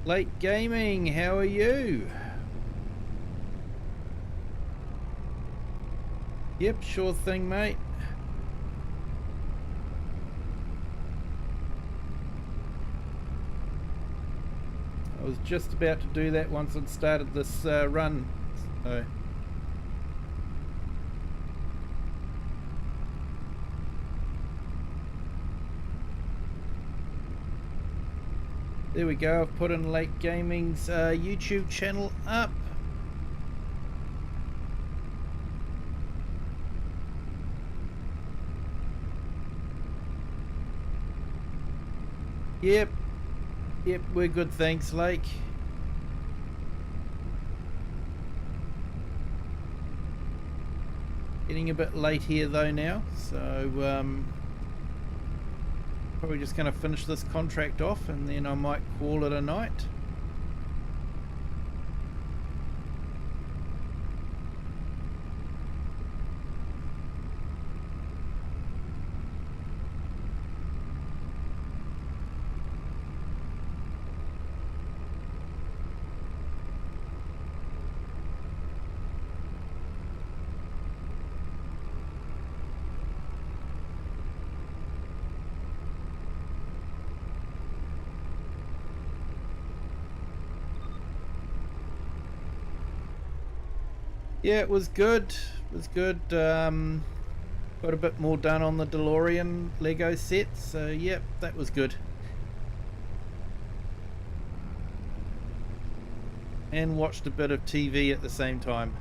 Late Gaming, how are you? Yep, sure thing, mate. I was just about to do that once I'd started this run. So. There we go, I've put in Late Gaming's YouTube channel up. Yep, we're good, thanks, Lake. Getting a bit late here though now, so probably just going to finish this contract off and then I might call it a night. Yeah, it was good. It was good. Got a bit more done on the DeLorean Lego set, so yep, that was good. And watched a bit of TV at the same time.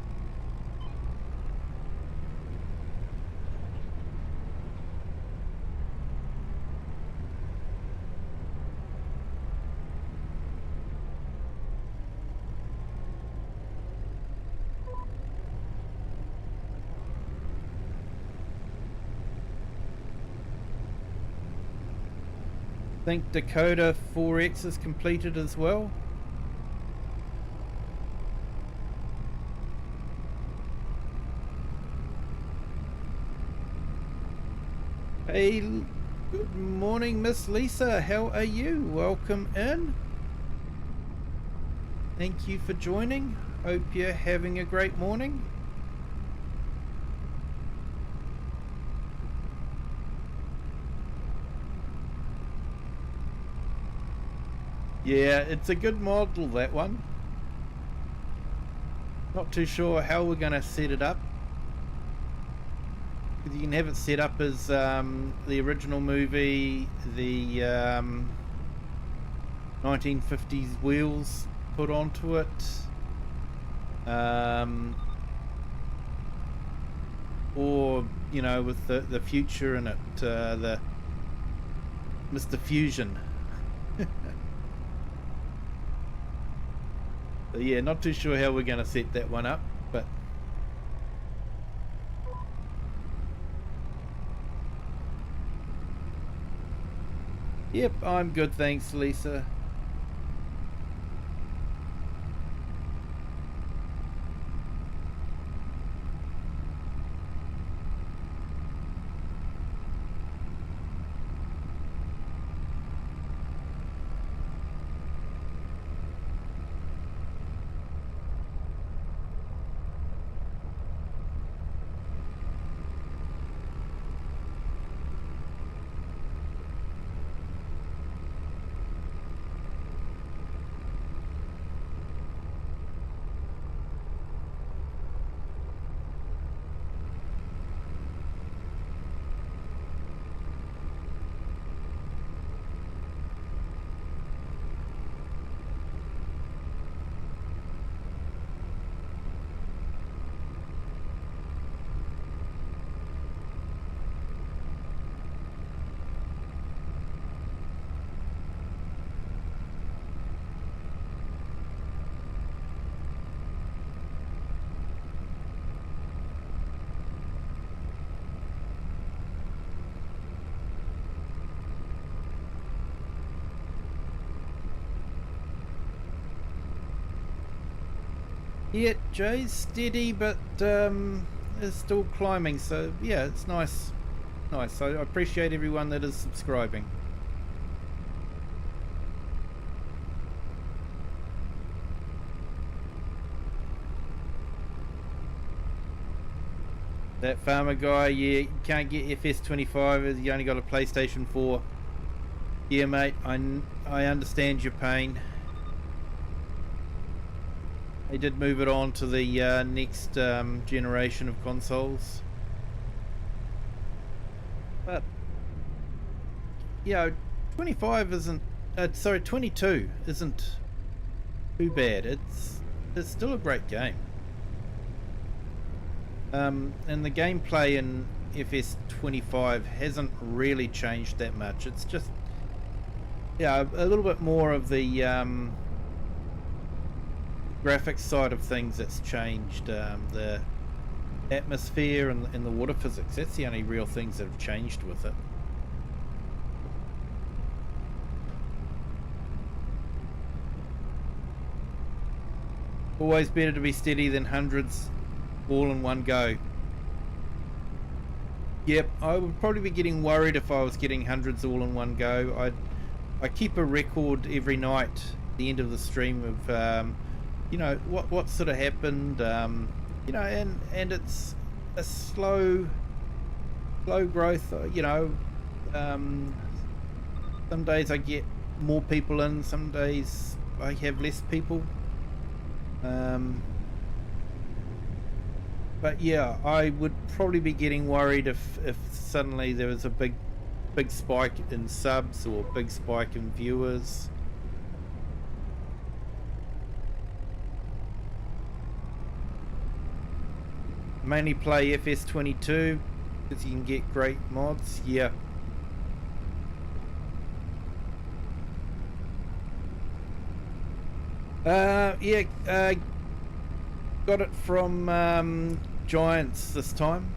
I think Dakota 4X is completed as well. Hey, good morning, Miss Lisa. How are you? Welcome in. Thank you for joining. Hope you're having a great morning. Yeah, it's a good model, that one. Not too sure how we're going to set it up. You can have it set up as the original movie, the 1950s wheels put onto it. Or, you know, with the future in it, the Mr. Fusion. So yeah, not too sure how we're going to set that one up, but yep, I'm good, thanks, Lisa. Yeah, Jay's steady, but is still climbing. So yeah, it's nice. Nice. I appreciate everyone that is subscribing. That farmer guy, yeah, you can't get FS25 as you only got a PlayStation 4. Yeah, mate, I understand your pain. They did move it on to the next generation of consoles. But, yeah, 25 isn't... sorry, 22 isn't too bad. It's still a great game. And the gameplay in FS25 hasn't really changed that much. It's just, yeah, a little bit more of the graphics side of things that's changed. The atmosphere and the water physics, that's the only real things that have changed with it. Always better to be steady than hundreds all in one go. Yep, I would probably be getting worried if I was getting hundreds all in one go. I keep a record every night at the end of the stream of you know what sort of happened, you know, and it's a slow growth, you know. Some days I get more people in, some days I have less people. But yeah, I would probably be getting worried if suddenly there was a big spike in subs or big spike in viewers. Mainly play FS22 because you can get great mods. Yeah. Yeah, got it from Giants this time.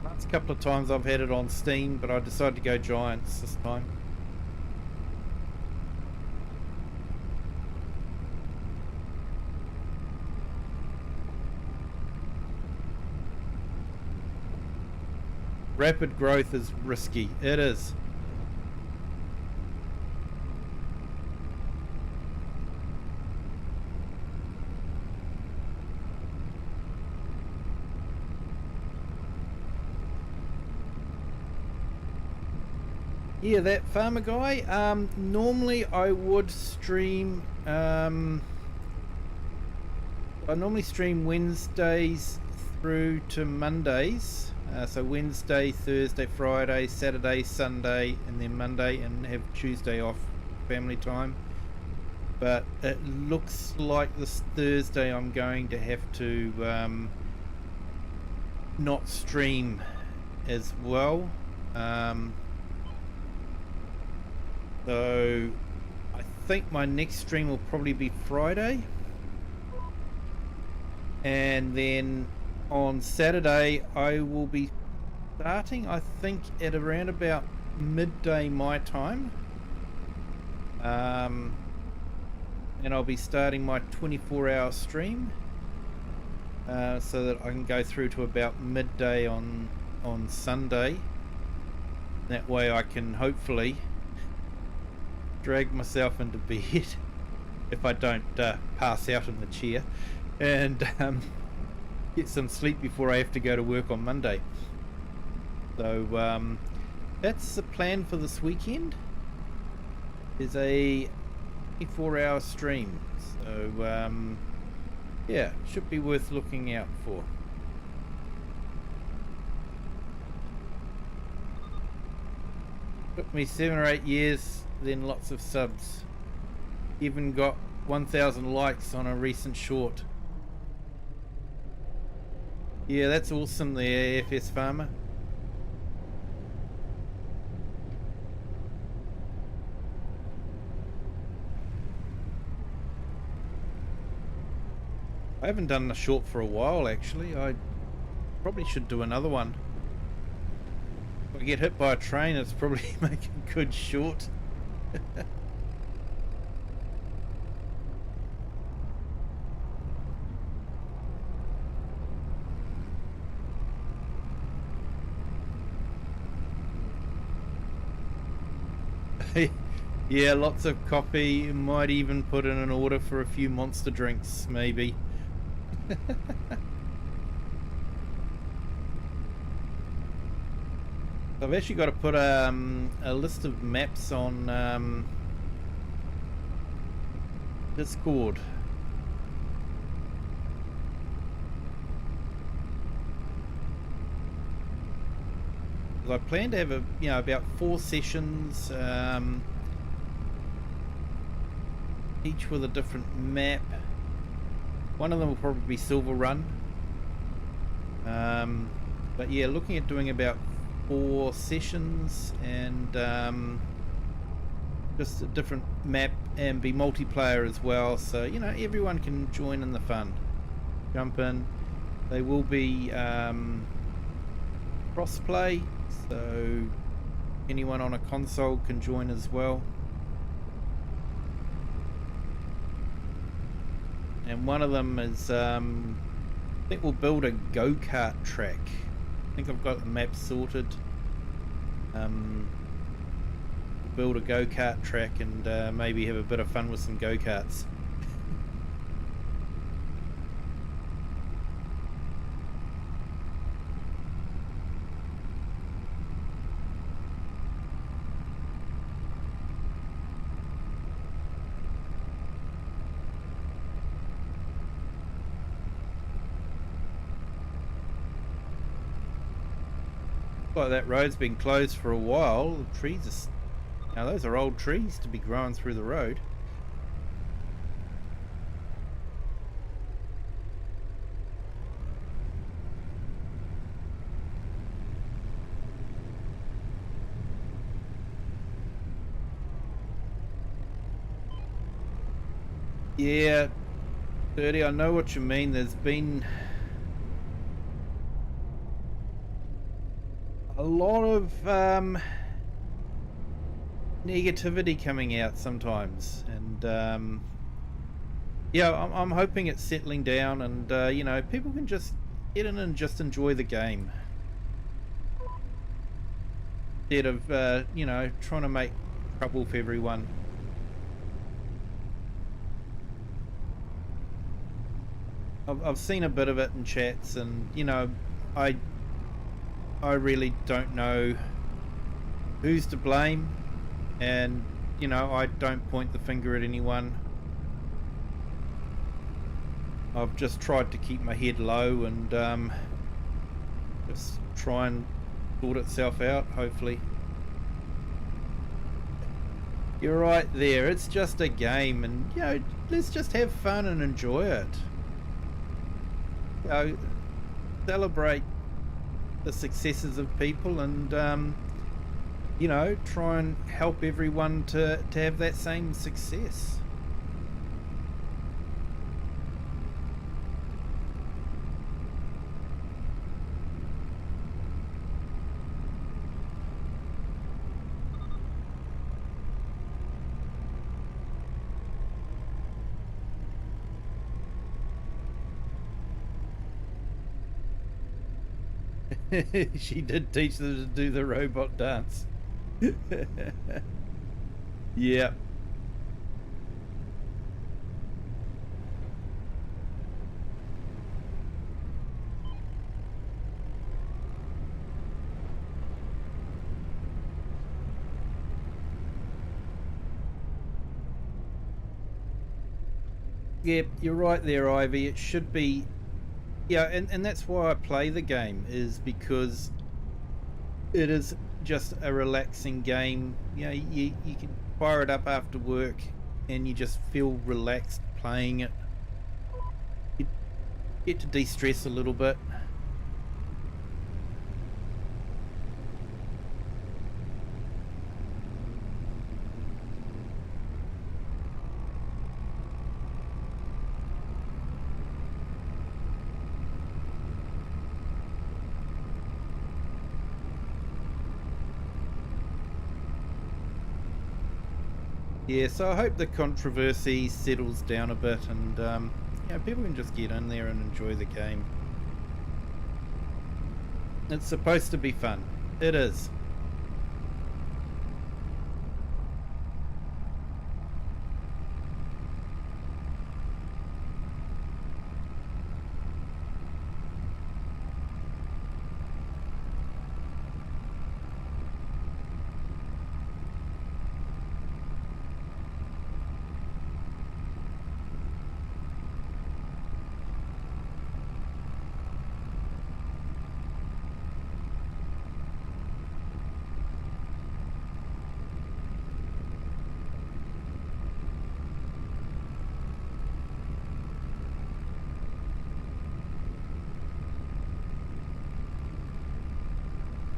Last couple of times I've had it on Steam, but I decided to go Giants this time. Rapid growth is risky. It is. Yeah, that farmer guy. Normally I would stream. I normally stream Wednesdays through to Mondays. So Wednesday, Thursday, Friday, Saturday, Sunday, and then Monday, and have Tuesday off, family time. But it looks like this Thursday I'm going to have to not stream as well. So I think my next stream will probably be Friday, and then on Saturday I will be starting, I think, at around about midday my time, and I'll be starting my 24-hour stream, so that I can go through to about midday on Sunday. That way I can hopefully drag myself into bed if I don't pass out in the chair, and get some sleep before I have to go to work on Monday. So that's the plan for this weekend, is a 24-hour stream. So yeah, should be worth looking out for. Took me 7 or 8 years, then lots of subs. Even got 1,000 likes on a recent short. Yeah, that's awesome, the AFS farmer. I haven't done a short for a while, actually. I probably should do another one. If I get hit by a train, it's probably make a good short. Yeah, lots of coffee. Might even put in an order for a few monster drinks, maybe. I've actually got to put a list of maps on Discord. I plan to have about 4 sessions, each with a different map. One of them will probably be Silver Run, but yeah, looking at doing about 4 sessions, and just a different map, and be multiplayer as well, so everyone can join in the fun, jump in. They will be crossplay, so anyone on a console can join as well. And one of them is, I think we'll build a go-kart track. I think I've got the map sorted. Build a go-kart track and maybe have a bit of fun with some go-karts. Like that road's been closed for a while. The trees are, now those are old trees to be growing through the road. Yeah, 30, I know what you mean. There's been a lot of negativity coming out sometimes, and yeah, I'm hoping it's settling down, and people can just get in and just enjoy the game instead of trying to make trouble for everyone. I've seen a bit of it in chats, and I really don't know who's to blame, and you know, I don't point the finger at anyone. I've just tried to keep my head low and just try and sort itself out, hopefully. You're right there, it's just a game, and you know, let's just have fun and enjoy it. You know, celebrate the successes of people, and you know, try and help everyone to have that same success. She did teach them to do the robot dance. Yeah. Yep, you're right there, Ivy. It should be... Yeah, and that's why I play the game, is because it is just a relaxing game. You know, you can fire it up after work and you just feel relaxed playing it. You get to de-stress a little bit. Yeah, so I hope the controversy settles down a bit, and you know, people can just get in there and enjoy the game. It's supposed to be fun. It is.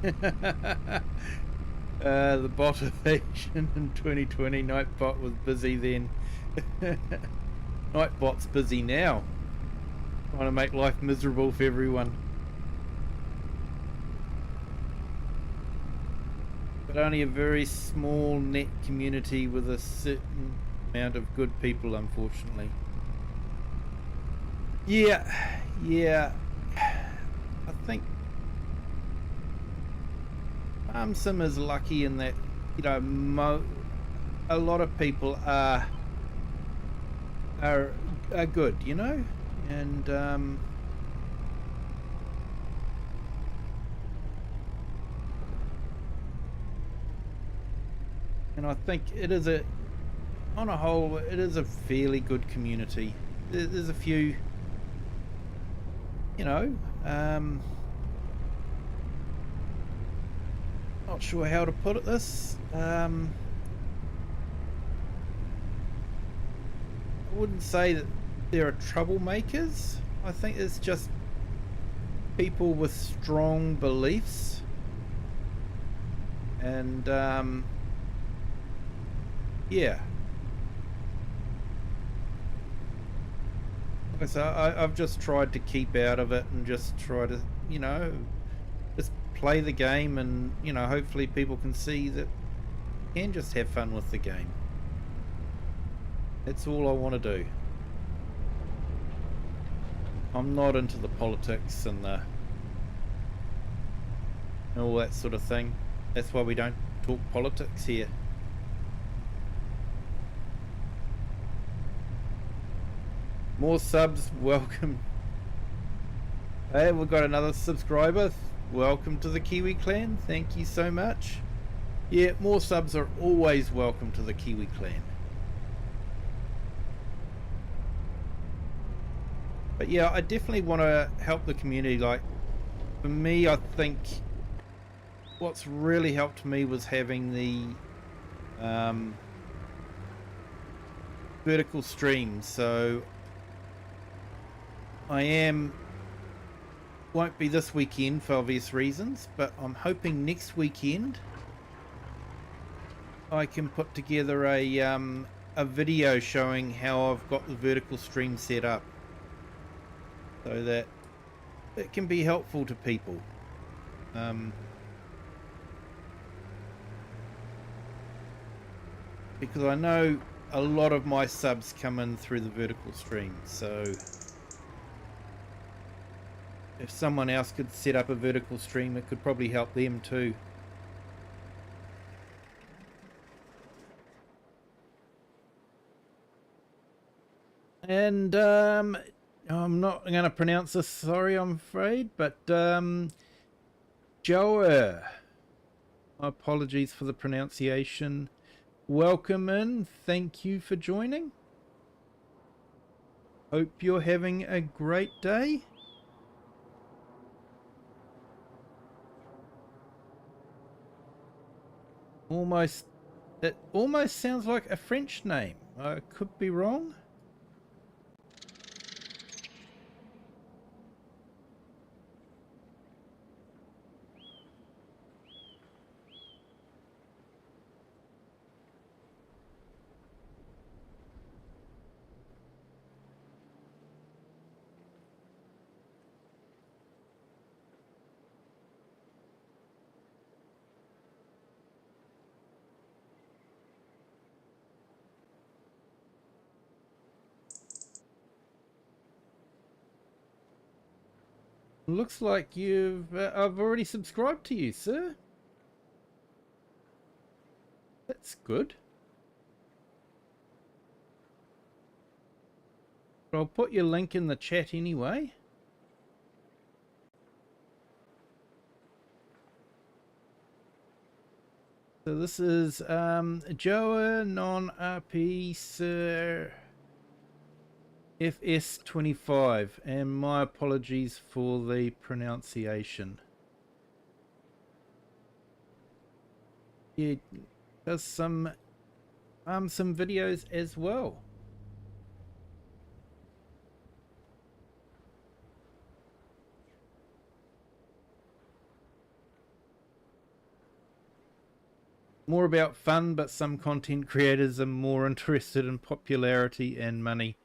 The bot evasion in 2020. Nightbot was busy then. Nightbot's busy now, trying to make life miserable for everyone. But only a very small net community with a certain amount of good people, unfortunately. Yeah, I think Sim is lucky in that, you know, a lot of people are good, you know, and I think it is on a whole, it is a fairly good community. There's a few, you know, not sure how to put it this. I wouldn't say that there are troublemakers. I think it's just people with strong beliefs, and yeah. So I've just tried to keep out of it and just try to, you know, just play the game, and you know, hopefully people can see that you can just have fun with the game. That's all I want to do. I'm not into the politics and all that sort of thing. That's why we don't talk politics here. More subs, welcome. Hey, we've got another subscriber. Welcome to the Kiwi clan. Thank you so much. Yeah, more subs are always welcome to the Kiwi clan. But yeah, I definitely want to help the community. Like, for me, I think what's really helped me was having the vertical streams. So won't be this weekend for obvious reasons, but I'm hoping next weekend I can put together a video showing how I've got the vertical stream set up, so that it can be helpful to people. Because I know a lot of my subs come in through the vertical stream, so if someone else could set up a vertical stream, it could probably help them too. And I'm not going to pronounce this, sorry, I'm afraid, but Joa, my apologies for the pronunciation. Welcome in, thank you for joining. Hope you're having a great day. It almost sounds like a French name. I could be wrong. Looks like I've already subscribed to you, sir. That's good. But I'll put your link in the chat anyway. So this is Joa non-RP Sir FS25, and my apologies for the pronunciation. He does some videos as well. More about fun, but some content creators are more interested in popularity and money.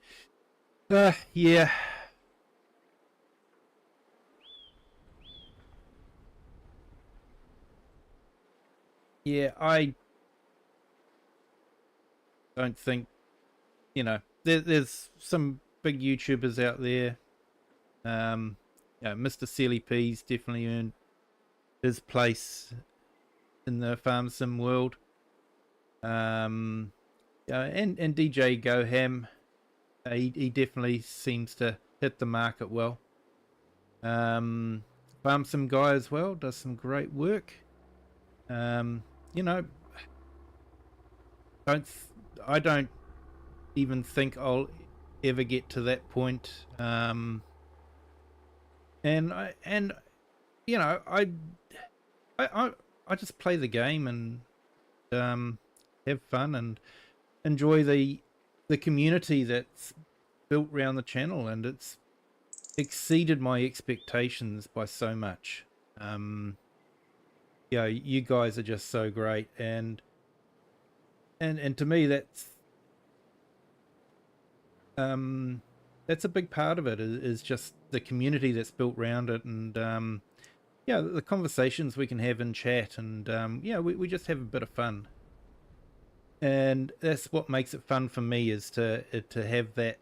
Yeah. Yeah, I don't think, you know, there's some big YouTubers out there. Yeah, Mr. Silly Peas definitely earned his place in the farm sim world. Yeah, and DJ Goham, he definitely seems to hit the market well. Farm sim guy as well, does some great work. You know, I don't even think I'll ever get to that point. And you know, I just play the game and have fun and enjoy the community that's built around the channel, and it's exceeded my expectations by so much. Yeah, you guys are just so great, and to me that's a big part of it, is just the community that's built around it, and yeah, the conversations we can have in chat, and yeah, we just have a bit of fun, and that's what makes it fun for me, is to have that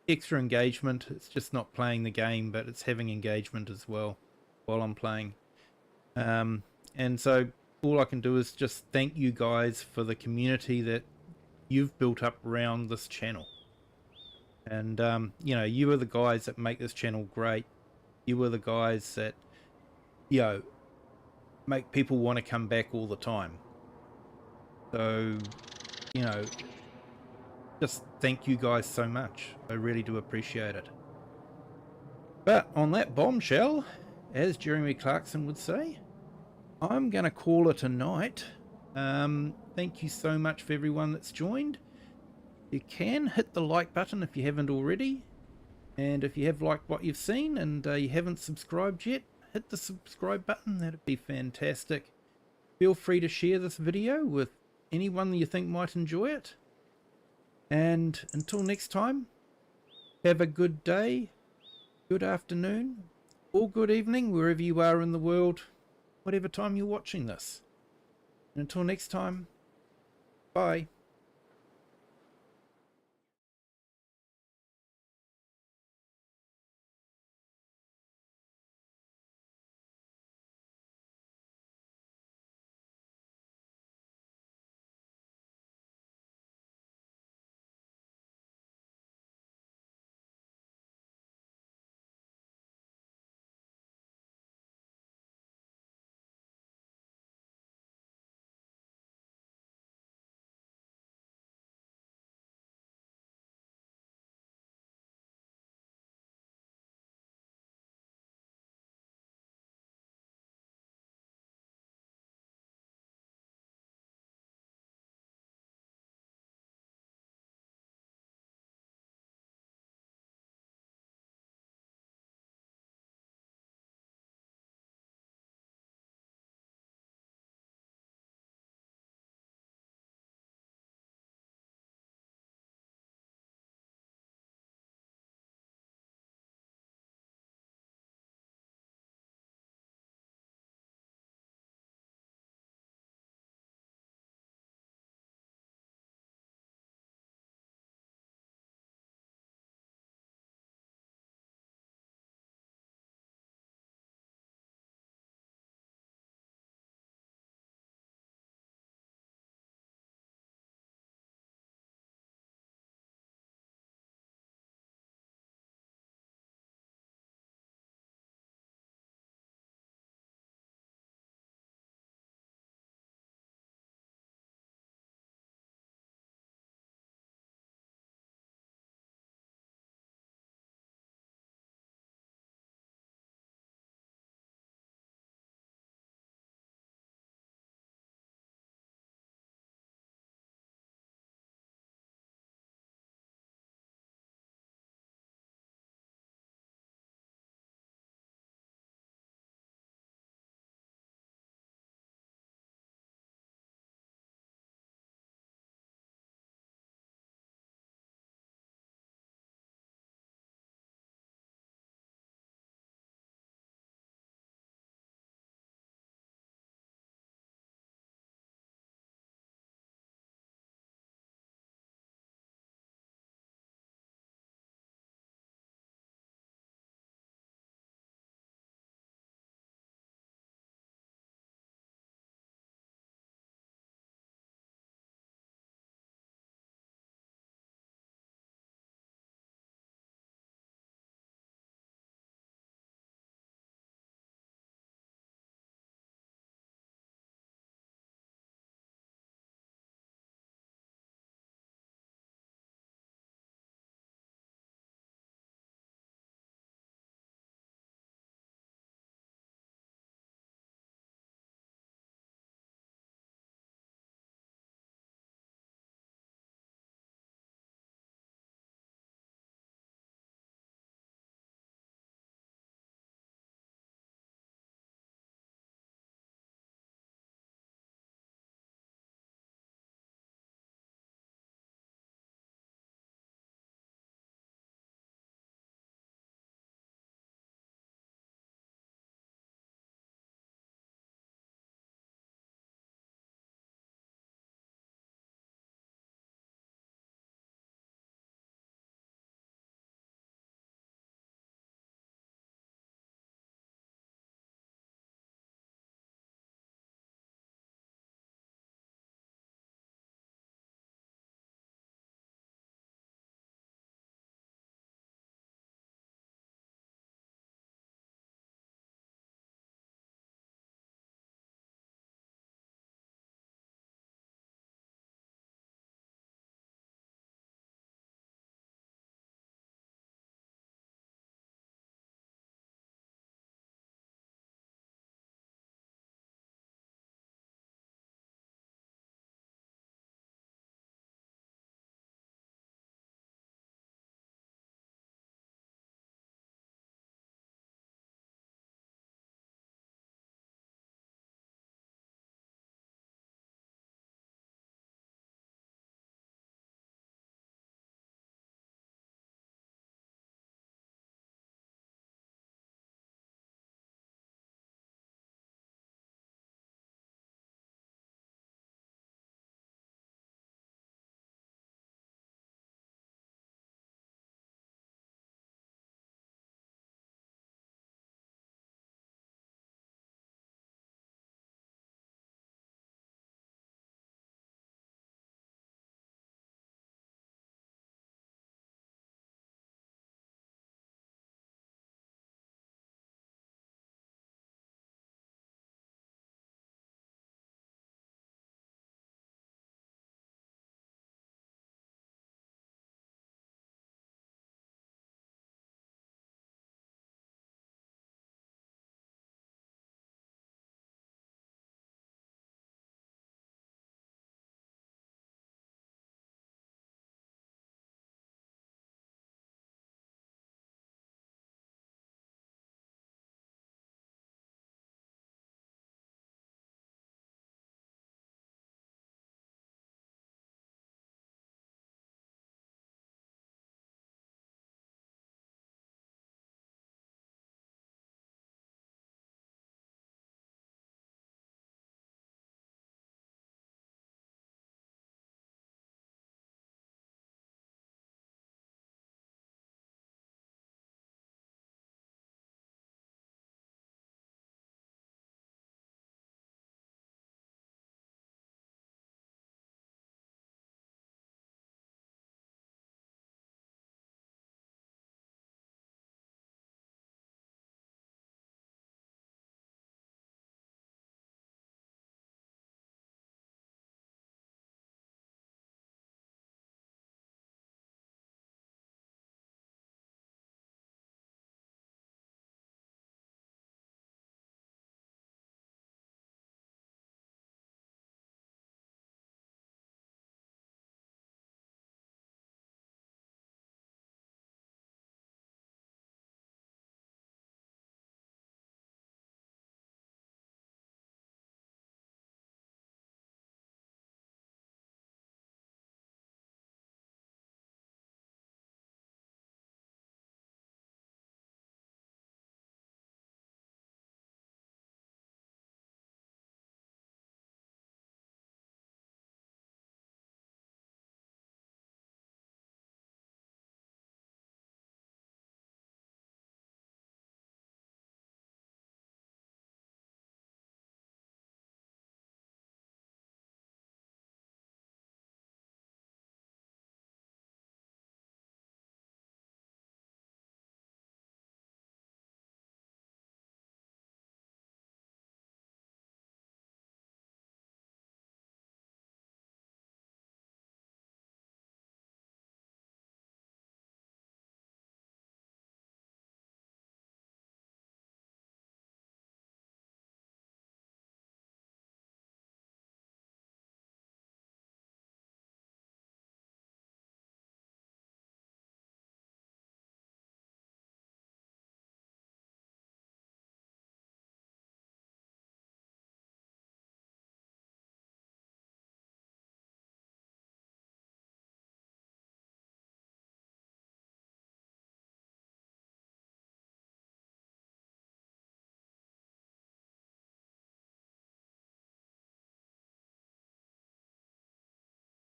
extra engagement. It's just not playing the game, but it's having engagement as well while I'm playing. And so all I can do is just thank you guys for the community that you've built up around this channel. And you know, you are the guys that make this channel great. You are the guys that, you know, make people want to come back all the time. So, you know, just thank you guys so much. I really do appreciate it. But on that bombshell, as Jeremy Clarkson would say, I'm going to call it a night. Thank you so much for everyone that's joined. You can hit the like button if you haven't already. And if you have liked what you've seen and you haven't subscribed yet, hit the subscribe button. That'd be fantastic. Feel free to share this video with anyone that you think might enjoy it. And until next time, have a good day, good afternoon, or good evening, wherever you are in the world, whatever time you're watching this. And until next time, bye.